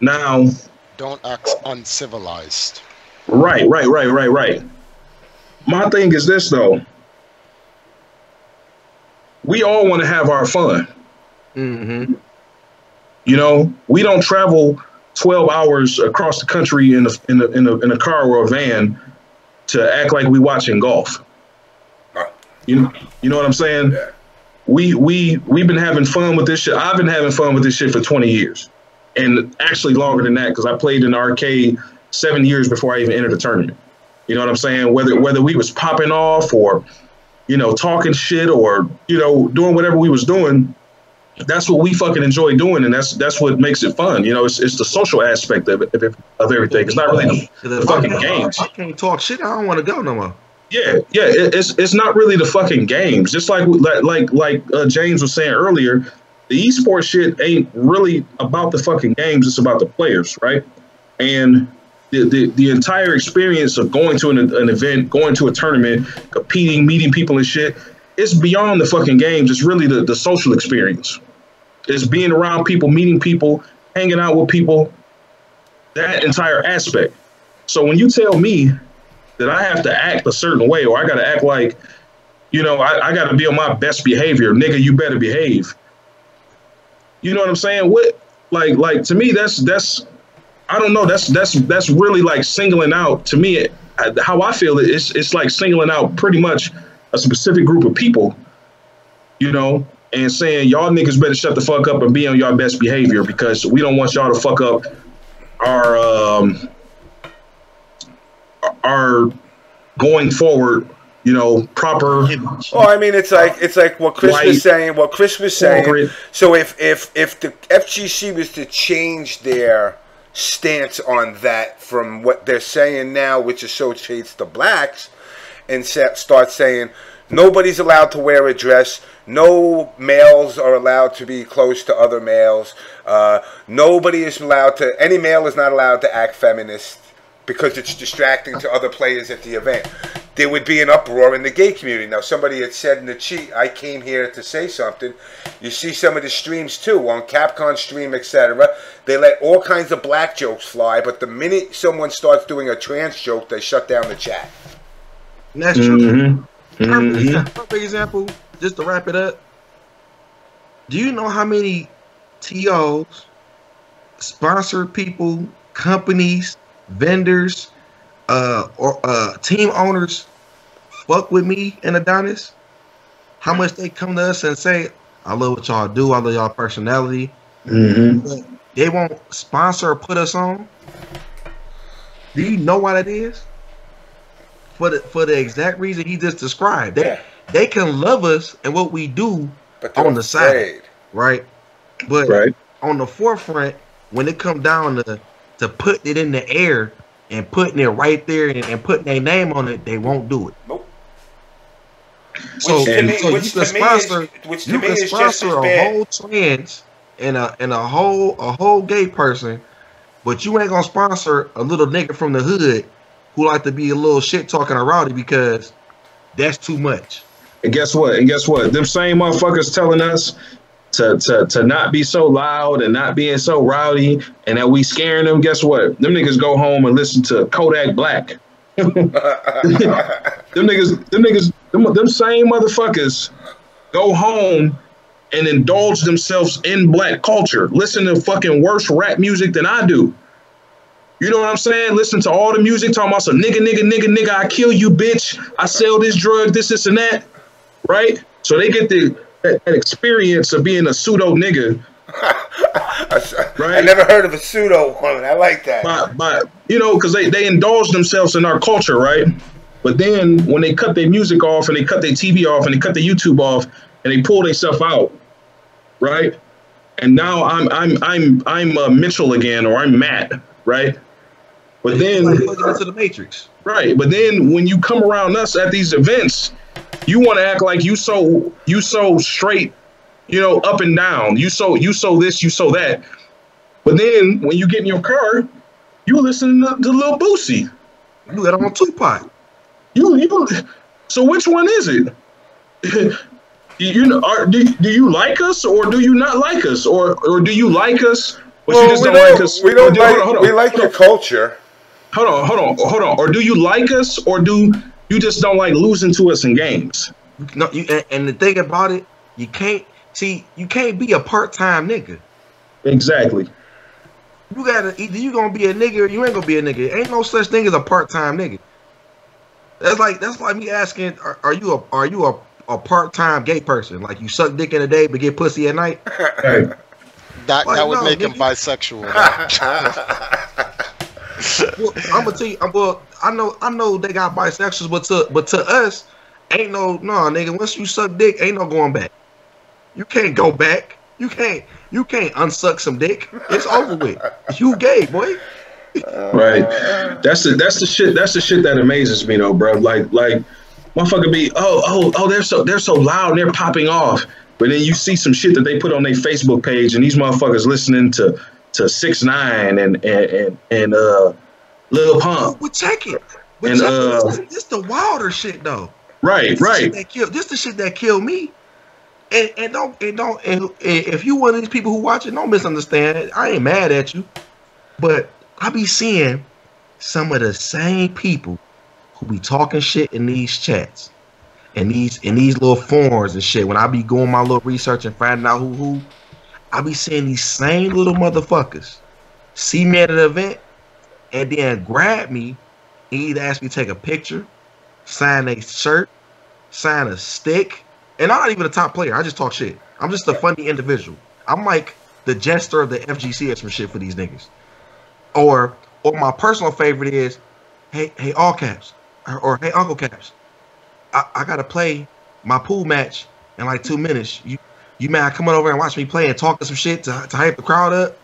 Now, don't act uncivilized. Right. My thing is this though. We all want to have our fun. Mm-hmm. You know, we don't travel 12 hours across the country in a car or a van to act like we watching golf. You know what I'm saying? Yeah. We've been having fun with this shit. I've been having fun with this shit for 20 years, and actually longer than that because I played in the arcade 7 years before I even entered the tournament. You know what I'm saying? Whether we was popping off or, you know, talking shit or, you know, doing whatever we was doing, that's what we fucking enjoy doing, and that's what makes it fun. You know, it's the social aspect of everything. It's not really the fucking games. I can't talk shit. I don't want to go no more. Yeah, it's not really the fucking games. Just like James was saying earlier, the esports shit ain't really about the fucking games. It's about the players, right? And the entire experience of going to an event, going to a tournament, competing, meeting people and shit, it's beyond the fucking games. It's really the social experience. It's being around people, meeting people, hanging out with people, that entire aspect. So when you tell me that I have to act a certain way, or I got to act like, you know, I got to be on my best behavior, nigga, you better behave. You know what I'm saying? What, like to me, that's I don't know. That's really like singling out, to me, how I feel it. It's like singling out pretty much a specific group of people, you know, and saying y'all niggas better shut the fuck up and be on your best behavior because we don't want y'all to fuck up our going forward, you know, proper. Well, I mean, it's like what Chris was saying. What Chris was saying. Corporate. So if the FGC was to change their stance on that from what they're saying now, which associates the blacks, and start saying nobody's allowed to wear a dress, no males are allowed to be close to other males, any male is not allowed to act feminist because it's distracting to other players at the event, there would be an uproar in the gay community. Now, somebody had said in the cheat, I came here to say something. You see some of the streams too, on Capcom stream, etc. They let all kinds of black jokes fly, but the minute someone starts doing a trans joke, they shut down the chat. And that's true. Perfect example, just to wrap it up. Do you know how many TOs, sponsored people, companies, vendors, or team owners fuck with me and Adonis? How much they come to us and say, I love what y'all do, I love y'all personality. But they won't sponsor or put us on. Do you know why that is? For the exact reason he just described. They can love us and what we do on the side, right? But on the forefront, when it comes down to putting it in the air and putting it right there and putting their name on it, they won't do it. Nope. So you can sponsor a whole trans and a whole gay person, but you ain't gonna sponsor a little nigga from the hood who like to be a little shit talking or rowdy because that's too much. And guess what? Them same motherfuckers telling us to not be so loud and not being so rowdy and that we scaring them. Guess what? Them niggas go home and listen to Kodak Black. them same motherfuckers go home and indulge themselves in black culture. Listen to fucking worse rap music than I do. You know what I'm saying? Listen to all the music talking about some nigga, I kill you, bitch. I sell this drug, this and that. Right? So they get that experience of being a pseudo nigga. Right? I never heard of a pseudo one. I like that. But you know, because they indulge themselves in our culture, right? But then when they cut their music off and they cut their TV off and they cut their YouTube off and they pull themselves out, right? And now I'm Mitchell again, or I'm Matt, right? But then into the Matrix, right? But then when you come around us at these events, you want to act like you so straight, you know, up and down. You so this, you so that. But then when you get in your car, you listen to Lil Boosie. You got on Tupac. You. So which one is it? Do you like us or do you not like us, or do you like us? But well, you just don't like us. We don't like. We like your culture. hold on. Or do you like us, or do you just don't like losing to us in games? No, and the thing about it, you can't be a part-time nigga. Exactly. You gotta either you gonna be a nigga or you ain't gonna be a nigga. Ain't no such thing as a part-time nigga. That's like me asking, are you a part-time gay person? Like you suck dick in the day but get pussy at night? Right. That would make him bisexual. Well, I'm gonna tell you. Well, I know they got bisexuals, but to us, ain't no nigga. Once you suck dick, ain't no going back. You can't go back. You can't unsuck some dick. It's over with. You gay, boy. Right. That's the shit. That's the shit that amazes me though, bro. Like motherfucker be they're so loud and they're popping off, but then you see some shit that they put on their Facebook page and these motherfuckers listening to 6ix9ine and Lil Pump. Well, check it. And this the wilder shit though. Right. This the shit that killed me. And if you one of these people who watch it, don't misunderstand. I ain't mad at you, but I be seeing some of the same people who be talking shit in these chats and these little forums and shit. When I be doing my little research and finding out who, I be seeing these same little motherfuckers see me at an event and then grab me and either ask me to take a picture, sign a shirt, sign a stick. And I'm not even a top player. I just talk shit. I'm just a funny individual. I'm like the jester of the FGC or some shit for these niggas. Or my personal favorite is, hey all caps, or hey Uncle Caps, I gotta play my pool match in like 2 minutes. You man come on over and watch me play and talk to some shit to hype the crowd up.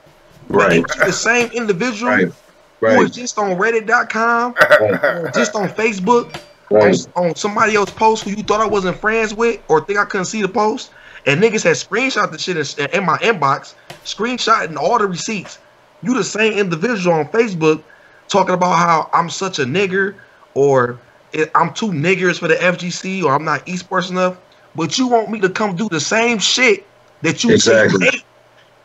Right. But the same individual Right. who is just on Reddit.com, or just on Facebook, Right. on somebody else's post who you thought I wasn't friends with or think I couldn't see the post, and niggas had screenshot the shit in my inbox, screenshotting all the receipts. You the same individual on Facebook talking about how I'm such a nigger, or I'm too niggers for the FGC, or I'm not esports enough, but you want me to come do the same shit that you hate.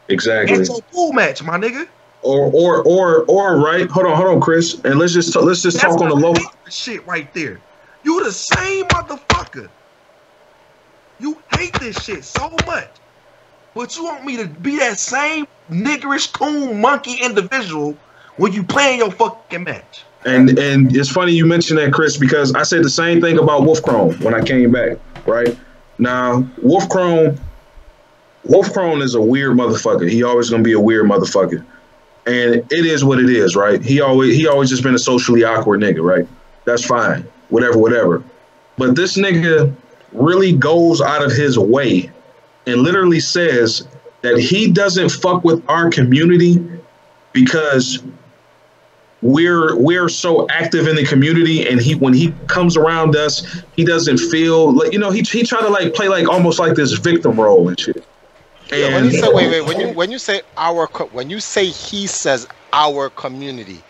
Exactly. It's a pool match, my nigga. Or right. Hold on, Chris, and let's just talk on the low shit right there. You the same motherfucker. You hate this shit so much, but you want me to be that same niggerish, coon, monkey individual when you playing your fucking match. And it's funny you mentioned that, Chris, because I said the same thing about Wolf Chrome when I came back. Right now, Wolf Chrome is a weird motherfucker. He always gonna be a weird motherfucker, and it is what it is, right? He always just been a socially awkward nigga, right? That's fine, whatever. But this nigga really goes out of his way and literally says that he doesn't fuck with our community because we're so active in the community, and when he comes around us, he doesn't feel like, he try to like play like almost like this victim role and shit. Yeah, when you say when you say when you say he says our community,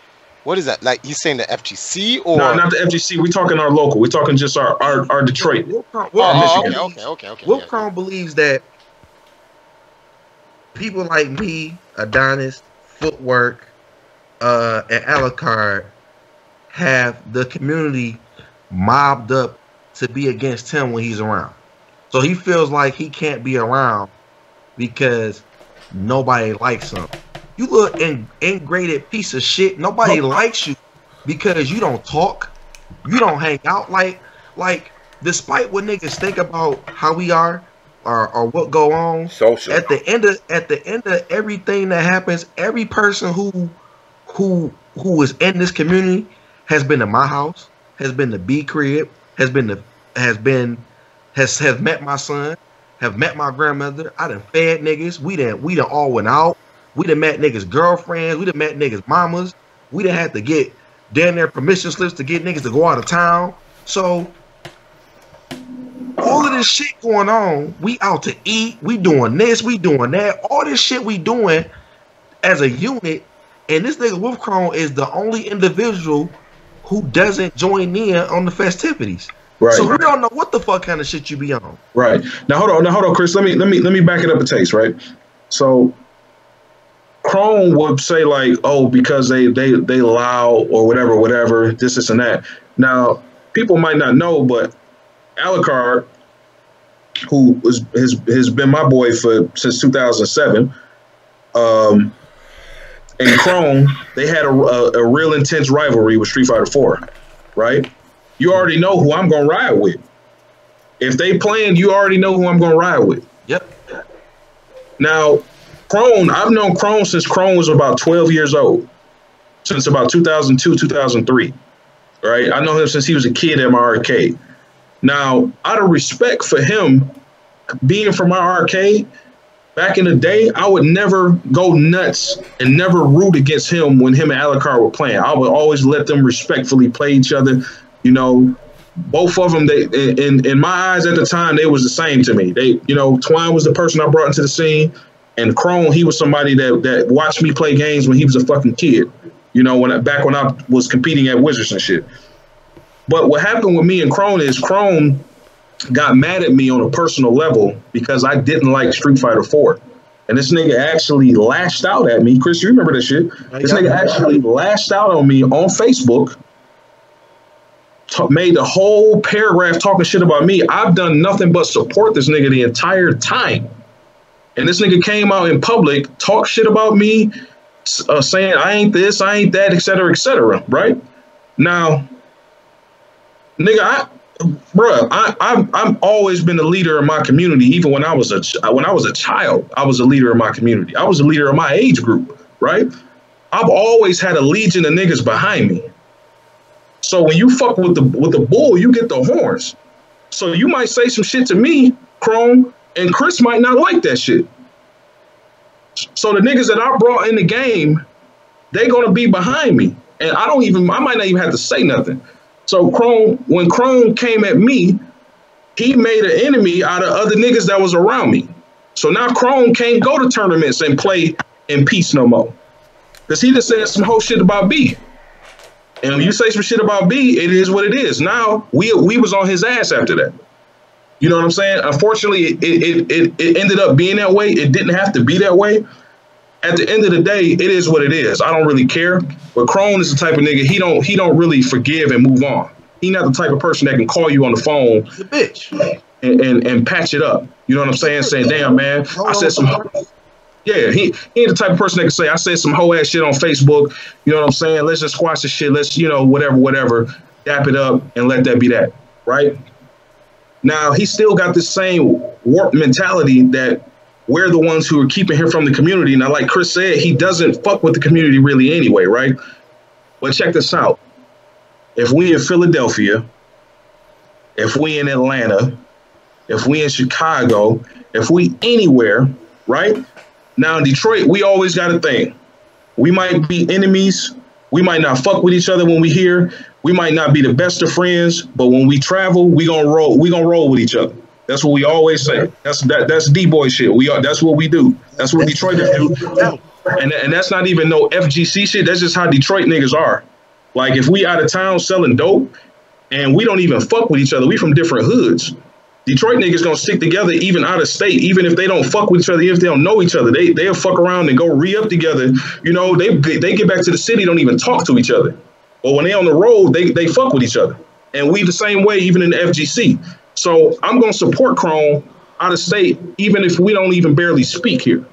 what is that? Like he's saying the FGC or no, not the FGC. We're talking our local. We're talking just our Detroit. Okay. Wolf Chrome believes that people like me, Adonis, Footwork, and Alucard have the community mobbed up to be against him when he's around. So he feels like he can't be around because nobody likes him. You look ingraded piece of shit. Nobody likes you because you don't talk, you don't hang out. Like despite what niggas think about how we are or what go on, social. At the end of everything that happens, every person who is in this community has been to my house, has been to B crib, has met my son, have met my grandmother. I done fed niggas. We done all went out. We done met niggas' girlfriends. We done met niggas' mamas. We done had to get damn near permission slips to get niggas to go out of town. So all of this shit going on, we out to eat, we doing this, we doing that, all this shit we doing as a unit, and this nigga Wolf Chrome is the only individual who doesn't join in on the festivities. Right. So we don't know what the fuck kind of shit you be on. Right. Now hold on, Chris. Let me back it up a taste, right? So Chrome would say like, oh, because they loud or whatever, this and that. Now, people might not know, but Alucard, who has been my boy since 2007, and Chrome, they had a real intense rivalry with Street Fighter 4, right? You already know who I'm gonna ride with. If they playing, you already know who I'm gonna ride with. Yep. Now, Chrome, I've known Chrome since Chrome was about 12 years old, since about 2002, 2003, right? I know him since he was a kid at my arcade. Now, out of respect for him being from my arcade, back in the day, I would never go nuts and never root against him when him and Alucard were playing. I would always let them respectfully play each other. You know, both of them, they in my eyes at the time, they was the same to me. They, you know, Twine was the person I brought into the scene, and Chrome, he was somebody that watched me play games when he was a fucking kid. You know, back when I was competing at Wizards and shit. But what happened with me and Chrome is Chrome got mad at me on a personal level because I didn't like Street Fighter 4. And this nigga actually lashed out at me. Chris, you remember that shit? This nigga actually lashed out on me on Facebook, made the whole paragraph talking shit about me. I've done nothing but support this nigga the entire time. And this nigga came out in public, talked shit about me, saying I ain't this, I ain't that, et cetera, right? Now, nigga, I've always been a leader in my community. Even when I was a child, I was a leader in my community. I was a leader of my age group, right? I've always had a legion of niggas behind me. So when you fuck with the bull, you get the horns. So you might say some shit to me, Chrome, and Chris might not like that shit. So the niggas that I brought in the game, they gonna be behind me, and I might not even have to say nothing. So when Chrome came at me, he made an enemy out of other niggas that was around me. So now Chrome can't go to tournaments and play in peace no more. Because he just said some whole shit about B. And when you say some shit about B, it is what it is. Now, we was on his ass after that. You know what I'm saying? Unfortunately, it ended up being that way. It didn't have to be that way. At the end of the day, it is what it is. I don't really care. But Crone is the type of nigga, he don't really forgive and move on. He not the type of person that can call you on the phone, the bitch, and patch it up. You know what I'm saying? Saying, damn, man, I said some. Yeah, he ain't the type of person that can say, I said some hoe ass shit on Facebook. You know what I'm saying? Let's just squash the shit. Let's, whatever, dap it up and let that be that, right? Now, he still got this same warped mentality that we're the ones who are keeping him from the community. Now, like Chris said, he doesn't fuck with the community really anyway, right? But check this out. If we in Philadelphia, if we in Atlanta, if we in Chicago, if we anywhere, right? Now in Detroit, we always got a thing. We might be enemies. We might not fuck with each other when we here. We might not be the best of friends, but when we travel, we gonna roll. We gonna roll with each other. That's what we always say. That's D-boy shit. That's what we do. That's what Detroit do. And that's not even no FGC shit. That's just how Detroit niggas are. Like if we out of town selling dope and we don't even fuck with each other, we from different hoods. Detroit niggas gonna stick together even out of state, even if they don't fuck with each other, if they don't know each other. They'll fuck around and go re-up together. You know, they get back to the city, don't even talk to each other. But when they on the road, they fuck with each other. And we the same way, even in the FGC. So I'm gonna support Chrome out of state, even if we don't even barely speak here.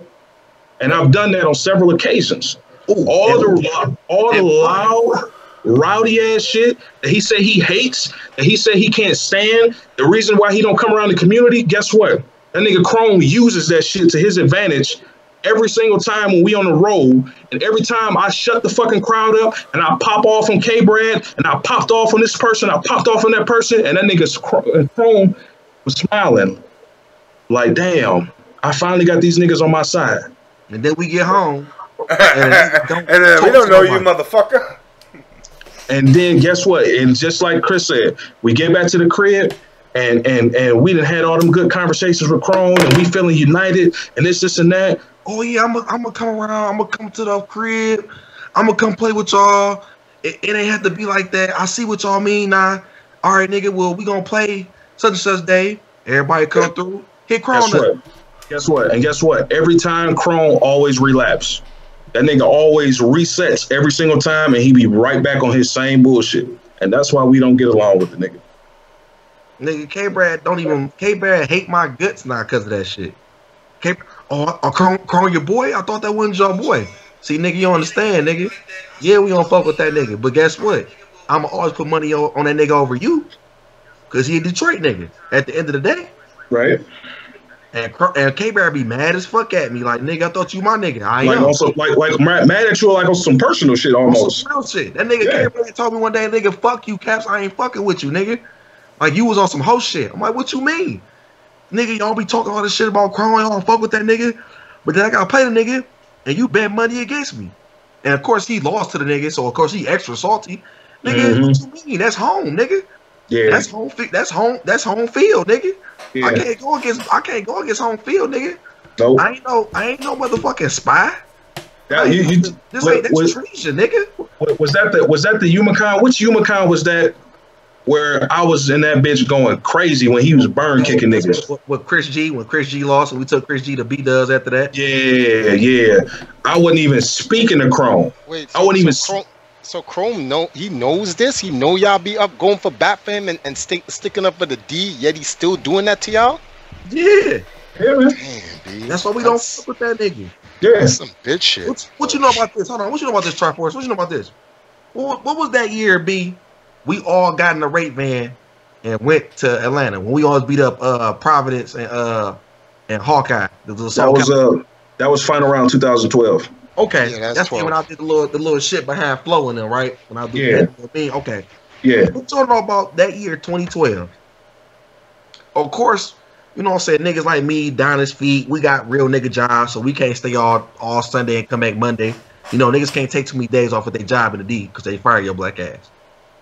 And I've done that on several occasions. All the loud, rowdy ass shit that he said he hates, that he said he can't stand, the reason why he don't come around the community, guess what? That nigga Chrome uses that shit to his advantage every single time when we on the road. And every time I shut the fucking crowd up and I pop off on K-Brad and I popped off on this person, I popped off on that person, and that nigga Chrome was smiling like, damn, I finally got these niggas on my side. And then we get home and then we don't know you, motherfucker. And then guess what? And just like Chris said, we get back to the crib and we done had all them good conversations with Chrome and we feeling united and this and that. Oh yeah, I'm gonna come around. I'm gonna come to the crib. I'm gonna come play with y'all. It ain't have to be like that. I see what y'all mean now. All right, nigga. Well, we gonna play such and such day. Everybody come through. Hit Chrome. Guess what? And guess what? Every time Chrome always relapse. That nigga always resets every single time, and he be right back on his same bullshit. And that's why we don't get along with the nigga. Nigga, K-Brad K-Brad hate my guts now because of that shit. Chrome your boy? I thought that wasn't your boy. See, nigga, you don't understand, nigga. Yeah, we don't fuck with that nigga. But guess what? I'ma always put money on that nigga over you. Because he a Detroit nigga at the end of the day. Right. And K-Bear be mad as fuck at me. Like, nigga, I thought you my nigga. I like am. Also, like mad at you like on some personal shit almost. Some real shit. That nigga K-Bear told me one day, nigga, fuck you, Caps. I ain't fucking with you, nigga. Like, you was on some hoe shit. I'm like, what you mean? Nigga, y'all be talking all this shit about Crown. Y'all don't fuck with that nigga. But then I gotta pay the nigga, and you bet money against me. And of course, he lost to the nigga, so of course he extra salty. Nigga, what you mean? That's home, nigga. Yeah. That's home field, nigga. Yeah. I can't go against home field, nigga. Nope. I ain't no motherfucking spy. This ain't treason, nigga. Was that the Humacon? Which Humacon was that? Where I was in that bitch going crazy when he was burn kicking niggas. With Chris G, when Chris G lost, and we took Chris G to B-Dubs after that. Yeah. I wasn't even speaking to Chrome. Wait, so Chrome he knows this. He know y'all be up going for bat for him and sticking up for the D. Yet he's still doing that to y'all. Yeah, man. Damn, that's why we don't fuck with that nigga. Yeah, that's some bitch shit. What you know about this? Hold on. What you know about this, Triforce? What you know about this? What was that year, B? We all got in a rape van and went to Atlanta when we always beat up Providence and Hawkeye. That was final round 2012. Okay, yeah, that's when I did the little shit behind Flo in them, right? When I do okay. Yeah. We're talking about that year, 2012. Of course, you know what I'm saying, niggas like me, down his feet, we got real nigga jobs, so we can't stay all Sunday and come back Monday. You know, niggas can't take too many days off of their job in the D because they fire your black ass.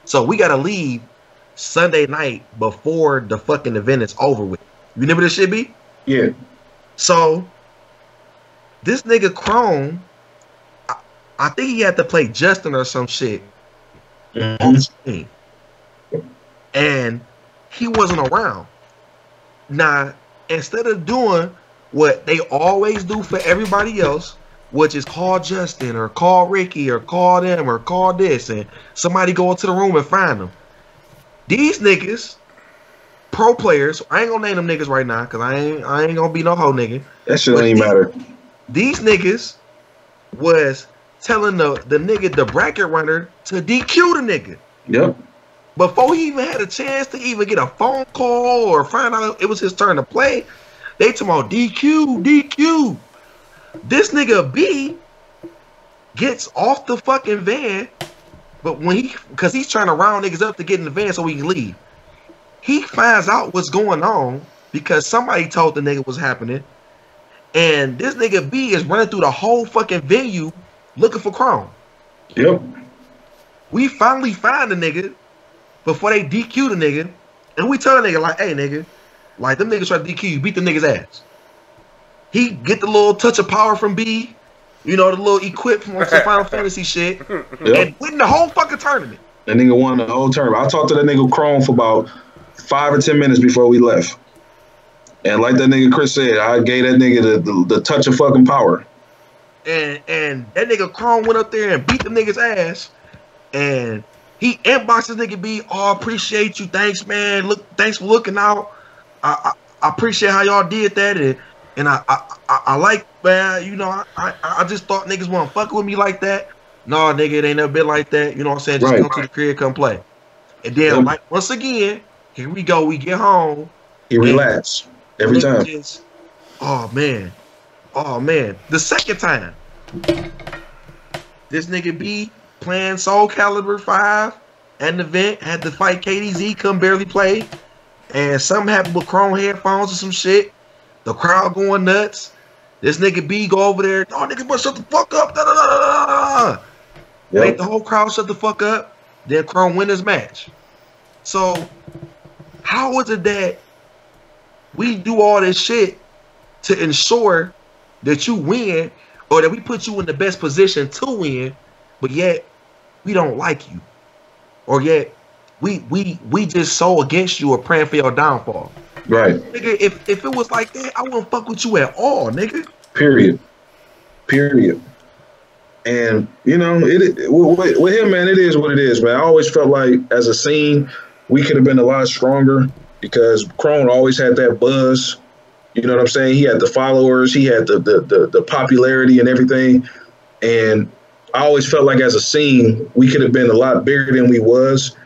So we gotta leave Sunday night before the fucking event is over with. You remember this shit, B? Yeah. So this nigga Chrome, I think he had to play Justin or some shit on the screen. And he wasn't around. Now, instead of doing what they always do for everybody else, which is call Justin or call Ricky or call them or call this, and somebody go into the room and find them. These niggas, pro players, I ain't gonna name them niggas right now because I ain't gonna be no hoe nigga. That shit ain't matter. These niggas was telling the nigga, the bracket runner, to DQ the nigga. Yep. Before he even had a chance to even get a phone call or find out it was his turn to play, they talking about DQ. This nigga B gets off the fucking van, but because he's trying to round niggas up to get in the van so he can leave. He finds out what's going on because somebody told the nigga what's happening. And this nigga B is running through the whole fucking venue looking for Chrome. Yep. We finally find the nigga before they DQ the nigga. And we tell the nigga, like, hey, nigga, like, them niggas try to DQ you, beat the nigga's ass. He get the little touch of power from B, you know, the little equip from some Final Fantasy shit, and win the whole fucking tournament. That nigga won the whole tournament. I talked to that nigga Chrome for about 5 or 10 minutes before we left. And like that nigga Chris said, I gave that nigga the touch of fucking power. And that nigga Chrome went up there and beat the nigga's ass. And he inboxed this nigga B, oh, appreciate you. Thanks, man. Thanks for looking out. I appreciate how y'all did that. And I like, man, you know, I just thought niggas wasn't fucking with me like that. No, nigga, it ain't never been like that. You know what I'm saying? Just come to the crib, come play. And then, like, once again, here we go. We get home. He relax every time. Oh, man. The second time, this nigga B playing Soul Calibur 5 at an event, had to fight KDZ, come barely play. And something happened with Chrome headphones or some shit. The crowd going nuts. This nigga B go over there. Oh, nigga, but shut the fuck up. Da, da, da, da, da. Yep. Make the whole crowd shut the fuck up. Then Chrome win his match. So, how is it that we do all this shit to ensure that you win or that we put you in the best position to win, but yet we don't like you? Or yet we just so against you or praying for your downfall? Right. Nigga, if it was like that, I wouldn't fuck with you at all, nigga. Period. And with him, man, it is what it is, man. I always felt like as a scene, we could have been a lot stronger because Crone always had that buzz. You know what I'm saying? He had the followers, he had the popularity and everything. And I always felt like as a scene, we could have been a lot bigger than we was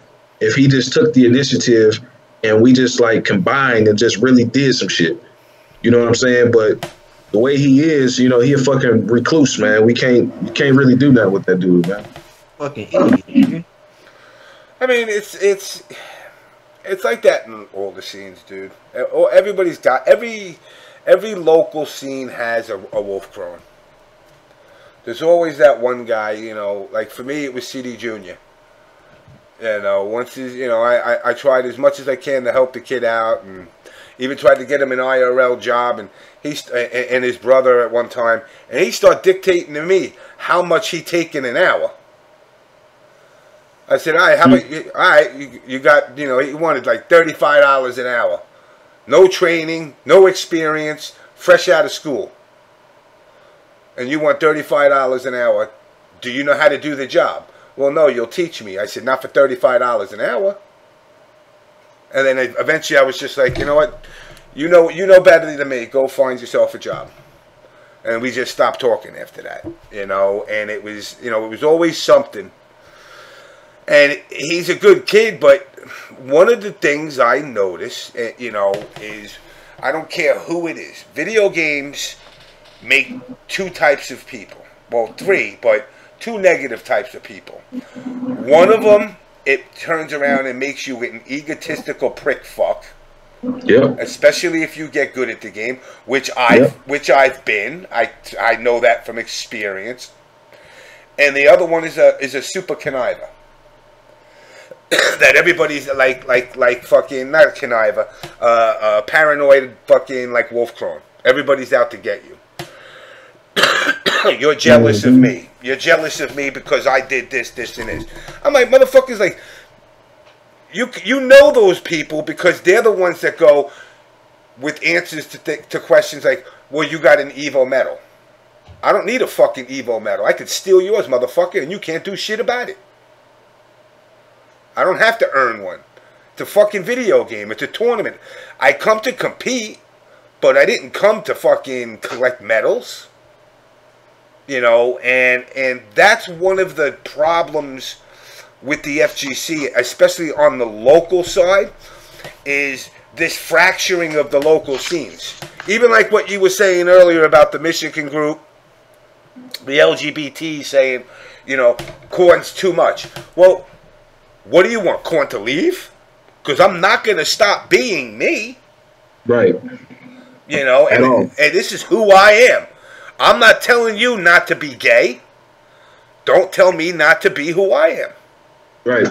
if he just took the initiative and we just like combined and just really did some shit. You know what I'm saying? But the way he is, he a fucking recluse, man. You can't really do that with that dude, man. Fucking idiot. I mean, it's like that in all the scenes, dude. Everybody's got every local scene has a wolf crone. There's always that one guy, like for me it was CD Jr. Once he's, I tried as much as I can to help the kid out, and even tried to get him an IRL job, and and his brother at one time, and he started dictating to me how much he take in an hour. I said, all right, how about you got, he wanted like $35 an hour. No training, no experience, fresh out of school. And you want $35 an hour. Do you know how to do the job? Well, no, you'll teach me. I said, not for $35 an hour. And then eventually I was just like, you know what? You know better than me. Go find yourself a job. And we just stopped talking after that, and it was, it was always something. And he's a good kid, but one of the things I notice, is I don't care who it is. Video games make two types of people. Well, three, but two negative types of people. One of them, it turns around and makes you an egotistical prick fuck. Yeah. Especially if you get good at the game, which I've been. I know that from experience. And the other one is a super conniver. That everybody's like fucking, not a conniver, paranoid fucking like wolf crone. Everybody's out to get you. You're jealous of me. You're jealous of me because I did this, and this. I'm like, motherfuckers, like, you know those people because they're the ones that go with answers to questions like, well, you got an Evo medal. I don't need a fucking Evo medal. I could steal yours, motherfucker, and you can't do shit about it. I don't have to earn one. It's a fucking video game. It's a tournament. I come to compete, but I didn't come to fucking collect medals. And that's one of the problems with the FGC, especially on the local side, is this fracturing of the local scenes. Even like what you were saying earlier about the Michigan group, the LGBT saying, Corn's too much. Well, what do you want, Corn to leave? Because I'm not going to stop being me. Right. And this is who I am. I'm not telling you not to be gay. Don't tell me not to be who I am. Right.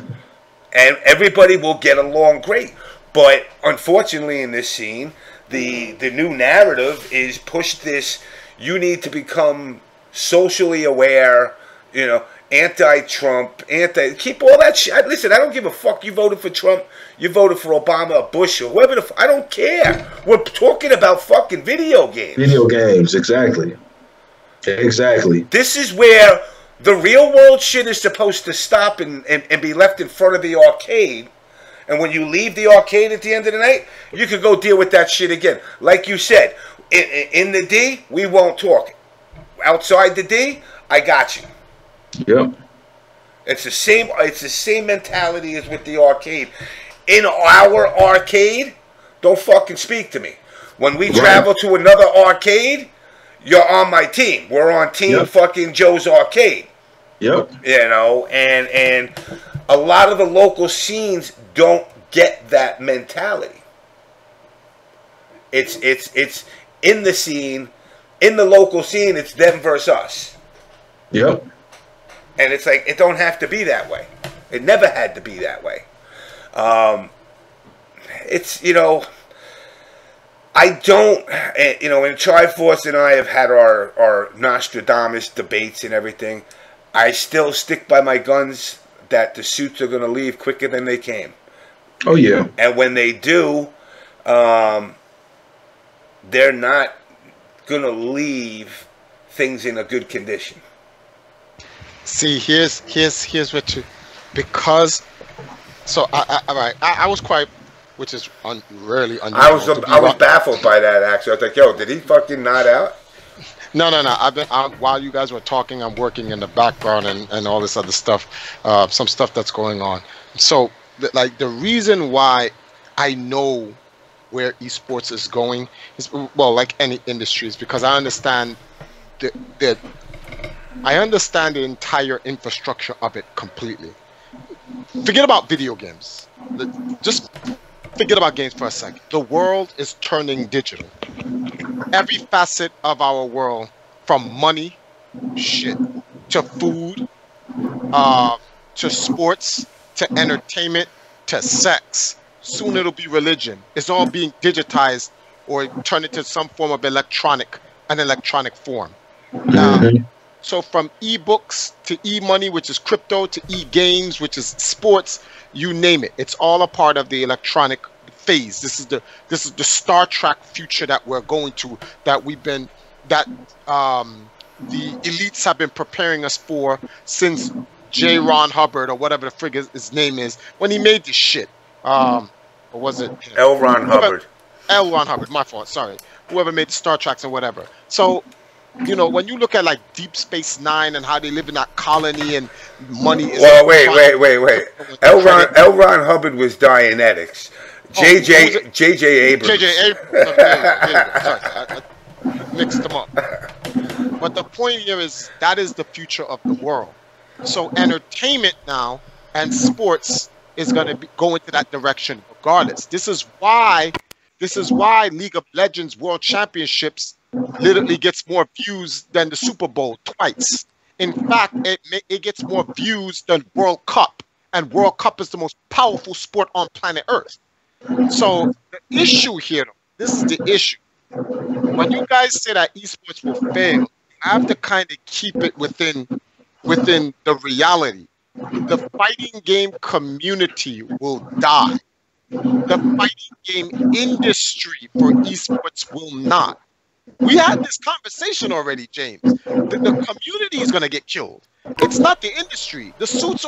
And everybody will get along great. But unfortunately in this scene, the new narrative is push this, you need to become socially aware, anti-Trump, keep all that shit. Listen, I don't give a fuck you voted for Trump, you voted for Obama or Bush or whoever I don't care. We're talking about fucking video games. Video games, exactly. Exactly. This is where the real world shit is supposed to stop and be left in front of the arcade. And when you leave the arcade at the end of the night, you can go deal with that shit again. Like you said, in the D, we won't talk. Outside the D, I got you. Yep. It's the same mentality as with the arcade. In our arcade, don't fucking speak to me. When we travel to another arcade, you're on my team. We're on team fucking Joe's Arcade. Yep. And a lot of the local scenes don't get that mentality. It's in the scene, in the local scene, it's them versus us. Yep. And it's like, it don't have to be that way. It never had to be that way. I don't, and Triforce and I have had our Nostradamus debates and everything. I still stick by my guns that the suits are going to leave quicker than they came. Oh, yeah. And when they do, they're not going to leave things in a good condition. See, here's what you, because, so I was quite, which is rarely unusual. I was baffled by that, actually. I was like, yo, did he fucking nod out? No. While you guys were talking, I'm working in the background and all this other stuff, some stuff that's going on. So, like, the reason why I know where esports is going is, well, like any industry, is because I understand the entire infrastructure of it completely. Forget about video games. Just forget about games for a second. The world is turning digital. Every facet of our world, from money, shit, to food, to sports, to entertainment, to sex. Soon it'll be religion. It's all being digitized or turned into some form of electronic form. So from ebooks to e-money, which is crypto, to e-games, which is sports, you name it. It's all a part of the electronic phase. This is the Star Trek future that we're going to, that the elites have been preparing us for since J. Ron Hubbard, or whatever the frig his name is, when he made this shit. Or was it L. Ron Hubbard? L. Ron Hubbard, my fault, sorry. Whoever made the Star Treks and whatever. So, you know, when you look at like Deep Space Nine and how they live in that colony and money is... Well, wait. L. Ron Hubbard was Dianetics. J.J. Abrams. J.J. Abrams. Sorry, I mixed them up. But the point here is that is the future of the world. So entertainment now and sports is going to go into that direction regardless. This is why League of Legends World Championships literally gets more views than the Super Bowl twice. In fact, it gets more views than World Cup, and World Cup is the most powerful sport on planet Earth. So the issue here, this is the issue. When you guys say that esports will fail, you have to kind of keep it within the reality. The fighting game community will die. The fighting game industry for esports will not. We had this conversation already, James. The community is going to get killed. It's not the industry. The suits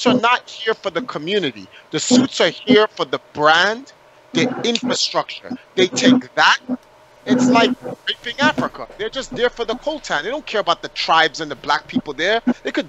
are not here for the community. The suits are here for the brand, the infrastructure. They take that. It's like raping Africa. They're just there for the coltan. They don't care about the tribes and the black people there. They could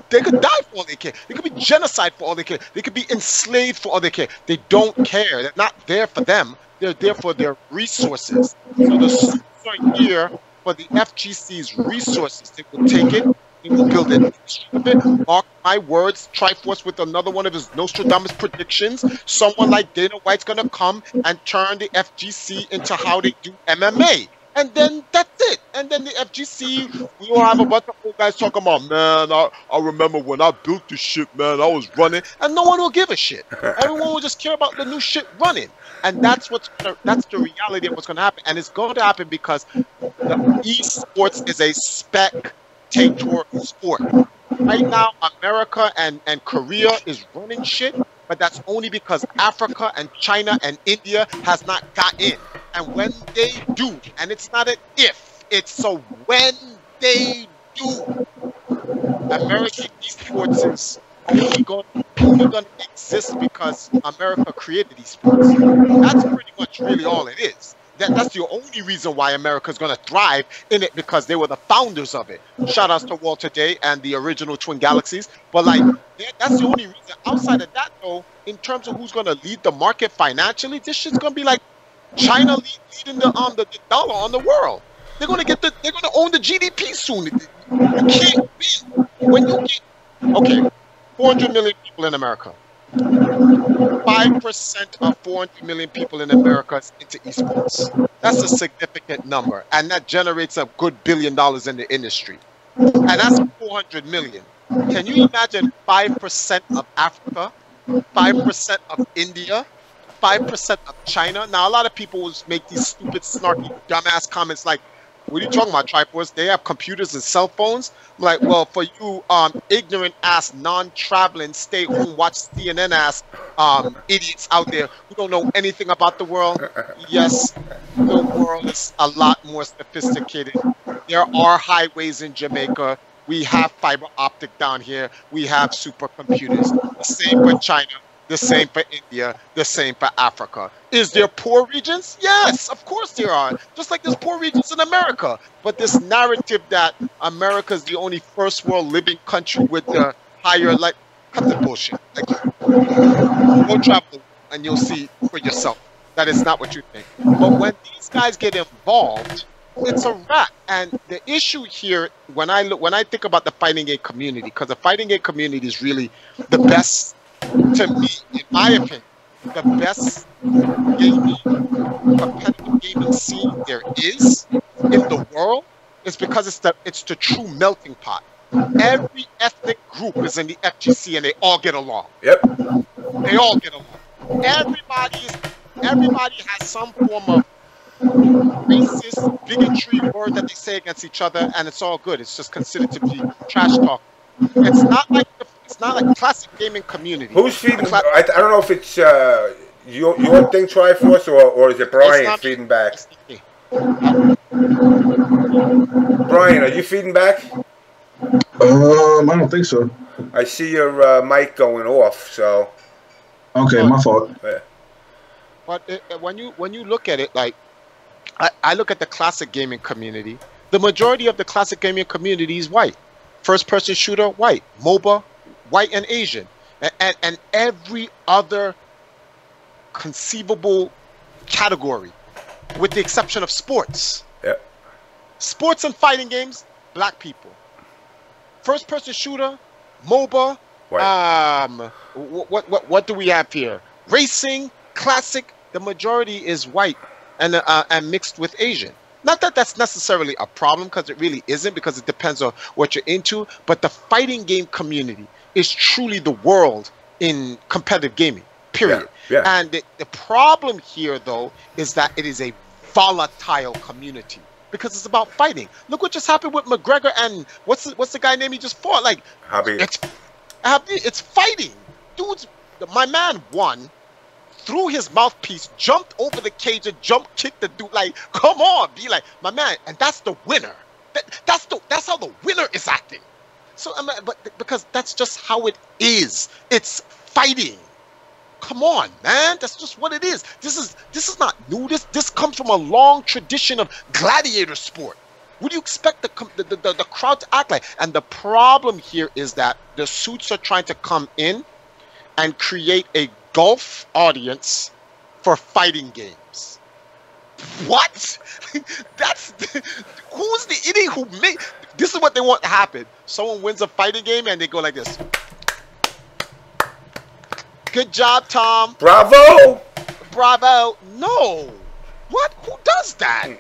die for all they care. They could be genocide for all they care. They could be enslaved for all they care. They don't care. They're not there for them. They're there for their resources. So the suits are here for the FGC's resources. They will take it. They will build an industry of it. Mark my words, Triforce with another one of his Nostradamus predictions. Someone like Dana White's going to come and turn the FGC into how they do MMA. And then that's it. And then the FGC, we will have a bunch of old guys talking about, man, I remember when I built this shit, man, I was running. And no one will give a shit. Everyone will just care about the new shit running. And that's the reality of what's going to happen. And it's going to happen because the esports is a spectator sport. Right now, America and Korea is running shit, but that's only because Africa and China and India has not got in. And when they do, and it's not an if, it's a when they do, American esports is only going to exist because America created esports. That's pretty much really all it is. That's the only reason why America's going to thrive in it, because they were the founders of it. Shout outs to Walter Day and the original Twin Galaxies. But like, that's the only reason. Outside of that, though, in terms of who's going to lead the market financially, this shit's going to be like China leading the dollar on the world. They're going to own the GDP soon. You can't win. When you get, okay, 400 million people in America. 5% of 400 million people in America is into esports. That's a significant number, and that generates a good $1 billion in the industry. And that's 400 million. Can you imagine 5% of Africa, 5% of India, 5% of China? Now, a lot of people will make these stupid, snarky, dumbass comments like, what are you talking about, Triforce? They have computers and cell phones? I'm like, well, for you ignorant ass, non-traveling, stay home, watch CNN ass idiots out there who don't know anything about the world, yes, the world is a lot more sophisticated. There are highways in Jamaica. We have fiber optic down here. We have supercomputers. The same for China. The same for India. The same for Africa. Is there poor regions? Yes, of course there are. Just like there's poor regions in America. But this narrative that America is the only first world living country with the higher, like, cut the bullshit. Like, go travel and you'll see for yourself. That is not what you think. But when these guys get involved, it's a wrap. And the issue here, when I think about the fighting game community, because the fighting game community is really the best, to me, in my opinion, the best competitive gaming scene there is in the world, is because it's the true melting pot. Every ethnic group is in the FGC and they all get along. Yep. They all get along. Everybody has some form of racist, bigotry word that they say against each other, and it's all good. It's just considered to be trash talk. It's not like classic gaming community. Who's feeding? I don't know if it's your thing, Triforce, or is it Brian feeding back? Brian, are you feeding back? I don't think so. I see your mic going off. So. Okay, my fault. Yeah. But when you look at it, like I look at the classic gaming community, the majority of the classic gaming community is white. First person shooter, white. MOBA, white and Asian. And every other conceivable category, with the exception of sports. Yep. Sports and fighting games, black people. First person shooter, MOBA, white. What do we have here? Racing, classic, the majority is white and mixed with Asian. Not that that's necessarily a problem, because it really isn't, because it depends on what you're into, but the fighting game community is truly the world in competitive gaming, period. Yeah. And the problem here, though, is that it is a volatile community, because it's about fighting. Look what just happened with McGregor and what's the guy name he just fought? Like, it's fighting. Dudes, my man won, threw his mouthpiece, jumped over the cage and jump kicked the dude. Like, come on, be like, my man, and that's the winner. That's how the winner is acting. So, but because that's just how it is. It's fighting. Come on, man. That's just what it is. This is not new. This comes from a long tradition of gladiator sport. What do you expect the crowd to act like? And the problem here is that the suits are trying to come in and create a golf audience for fighting games. What? Who's the idiot who made this? Is what they want to happen. Someone wins a fighting game and they go like this. Good job, Tom. Bravo. No. What? Who does that?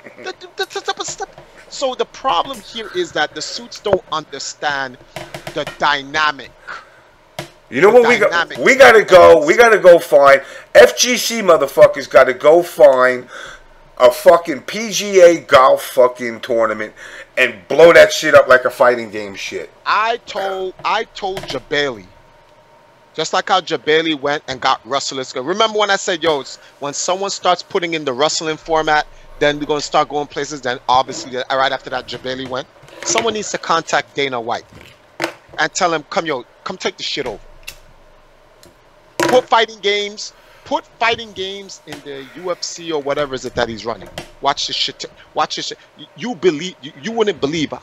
So the problem here is that the suits don't understand the dynamic. You know what we got? We gotta go find FGC motherfuckers. Got to go find a fucking PGA golf fucking tournament and blow that shit up like a fighting game shit. I told Jabali, just like how Jabali went and got wrestlers. Remember when I said, yo, when someone starts putting in the wrestling format, then we're gonna start going places. Then obviously, right after that, Jabali went. Someone needs to contact Dana White and tell him, come take the shit over. Put fighting games in the UFC or whatever is it that he's running. Watch this shit. You wouldn't believe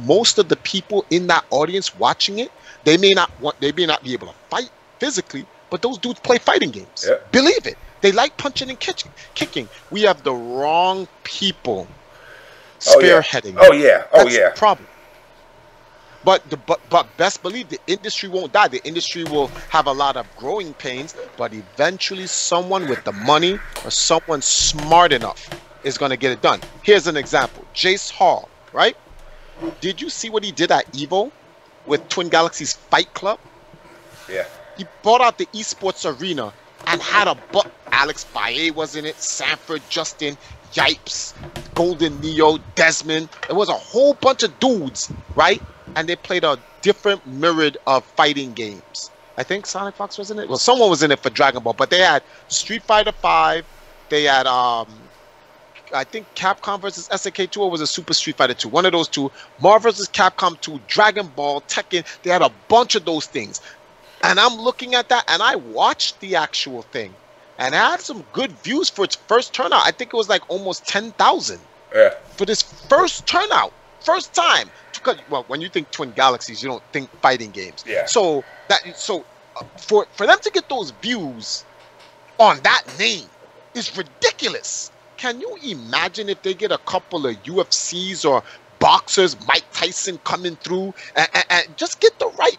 most of the people in that audience watching it. They may not be able to fight physically, but those dudes play fighting games. Yeah. Believe it. They like punching and kicking. We have the wrong people spearheading. Oh yeah. That's the problem. But best believe the industry won't die. The industry will have a lot of growing pains, but eventually someone with the money or someone smart enough is going to get it done. Here's an example. Jace Hall, right? Did you see what he did at EVO with Twin Galaxies Fight Club? Yeah. He bought out the esports arena and had Alex Baye was in it, Sanford, Justin, Yipes, Golden Neo, Desmond. It was a whole bunch of dudes, right? And they played a different myriad of fighting games. I think Sonic Fox was in it. Well, someone was in it for Dragon Ball, but they had Street Fighter V. They had I think Capcom versus SNK 2, or was it Super Street Fighter 2? One of those two. Marvel vs. Capcom 2, Dragon Ball, Tekken. They had a bunch of those things. And I'm looking at that, and I watched the actual thing. And it had some good views for its first turnout. I think it was like almost 10,000. Yeah. For this first turnout. First time. Because, well, when you think Twin Galaxies, you don't think fighting games. Yeah. So for them to get those views on that name is ridiculous. Can you imagine if they get a couple of UFCs or boxers, Mike Tyson coming through, and just get the right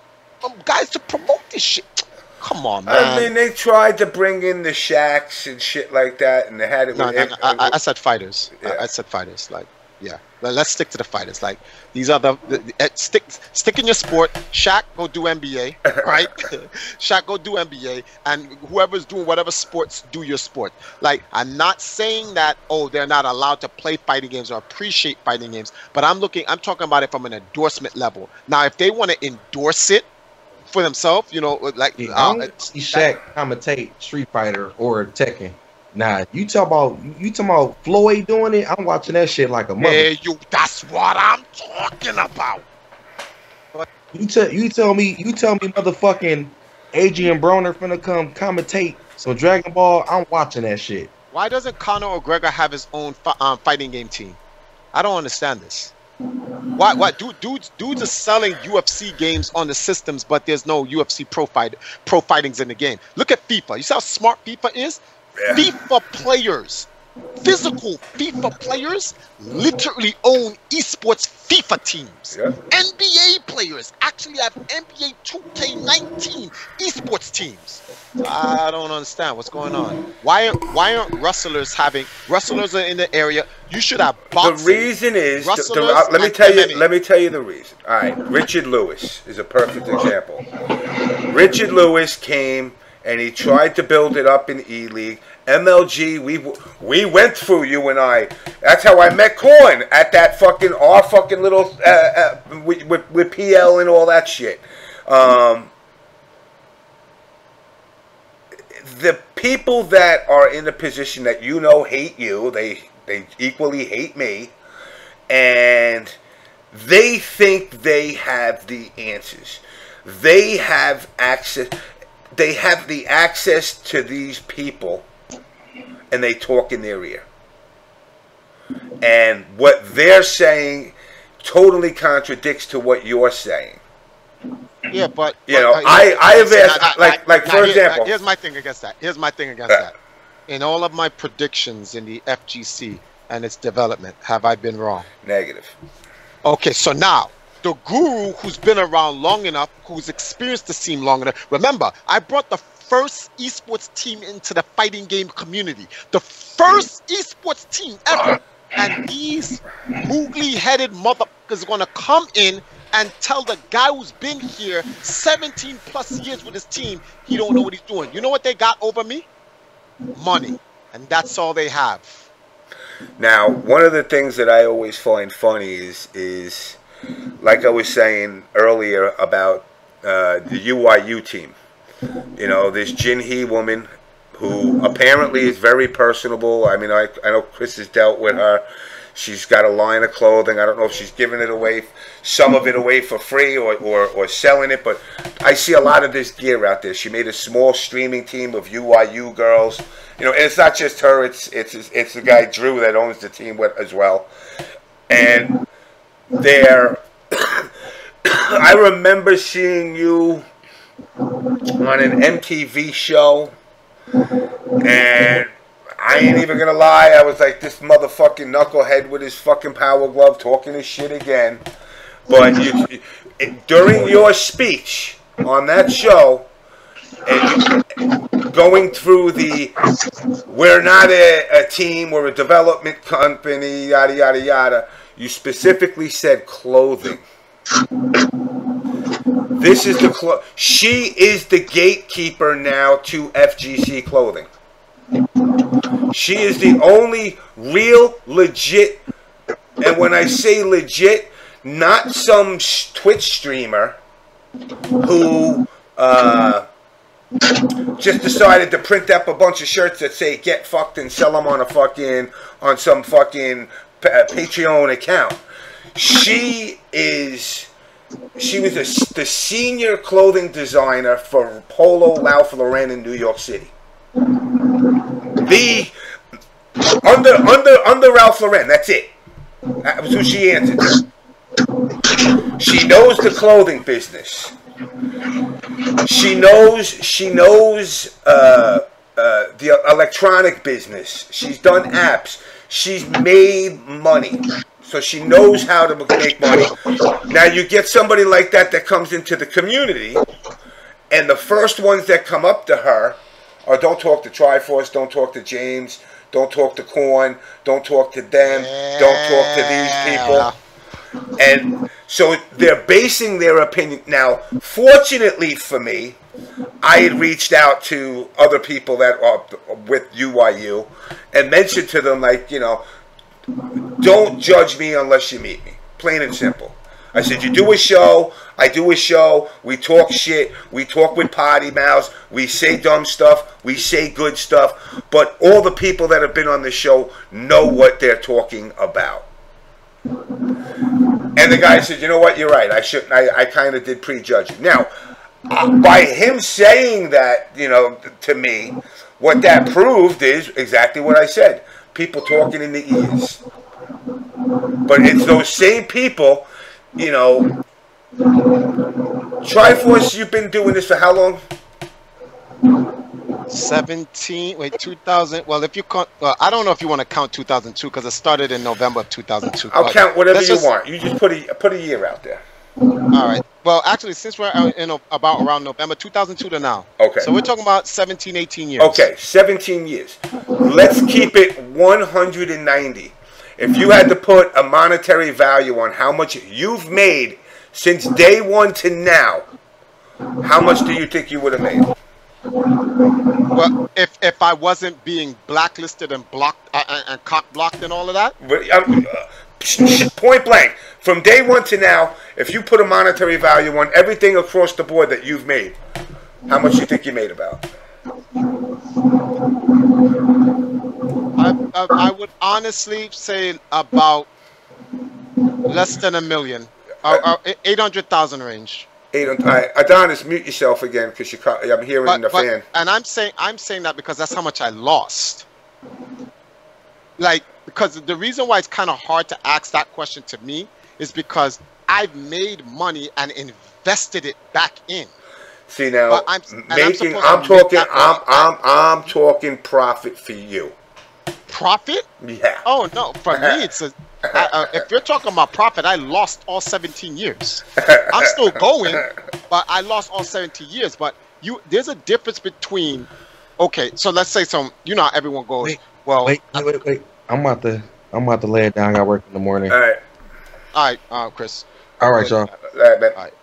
guys to promote this shit? Come on, man. I mean, they tried to bring in the Shaqs and shit like that, and they had it. I said fighters. Yeah. I said fighters. Like, yeah. Let's stick to the fighters. Like, these are the stick in your sport. Shaq, go do NBA, right? Shaq, go do NBA, and whoever's doing whatever sports, do your sport. Like, I'm not saying that, oh, they're not allowed to play fighting games or appreciate fighting games, but I'm talking about it from an endorsement level. Now, if they want to endorse it for themselves, you know, like, I don't see Shaq commentate Street Fighter or Tekken. Nah, you talk about Floyd doing it. I'm watching that shit like a mother. Yeah, that's what I'm talking about. You tell me, motherfucking Adrian Broner finna come commentate some Dragon Ball. I'm watching that shit. Why doesn't Conor McGregor have his own fighting game team? I don't understand this. Why dudes are selling UFC games on the systems, but there's no UFC pro fightings in the game. Look at FIFA. You see how smart FIFA is? Yeah. FIFA players, physical FIFA players, literally own esports FIFA teams. Yeah. NBA players actually have NBA 2K19 esports teams. I don't understand what's going on. Why aren't wrestlers are in the area? You should have boxing. The reason is let me tell you the reason. All right, Richard Lewis is a perfect example. Richard Lewis came and he tried to build it up in E-League. MLG, we went through, you and I. That's how I met Corn at that fucking little with PL and all that shit. The people that are in the position that you know hate you, they equally hate me, and they think they have the answers. They have access. They have the access to these people, and they talk in their ear. And what they're saying totally contradicts to what you're saying. Yeah, but you know, I have asked, like for example. Here's my thing against that. That. In all of my predictions in the FGC and its development, have I been wrong? Negative. Okay, so now, the guru who's been around long enough, who's experienced the scene long enough. Remember, I brought the first esports team into the fighting game community. The first esports team ever. And these moogly-headed motherfuckers are going to come in and tell the guy who's been here 17 plus years with his team, he don't know what he's doing. You know what they got over me? Money. And that's all they have. Now, one of the things that I always find funny is like I was saying earlier about the UYU team. You know, this Jin Hee woman who apparently is very personable. I mean, I know Chris has dealt with her. She's got a line of clothing. I don't know if she's giving it away, some of it away for free or selling it, but I see a lot of this gear out there. She made a small streaming team of UYU girls. You know, and it's not just her. It's the guy Drew that owns the team as well. And they're I remember seeing you on an MTV show, and I ain't even gonna lie, I was like, this motherfucking knucklehead with his fucking power glove talking his shit again. But during your speech on that show, and going through we're not a team, we're a development company, yada yada yada, you specifically said clothing. This is she is the gatekeeper now to FGC clothing. She is the only real legit, and when I say legit, not some Twitch streamer who just decided to print up a bunch of shirts that say "get fucked" and sell them on some fucking Patreon account. She was the senior clothing designer for Polo Ralph Lauren in New York City. Under Ralph Lauren, that's it. That was who she answered to. She knows the clothing business. She knows the electronic business. She's done apps. She's made money. So she knows how to make money. Now you get somebody like that comes into the community, and the first ones that come up to her are, don't talk to Triforce, don't talk to James, don't talk to Korn, don't talk to them, don't talk to these people. And so they're basing their opinion. Now, fortunately for me, I had reached out to other people that are with UYU and mentioned to them, like, you know, don't judge me unless you meet me. Plain and simple. I said, you do a show, I do a show, we talk shit, we talk with potty mouths, we say dumb stuff, we say good stuff, but all the people that have been on the show know what they're talking about. And the guy said, you know what, you're right, I kind of did prejudge you. Now, by him saying that, you know, to me, what that proved is exactly what I said. People talking in the ears. But it's those same people, you know. Triforce, you've been doing this for how long? 2000. Well, if you count, well, I don't know if you want to count 2002 because it started in November of 2002. I'll count whatever you want. You just put a year out there. All right. Well, actually, since we're in about around November 2002 to now. Okay. So we're talking about 17, 18 years. Okay, 17 years. Let's keep it 190. If you had to put a monetary value on how much you've made since day one to now, how much do you think you would have made? Well, if I wasn't being blacklisted and blocked and cock blocked and all of that. Point blank, from day one to now, if you put a monetary value on everything across the board that you've made, how much do you think you made about? I would honestly say about less than $1 million, 800,000 range. Adonis, mute yourself again because I'm hearing the fan. And I'm saying that because that's how much I lost. Like, because the reason why it's kind of hard to ask that question to me is because I've made money and invested it back in. See now, I'm talking profit for you. Profit? Yeah. Oh no, for me it's a. If you're talking about profit, I lost all 17 years. I'm still going, but I lost all 17 years. But there's a difference between. Okay, so let's say you know, how everyone goes. Wait. I'm about to lay it down. I got work in the morning. All right, Chris. All right, y'all. All right.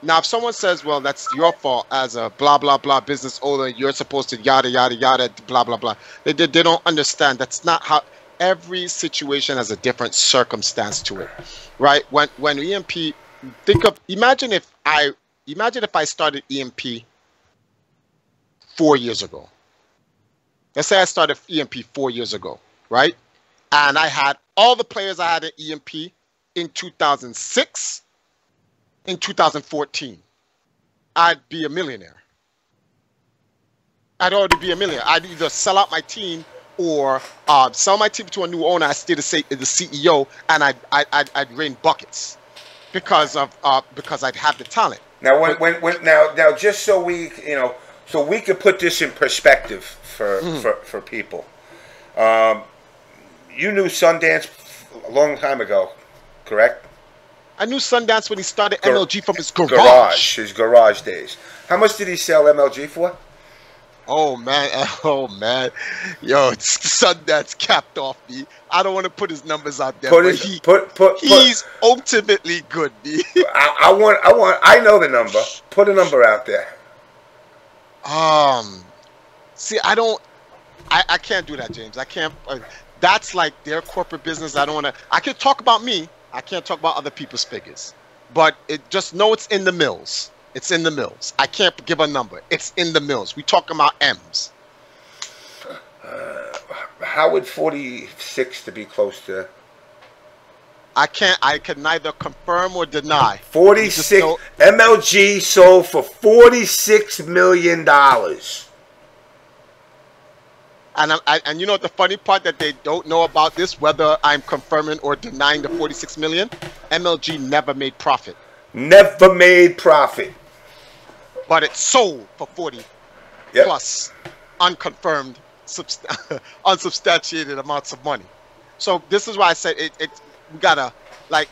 Now, if someone says, "Well, that's your fault as a blah blah blah business owner, you're supposed to yada yada yada blah blah blah," they don't understand. That's not how. Every situation has a different circumstance to it, right? When EMP, imagine if I started EMP 4 years ago. Let's say I started EMP 4 years ago, right? And I had all the players I had at EMP in 2006, in 2014. I'd be a millionaire. I'd already be a millionaire. I'd either sell out my team or sell my team to a new owner. I stay the CEO, and I'd rain buckets because I'd have the talent. Now, now, just so we could put this in perspective for people. You knew Sundance a long time ago, correct? I knew Sundance when he started MLG from his garage. His garage days. How much did he sell MLG for? Oh man, yo, Sundance capped off me. I don't want to put his numbers out there, but he's ultimately good, B. I know the number. Put a number out there. See, I can't do that, James. I can't. That's like their corporate business. I don't want to. I can talk about me. I can't talk about other people's figures, but just know it's in the mills. It's in the mills. I can't give a number. It's in the mills. We talking about M's. How would 46 to be close to? I can neither confirm or deny. 46. MLG sold for $46 million. And you know the funny part that they don't know about this, whether I'm confirming or denying the 46 million? MLG never made profit. Never made profit. But it sold for 40 plus unconfirmed, unsubstantiated amounts of money. So this is why I said we gotta, like,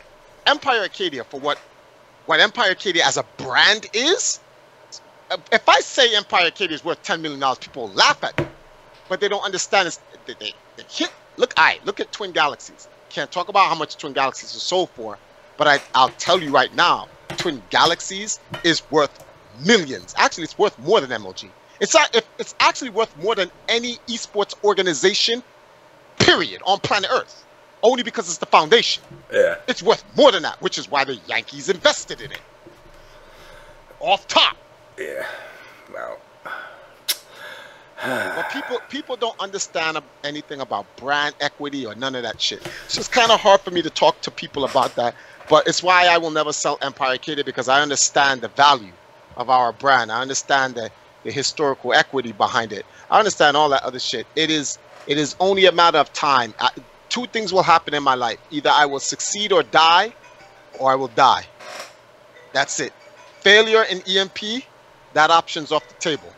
Empire Arcadia, for what Empire Arcadia as a brand is. If I say Empire Arcadia is worth $10 million, people laugh at me. But they don't understand is they hit. Look at Twin Galaxies. Can't talk about how much Twin Galaxies is sold for, but I'll tell you right now, Twin Galaxies is worth millions. Actually, it's worth more than MLG. It's actually worth more than any esports organization, period, on planet Earth. Only because it's the foundation. Yeah. It's worth more than that, which is why the Yankees invested in it. Off top. Yeah. Well. But people don't understand anything about brand equity or none of that shit. So it's kind of hard for me to talk to people about that. But it's why I will never sell Empire Arcadia, because I understand the value of our brand. I understand the historical equity behind it. I understand all that other shit. It is only a matter of time. Two things will happen in my life. Either I will succeed or die, or I will die. That's it. Failure in EMP, that option's off the table.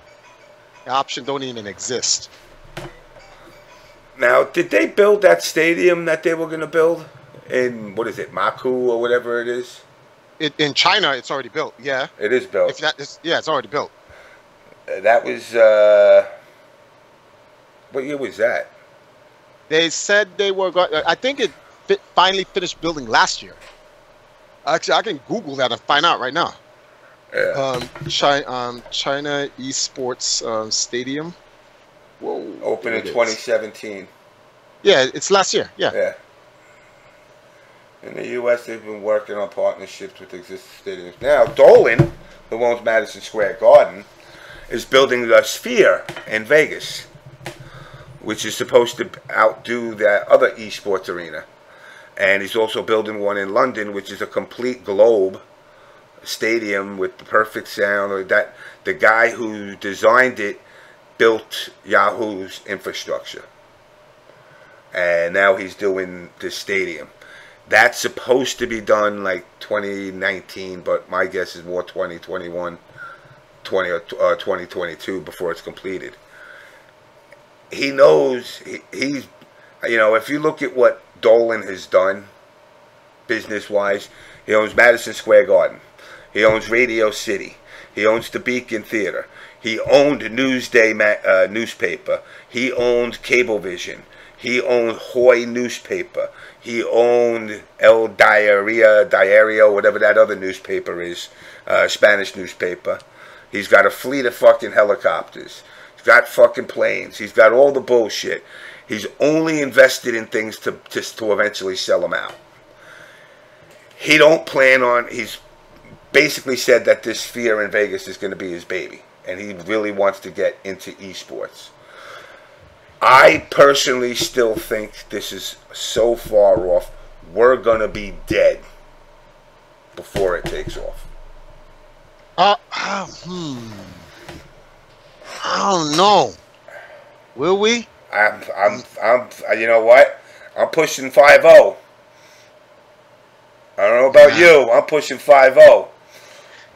The option don't even exist. Now, did they build that stadium that they were going to build in, what is it, Maku or whatever it is? In China, it's already built. Yeah, it is built. It's already built. That was what year was that? They said they were going. I think it finally finished building last year. Actually, I can Google that and find out right now. Yeah. China Esports Stadium. Whoa. Opened in 2017. Yeah, it's last year. Yeah. Yeah. In the U.S., they've been working on partnerships with existing stadiums. Now, Dolan, who owns Madison Square Garden, is building a Sphere in Vegas, which is supposed to outdo that other esports arena. And he's also building one in London, which is a complete globe stadium with the perfect sound. Or that the guy who designed it built Yahoo's infrastructure, and now he's doing this stadium. That's supposed to be done like 2019, but my guess is more 2021, 2022 before it's completed. He knows he's, you know, if you look at what Dolan has done business-wise, he owns Madison Square Garden. He owns Radio City. He owns the Beacon Theater. He owned Newsday newspaper. He owned Cablevision. He owned Hoy newspaper. He owned El Diario, whatever that other newspaper is, Spanish newspaper. He's got a fleet of fucking helicopters. He's got fucking planes. He's got all the bullshit. He's only invested in things to eventually sell them out. He don't plan on, he's basically said that this Sphere in Vegas is going to be his baby, and he really wants to get into esports. I personally still think this is so far off, we're going to be dead before it takes off. I don't know. Will we? You know what? I'm pushing 5-0. I don't know about you. I'm pushing 5-0.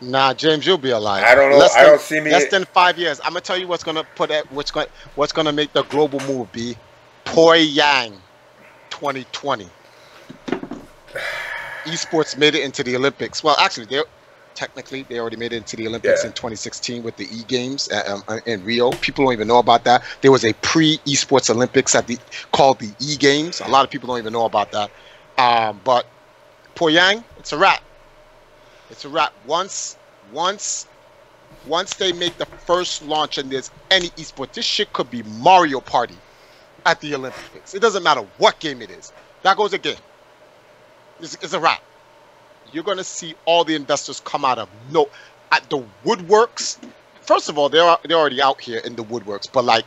Nah, James, you'll be alive. I don't know. I don't see me. Less than 5 years. I'm gonna tell you what's gonna what's gonna make the global move be Pyongyang 2020. Esports made it into the Olympics. Well, actually, they already made it into the Olympics in 2016 with the E Games in Rio. People don't even know about that. There was a pre-esports Olympics called the E Games. A lot of people don't even know about that. But Pyongyang, it's a wrap. It's a wrap. Once they make the first launch and there's any esport, this shit could be Mario Party at the Olympics. It doesn't matter what game it is. That goes a game. It's a wrap. You're going to see all the investors come out of at the woodworks. First of all, they're already out here in the woodworks, but like,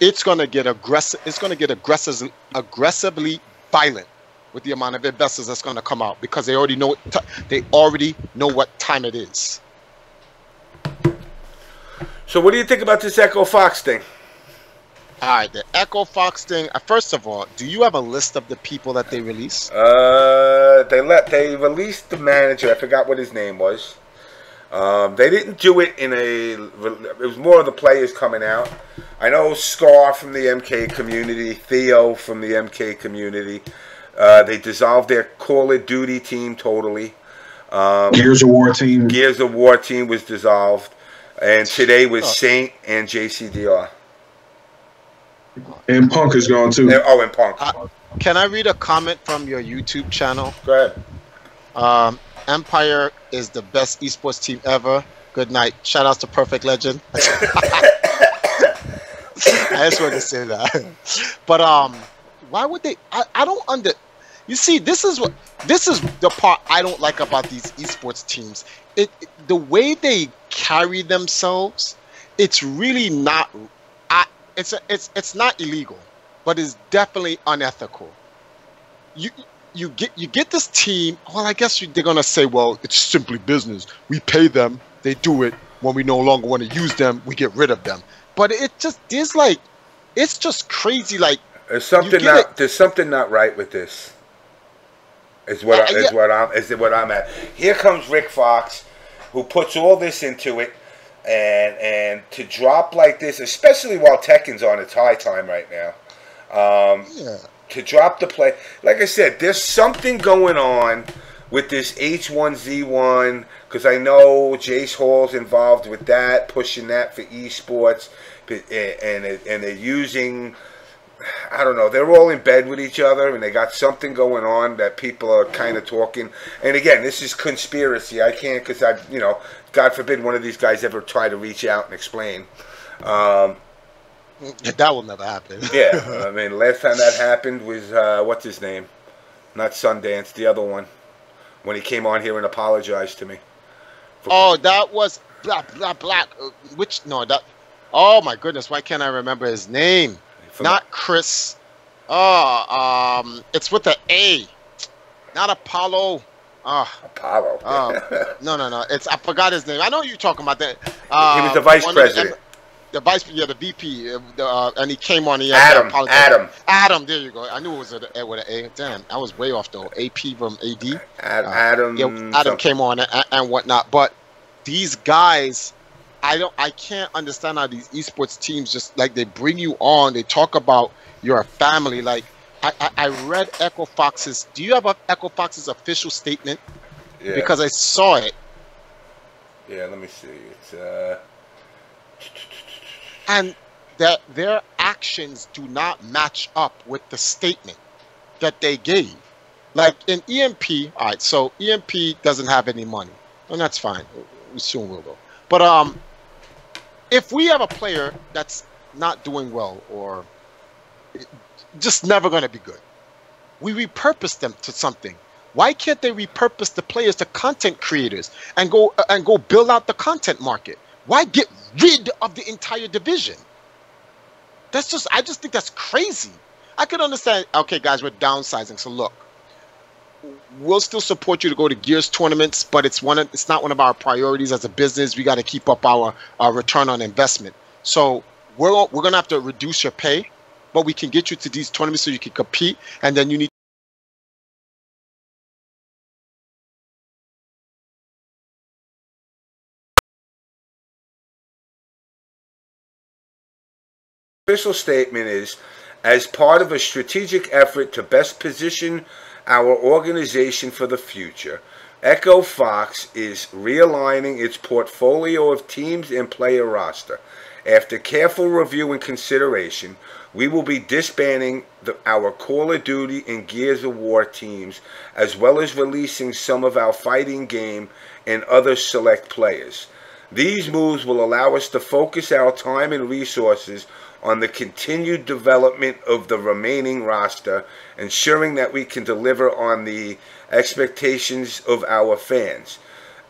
it's gonna get aggressive. It's gonna get aggressively violent with the amount of investors that's gonna come out because they already know what time it is. So, what do you think about this Echo Fox thing? All right, the Echo Fox thing. First of all, do you have a list of the people that they released? They released the manager. I forgot what his name was. They didn't do it in it was more of the players coming out. I know Scar from the MK community, Theo from the MK community. They dissolved their Call of Duty team totally. Gears of War team. Gears of War team was dissolved. And today was Saint and JCDR. And Punk is gone too. And Punk. Can I read a comment from your YouTube channel? Go ahead. Empire is the best esports team ever. Good night. Shout outs to Perfect Legend. I just wanted to say that. But why would they? I don't You see, this is the part I don't like about these esports teams. The way they carry themselves, it's really not. It's not illegal, but it's definitely unethical. You get this team. Well, I guess they're gonna say, well, it's simply business. We pay them, they do it. When we no longer want to use them, we get rid of them. But it's just crazy. Like there's something not right with this. Is what I'm at. Here comes Rick Fox, who puts all this into it. And to drop like this, especially while Tekken's on its high time right now, to drop the play, like I said, there's something going on with this H1Z1, because I know Jace Hall's involved with that, pushing that for esports, and they're using, I don't know, they're all in bed with each other, and they got something going on that people are kind of talking. And again, this is conspiracy. I can't, because God forbid one of these guys ever try to reach out and explain. That will never happen. Yeah, I mean, last time that happened was, what's his name? Not Sundance, the other one. When he came on here and apologized to me. Oh, that was Black. Oh my goodness, why can't I remember his name? Not Chris. It's with the A. Not Apollo. Apollo. No. I forgot his name. I know you're talking about that. He was the vice president. The VP. And he came on. Adam. There you go. I knew it was with an A. Damn, I was way off though. AP from AD. Adam. Adam came on and whatnot. But these guys, I can't understand how these esports teams just like they bring you on. They talk about your family. Like I read Echo Fox's. Do you have Echo Fox's official statement? Yeah. Because I saw it. Yeah, let me see. It's and that their actions do not match up with the statement that they gave. Like in EMP, all right. So EMP doesn't have any money, and that's fine. We soon will go. But if we have a player that's not doing well or just never going to be good, we repurpose them to something. Why can't they repurpose the players to content creators and go build out the content market? Why get rid of the entire division? I just think that's crazy. I could understand, okay, guys, we're downsizing. So look, we'll still support you to go to Gears tournaments, but it's not one of our priorities as a business. We got to keep up our return on investment. So we're going to have to reduce your pay, but we can get you to these tournaments so you can compete, and then you need official statement is, as part of a strategic effort to best position our organization for the future, Echo Fox is realigning its portfolio of teams and player roster. After careful review and consideration, we will be disbanding our Call of Duty and Gears of War teams, as well as releasing some of our fighting game and other select players. These moves will allow us to focus our time and resources on the continued development of the remaining roster, ensuring that we can deliver on the expectations of our fans.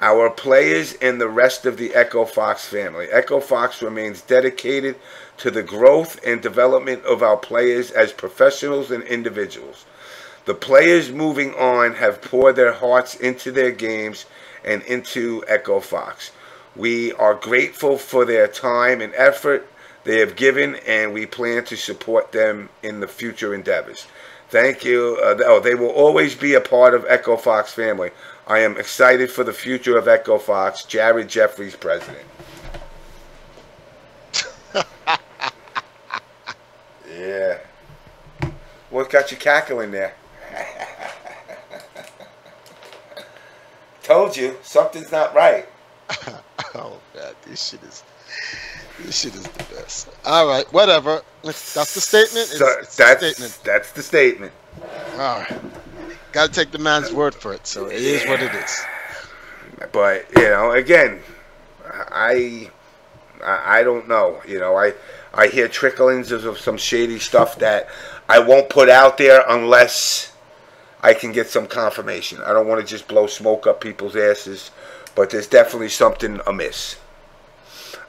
our players, and the rest of the Echo Fox family. Echo Fox remains dedicated to the growth and development of our players as professionals and individuals. The players moving on have poured their hearts into their games and into Echo Fox. We are grateful for their time and effort they have given, and we plan to support them in the future endeavors. Thank you. They will always be a part of Echo Fox family. I am excited for the future of Echo Fox. Jared Jeffries, President. Yeah. What got you cackling there? Told you, something's not right. Oh man, this shit is the best. All right, whatever. That's the statement. It's the statement. That's the statement. All right. Got to take the man's word for it. So it is what it is. But again, I don't know. I hear tricklings of some shady stuff that I won't put out there unless I can get some confirmation. I don't want to just blow smoke up people's asses, but there's definitely something amiss.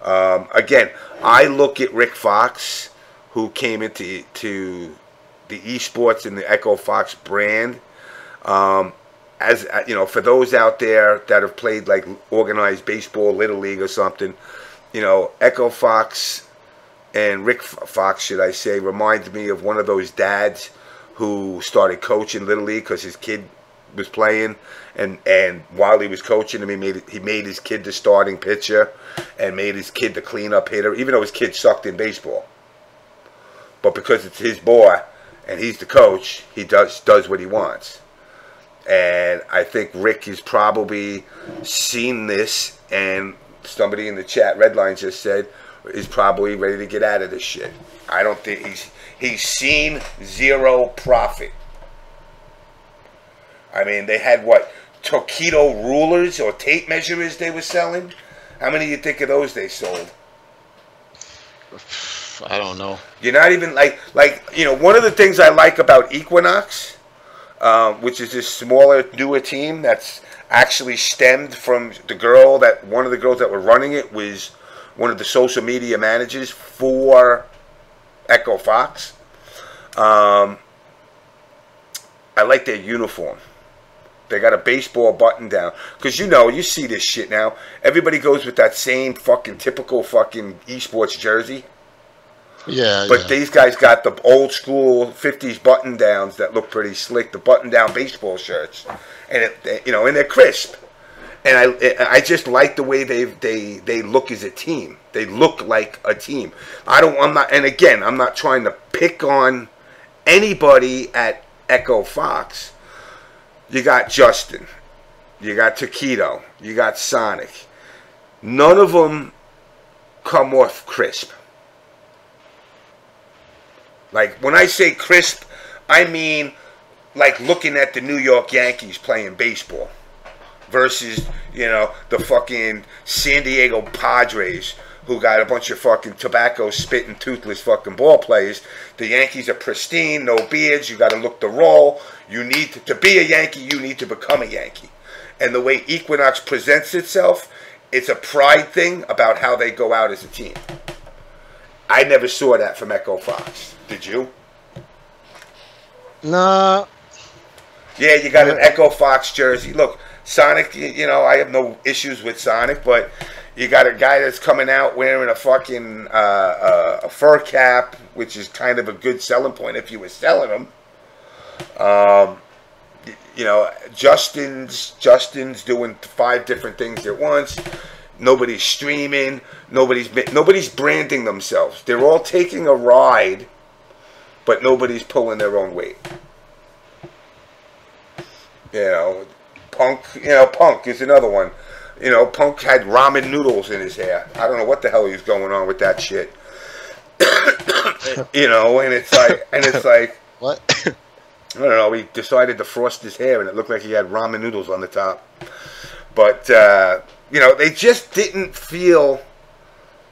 Again, I look at Rick Fox, who came into the esports and the Echo Fox brand, as for those out there that have played like organized baseball, Little League or something, Echo Fox and Rick Fox, should I say, reminds me of one of those dads who started coaching Little League because his kid was playing, and while he was coaching him, he made his kid the starting pitcher and made his kid the cleanup hitter, even though his kid sucked in baseball. But because it's his boy and he's the coach, he does what he wants. And I think Rick has probably seen this, and somebody in the chat, Redline just said, is probably ready to get out of this shit. I don't think he's seen zero profit. I mean, they had what, Tokido rulers or tape measurers they were selling? How many do you think of those they sold? I don't know. You're not even like one of the things I like about Equinox, which is this smaller, newer team that's actually stemmed from one of the girls that were running it was one of the social media managers for Echo Fox. I like their uniform. They got a baseball button down. Because you see this shit now. Everybody goes with that same fucking typical fucking esports jersey. Yeah. But these guys got the old school 50s button downs that look pretty slick. The button down baseball shirts. And and they're crisp. And I just like the way they look as a team. They look like a team. I'm not trying to pick on anybody at Echo Fox. You got Justin, you got Taquito, you got Sonic. None of them come off crisp. Like when I say crisp, I mean like looking at the New York Yankees playing baseball versus, the fucking San Diego Padres, who got a bunch of fucking tobacco spitting toothless fucking ball players. The Yankees are pristine, no beards, you got to look the role. You need to be a Yankee, you need to become a Yankee. And the way Equinox presents itself, it's a pride thing about how they go out as a team. I never saw that from Echo Fox. Did you? No. Yeah, you got an Echo Fox jersey. Look, Sonic, I have no issues with Sonic, but you got a guy that's coming out wearing a fucking a fur cap, which is kind of a good selling point if you were selling them. Justin's doing 5 different things at once. Nobody's streaming. Nobody's branding themselves. They're all taking a ride, but nobody's pulling their own weight. Punk. Punk is another one. Punk had ramen noodles in his hair. I don't know what the hell he was going on with that shit. And it's like, what? I don't know. He decided to frost his hair, and it looked like he had ramen noodles on the top. But they just didn't feel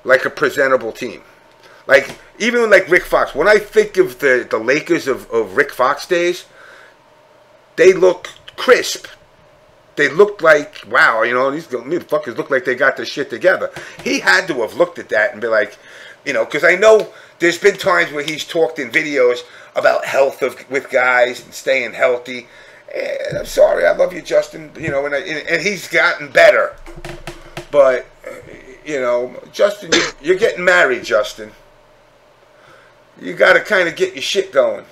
like a presentable team. Like even like Rick Fox. When I think of the Lakers of Rick Fox days, they look crisp. they looked like, wow, you know, these motherfuckers look like they got their shit together. He had to have looked at that and be like, you know, because I know there's been times where he's talked in videos about health with guys and staying healthy. And I'm sorry, I love you, Justin, you know, and he's gotten better. But, you know, Justin, you're getting married, Justin. You got to kind of get your shit going.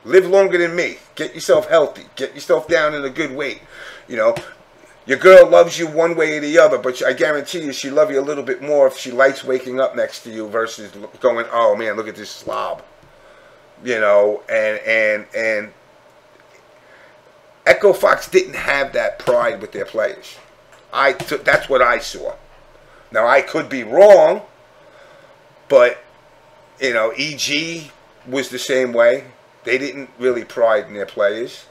Live longer than me. Get yourself healthy. Get yourself down in a good weight. You know, your girl loves you one way or the other, but I guarantee you she'll love you a little bit more if she likes waking up next to you versus going, oh man, look at this slob. You know, and Echo Fox didn't have that pride with their players. That's what I saw. Now I could be wrong, but you know, EG was the same way. They didn't really pride in their players.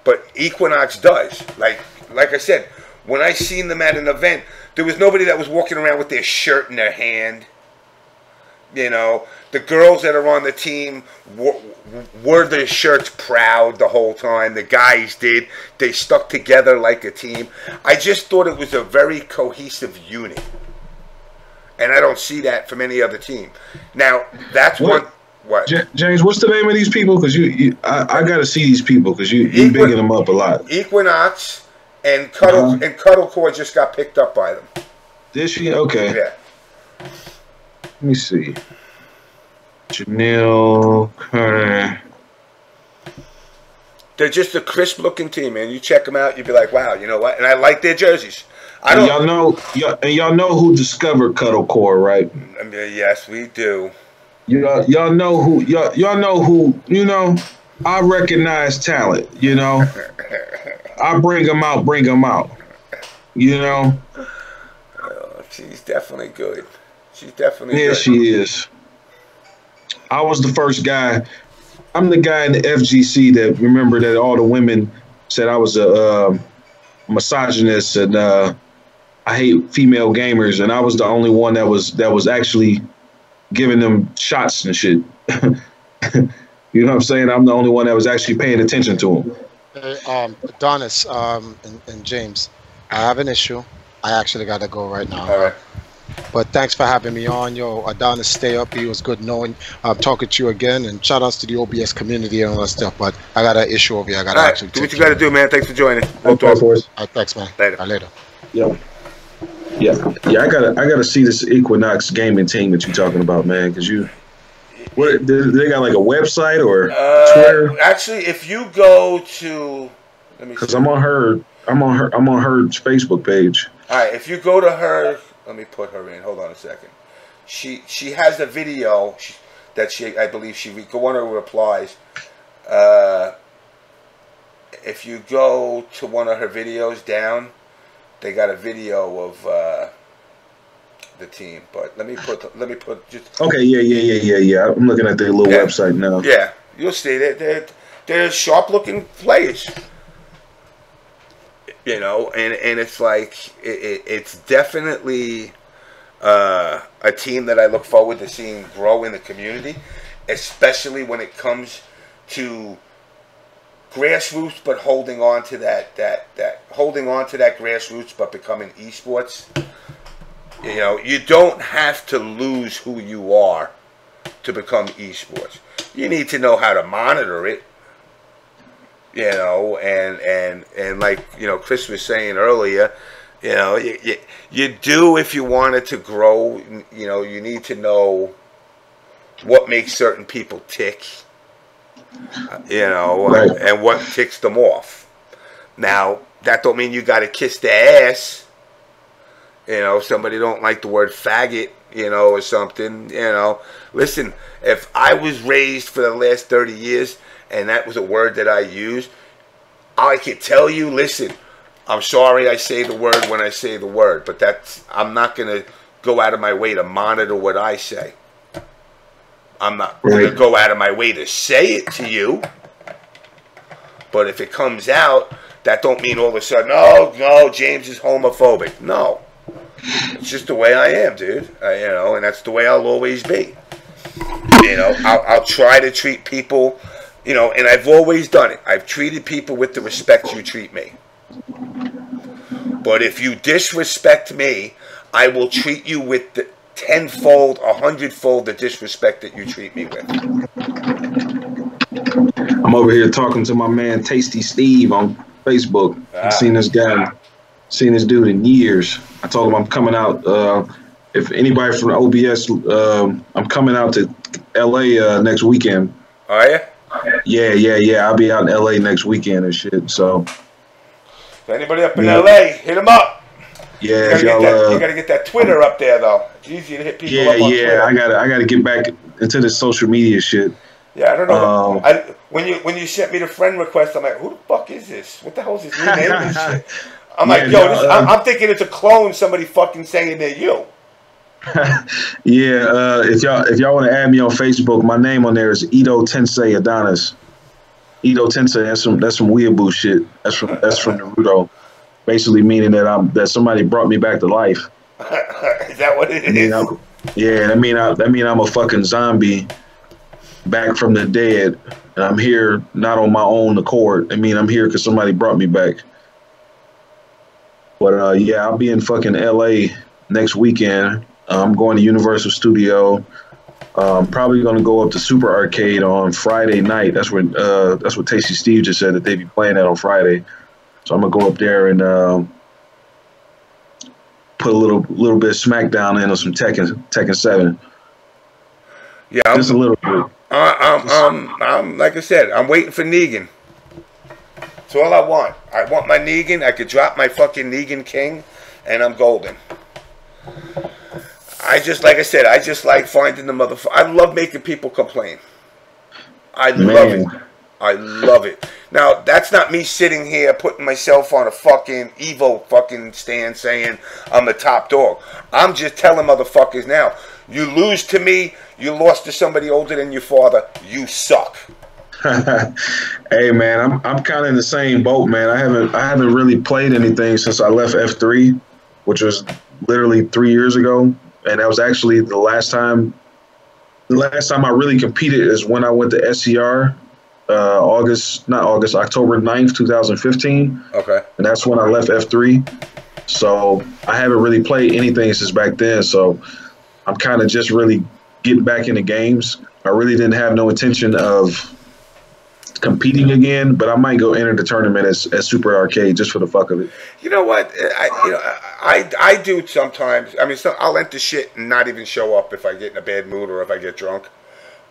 But Equinox does. Like I said, when I seen them at an event, there was nobody that was walking around with their shirt in their hand. You know, the girls that are on the team wore their shirts proud the whole time. The guys did. They stuck together like a team. I just thought it was a very cohesive unit. And I don't see that from any other team. Now, that's what. James, what's the name of these people? Because I got to see these people because you're bigging them up a lot. Equinox and Cuddlecore just got picked up by them. Did she? Okay. Yeah. Let me see. Janelle Carter. They're just a crisp-looking team, man. You check them out, you'd be like, wow, you know what? And I like their jerseys. Y'all know who discovered Cuddlecore, right? I mean, yes, we do. Y'all know who. You know, I recognize talent. You know, I bring them out. You know. She's definitely good. She's definitely good. Yeah, she is. I was the first guy. I'm the guy in the FGC that remember that all the women said I was a misogynist and I hate female gamers, and I was the only one that was actually giving them shots and shit. You know what I'm saying? I'm the only one that was actually paying attention to them. Adonis and James, I have an issue. I actually got to go right now. All right. But thanks for having me on. Yo, Adonis, stay up. It was good knowing, talking to you again. And shout outs to the OBS community and all that stuff. But I got an issue over here. I got to actually do what you got to do, man. Thanks for joining. We'll talk for us. Thanks, man. Later. Later. Yeah. I gotta see this Equinox gaming team that you're talking about, man. Because they got like a website or Twitter? Actually, if you go to, let me. Because I'm on her Facebook page. All right, if you go to her, let me put her in. Hold on a second. She has a video that I believe go on her replies. If you go to one of her videos down, they got a video of the team. But let me put just. Okay, yeah. I'm looking at their little website now. Yeah, you'll see that they're sharp looking players. You know, and it's like it's definitely a team that I look forward to seeing grow in the community, especially when it comes to grassroots, but holding on to that grassroots, but becoming esports. You know, you don't have to lose who you are to become esports. You need to know how to monitor it. You know, and like, you know, Chris was saying earlier, you know, you do, if you want it to grow, you know, you need to know what makes certain people tick, you know, right. and what ticks them off. Now, that don't mean you got to kiss their ass. You know, somebody don't like the word faggot, you know, or something, you know. Listen, if I was raised for the last 30 years and that was a word that I used, I could tell you, listen, I'm sorry I say the word when I say the word, but I'm not going to go out of my way to monitor what I say. I'm not going to go out of my way to say it to you. But if it comes out, that don't mean all of a sudden, oh, no, James is homophobic. No. It's just the way I am, dude. You know, and that's the way I'll always be. You know, I'll try to treat people, you know, and I've always done it. I've treated people with the respect you treat me. But if you disrespect me, I will treat you with the tenfold, 100-fold the disrespect that you treat me with. I'm over here talking to my man Tasty Steve on Facebook. I've seen this dude in years. I told him I'm coming out. If anybody from the OBS, I'm coming out to LA next weekend. Are you? Yeah. I'll be out in LA next weekend and shit. So, if anybody up in LA, hit them up. Yeah, you gotta get that Twitter up there though. It's easy to hit people up on Twitter. I gotta get back into the social media shit. Yeah, I don't know. When you sent me the friend request, I'm like, who the fuck is this? What the hell is his new name and shit? I'm like, I'm thinking it's a clone. Somebody fucking saying they're you. If y'all want to add me on Facebook, my name on there is Edo Tensei Adonis. Edo Tensei, that's some weeaboo shit. That's from Naruto. Basically meaning that somebody brought me back to life. Is that what it is? That mean I'm a fucking zombie back from the dead, and I'm here not on my own accord. I mean, I'm here because somebody brought me back. But I'll be in fucking LA next weekend. I'm going to Universal Studio. Probably going to go up to Super Arcade on Friday night. That's what Tasty Steve just said that they'd be playing that on Friday. So I'm gonna go up there and put a little bit of SmackDown in or some Tekken 7. Yeah, just a little bit. I'm like I said, I'm waiting for Negan. That's all I want. I want my Negan. I could drop my fucking Negan King, and I'm golden. I just like finding the motherfucker. I love making people complain. I love it. I love it. Now, that's not me sitting here putting myself on a fucking Evo fucking stand saying I'm the top dog. I'm just telling motherfuckers now, you lose to me, you lost to somebody older than your father, you suck. Hey man, I'm kind of in the same boat, man. I haven't really played anything since I left F3, which was literally 3 years ago, and that was actually the last time I really competed is when I went to SCR. October 9th, 2015. Okay. And that's when I left F3. So I haven't really played anything since back then. So I'm kind of just really getting back into games. I really didn't have no intention of competing again, but I might go enter the tournament as Super Arcade just for the fuck of it. You know what? I do sometimes. I mean, I'll enter shit and not even show up if I get in a bad mood or if I get drunk.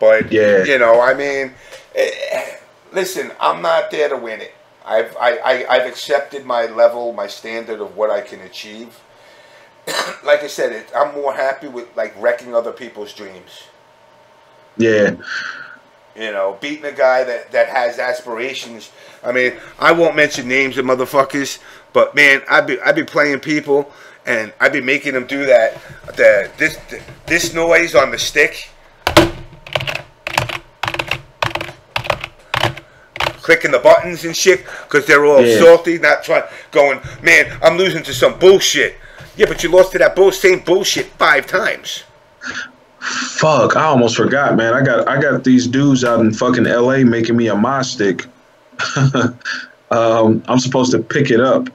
But listen, I'm not there to win it. I've accepted my level, my standard of what I can achieve. Like I said, I'm more happy with wrecking other people's dreams. Yeah. Beating a guy that has aspirations. I mean, I won't mention names of motherfuckers, but man, I'd be playing people and I'd be making them do that. This noise on the stick. Clicking the buttons and shit because they're all salty, not going, man, I'm losing to some bullshit. Yeah, but you lost to that same bullshit 5 times. Fuck, I almost forgot, man. I got these dudes out in fucking LA making me a mod stick. I'm supposed to pick it up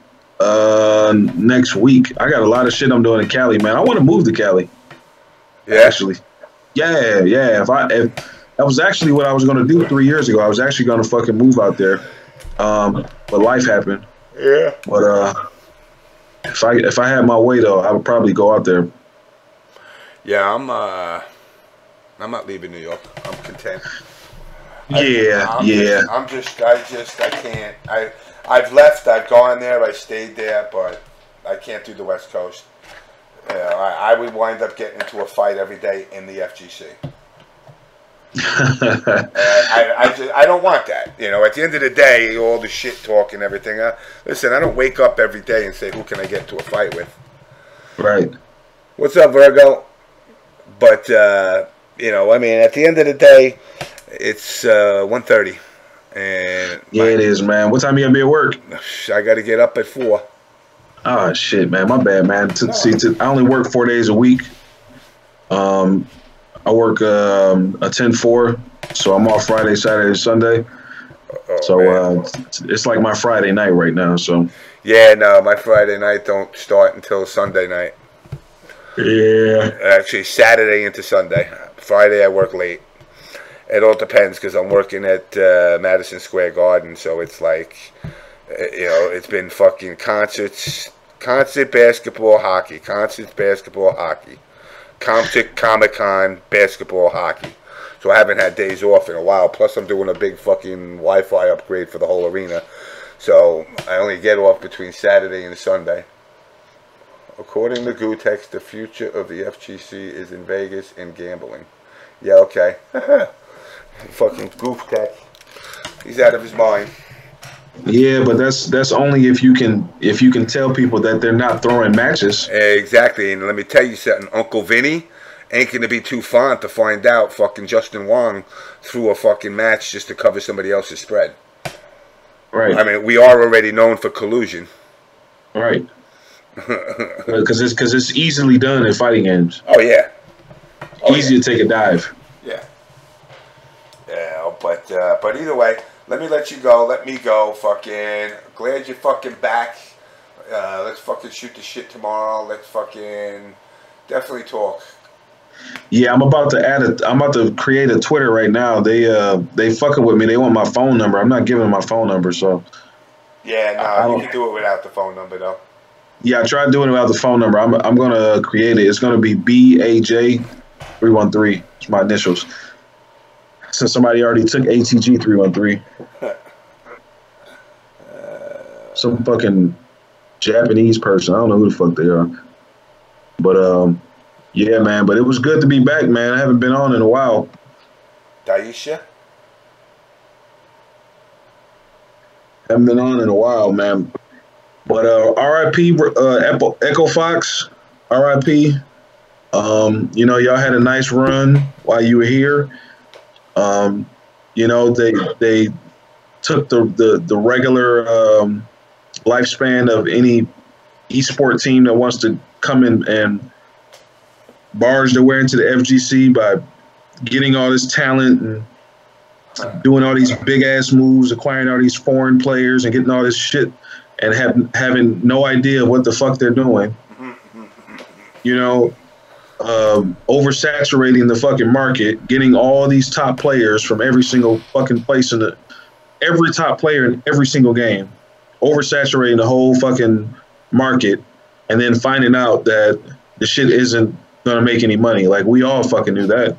next week. I got a lot of shit I'm doing in Cali, man. I want to move to Cali. Yeah, actually. Yeah. If that was actually what I was going to do 3 years ago. I was actually going to fucking move out there. But life happened. Yeah. But if I had my way though, I would probably go out there. Yeah, I'm not leaving New York. I'm content. I can't. I've left. I've gone there. I stayed there, but I can't do the West Coast. I would wind up getting into a fight every day in the FGC. I don't want that. At the end of the day, all the shit talk and everything. Listen, I don't wake up every day and say, who can I get into a fight with? Right. What's up, Virgo? But, I mean, at the end of the day, it's 1:30. And it is, man. What time you going to be at work? I got to get up at 4. Oh, shit, man. My bad, man. I only work 4 days a week. I work a 10-4, so I'm off Friday, Saturday, Sunday. So it's like my Friday night right now. So yeah, no, my Friday night don't start until Sunday night. Yeah. Actually, Saturday into Sunday. Friday I work late. It all depends because I'm working at Madison Square Garden, so it's like, you know, it's been fucking concerts, basketball, hockey, concerts, basketball, hockey, Comic-Con, basketball, hockey. So I haven't had days off in a while. Plus I'm doing a big fucking Wi-Fi upgrade for the whole arena. So I only get off between Saturday and Sunday. According to Gutex, the future of the FGC is in Vegas and gambling. Yeah, okay. Fucking Gutex. He's out of his mind. Yeah, but that's only if you can tell people that they're not throwing matches. Exactly, and let me tell you something. Uncle Vinny ain't gonna be too fond to find out fucking Justin Wong threw a fucking match just to cover somebody else's spread. Right. I mean, we are already known for collusion. Right. Because it's easily done in fighting games. Oh yeah. Easy to take a dive. Yeah. Yeah, but either way, let me let you go. Let me go. Fucking glad you're fucking back. Let's fucking shoot the shit tomorrow. Let's fucking definitely talk. Yeah, I'm about to create a Twitter right now. They fucking with me. They want my phone number. I'm not giving them my phone number, so. Yeah, no, you can do it without the phone number though. Yeah, I tried doing it without the phone number. I'm gonna create it. It's gonna be BAJ313. It's my initials. Since somebody already took ATG313. Some fucking Japanese person. I don't know who the fuck they are. But yeah, man. But it was good to be back, man. I haven't been on in a while. Daisha? Haven't been on in a while, man. But R.I.P. Echo Fox. R.I.P. You know, y'all had a nice run while you were here. You know, they took the regular lifespan of any esport team that wants to come in and barge their way into the FGC by getting all this talent and doing all these big ass moves, acquiring all these foreign players and getting all this shit and having no idea what the fuck they're doing. You know, oversaturating the fucking market, getting all these top players from every single fucking place every top player in every single game, oversaturating the whole fucking market, and then finding out that the shit isn't gonna make any money. Like, we all fucking knew that.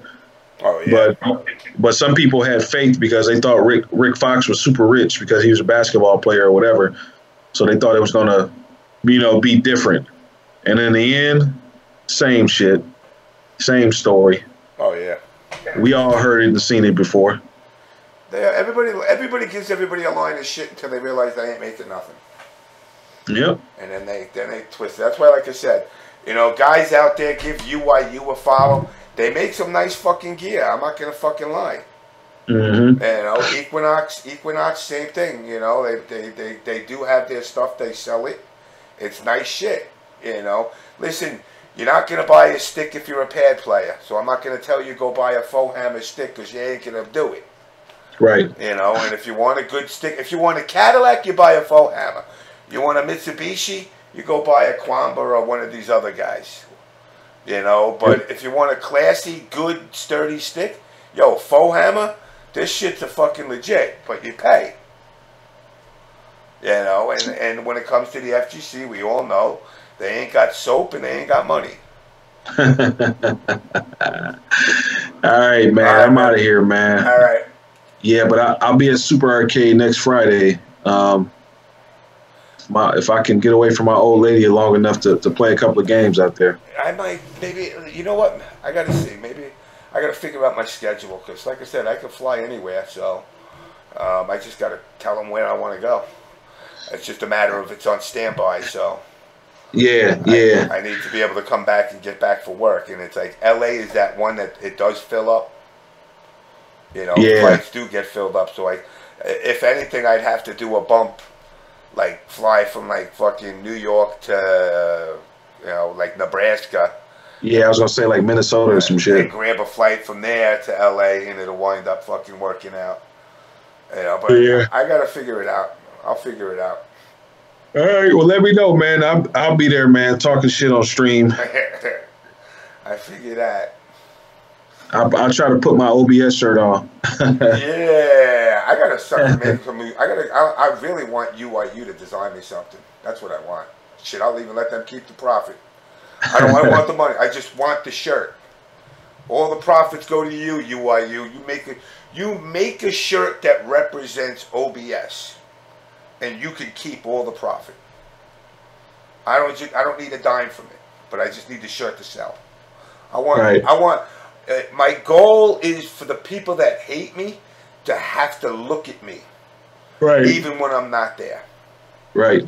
Oh yeah. But some people had faith because they thought Rick Fox was super rich because he was a basketball player or whatever. So they thought it was gonna, you know, be different. And in the end, same shit, same story. Oh yeah. We all heard it and seen it before. Everybody gives everybody a line of shit until they realize they ain't making nothing. Yep. And then they twist it. That's why, like I said, you know, guys out there give UYU a follow. They make some nice fucking gear. I'm not gonna fucking lie. Mm-hmm. And, you know, Equinox, same thing. You know, they do have their stuff. They sell it. It's nice shit. You know, listen, you're not gonna buy a stick if you're a pad player. So I'm not gonna tell you go buy a faux hammer stick because you ain't gonna do it. Right. You know, and if you want a good stick, if you want a Cadillac, you buy a faux hammer. You want a Mitsubishi, you go buy a Quamba or one of these other guys. You know, but if you want a classy, good, sturdy stick, yo, faux hammer, this shit's a fucking legit, but you pay. You know, and when it comes to the FGC, we all know they ain't got soap and they ain't got money. All right, man. I'm out of here, man. All right. Yeah, but I'll be at Super Arcade next Friday. If I can get away from my old lady long enough to play a couple of games out there. I might, maybe, you know what? I got to see. Maybe I got to figure out my schedule because, like I said, I can fly anywhere. So I just got to tell them where I want to go. It's just a matter of it's on standby. So yeah. I need to be able to come back and get back for work. And it's like LA is that one that it does fill up. You know, flights do get filled up. So if anything, I'd have to do a bump, like fly from like fucking New York to, you know, like Nebraska. Yeah, I was gonna say like Minnesota or some shit. And grab a flight from there to LA, and it'll wind up fucking working out. You know, but Yeah. I gotta figure it out. I'll figure it out. All right, well, let me know, man. I'll be there, man, talking shit on stream. I figure that. I'll try to put my OBS shirt on. Yeah, I gotta start making some. I really want UIU to design me something. That's what I want. Shit, I'll even let them keep the profit. I don't want the money. I just want the shirt. All the profits go to you, UIU. You make a shirt that represents OBS, and you can keep all the profit. I don't need a dime from it, but I just need the shirt to sell. My goal is for the people that hate me to have to look at me, right? Even when I'm not there, right?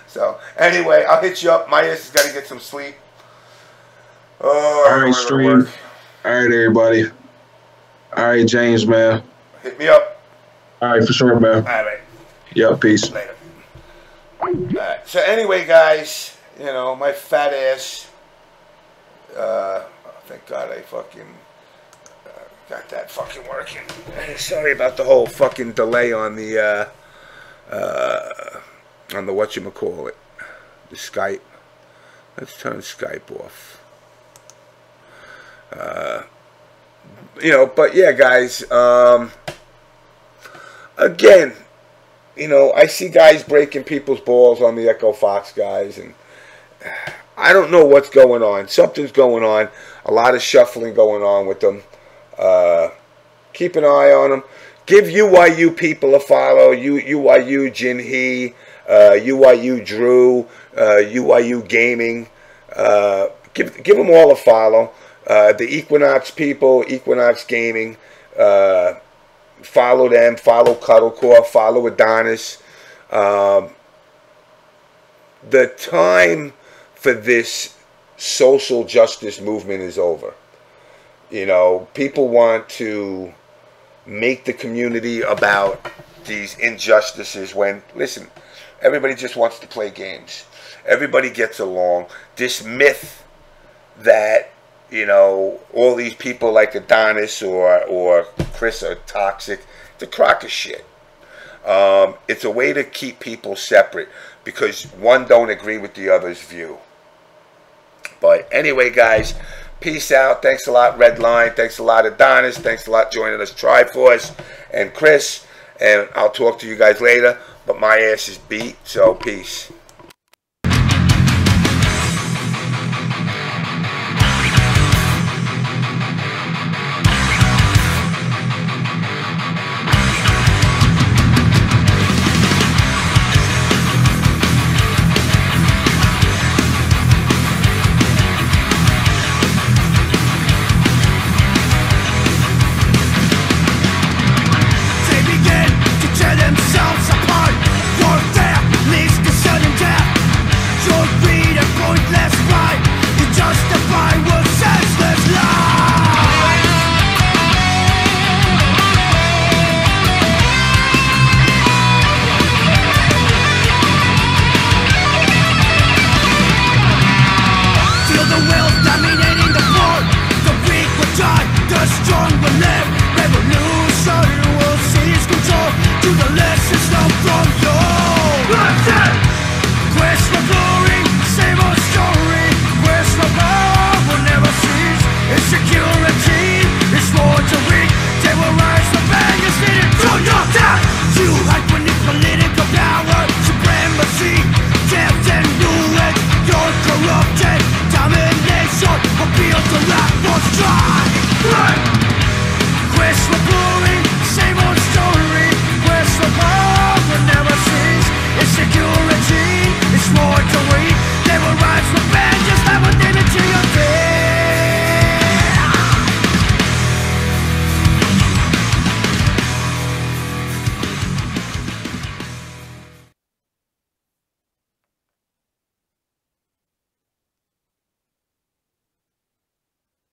So anyway, I'll hit you up. My ass has got to get some sleep. Oh, all right, stream. All right, everybody. All right, James, man. Hit me up. All right, for sure, man. All right. Yeah, peace. Later. All right. So anyway, guys, you know, my fat ass. Thank God I fucking got that fucking working. Sorry about the whole fucking delay on the whatchamacallit, the Skype. Let's turn Skype off. You know, but yeah, guys, again, you know, I see guys breaking people's balls on the Echo Fox guys, and I don't know what's going on. Something's going on. A lot of shuffling going on with them. Keep an eye on them. Give UIU people a follow. UIU Jinhee, UIU Drew, UIU Gaming. Give them all a follow. The Equinox people, Equinox Gaming. Follow them. Follow Cuddlecore. Follow Adonis. The time for this social justice movement is over. You know, people want to make the community about these injustices when, listen, everybody just wants to play games. Everybody gets along. This myth that, you know, all these people like Adonis or Chris are toxic, it's a crock of shit. It's a way to keep people separate because one don't agree with the other's view. But anyway, guys, peace out. Thanks a lot, Redline. Thanks a lot, Adonis. Thanks a lot joining us, Triforce and Chris. And I'll talk to you guys later. But my ass is beat, so peace.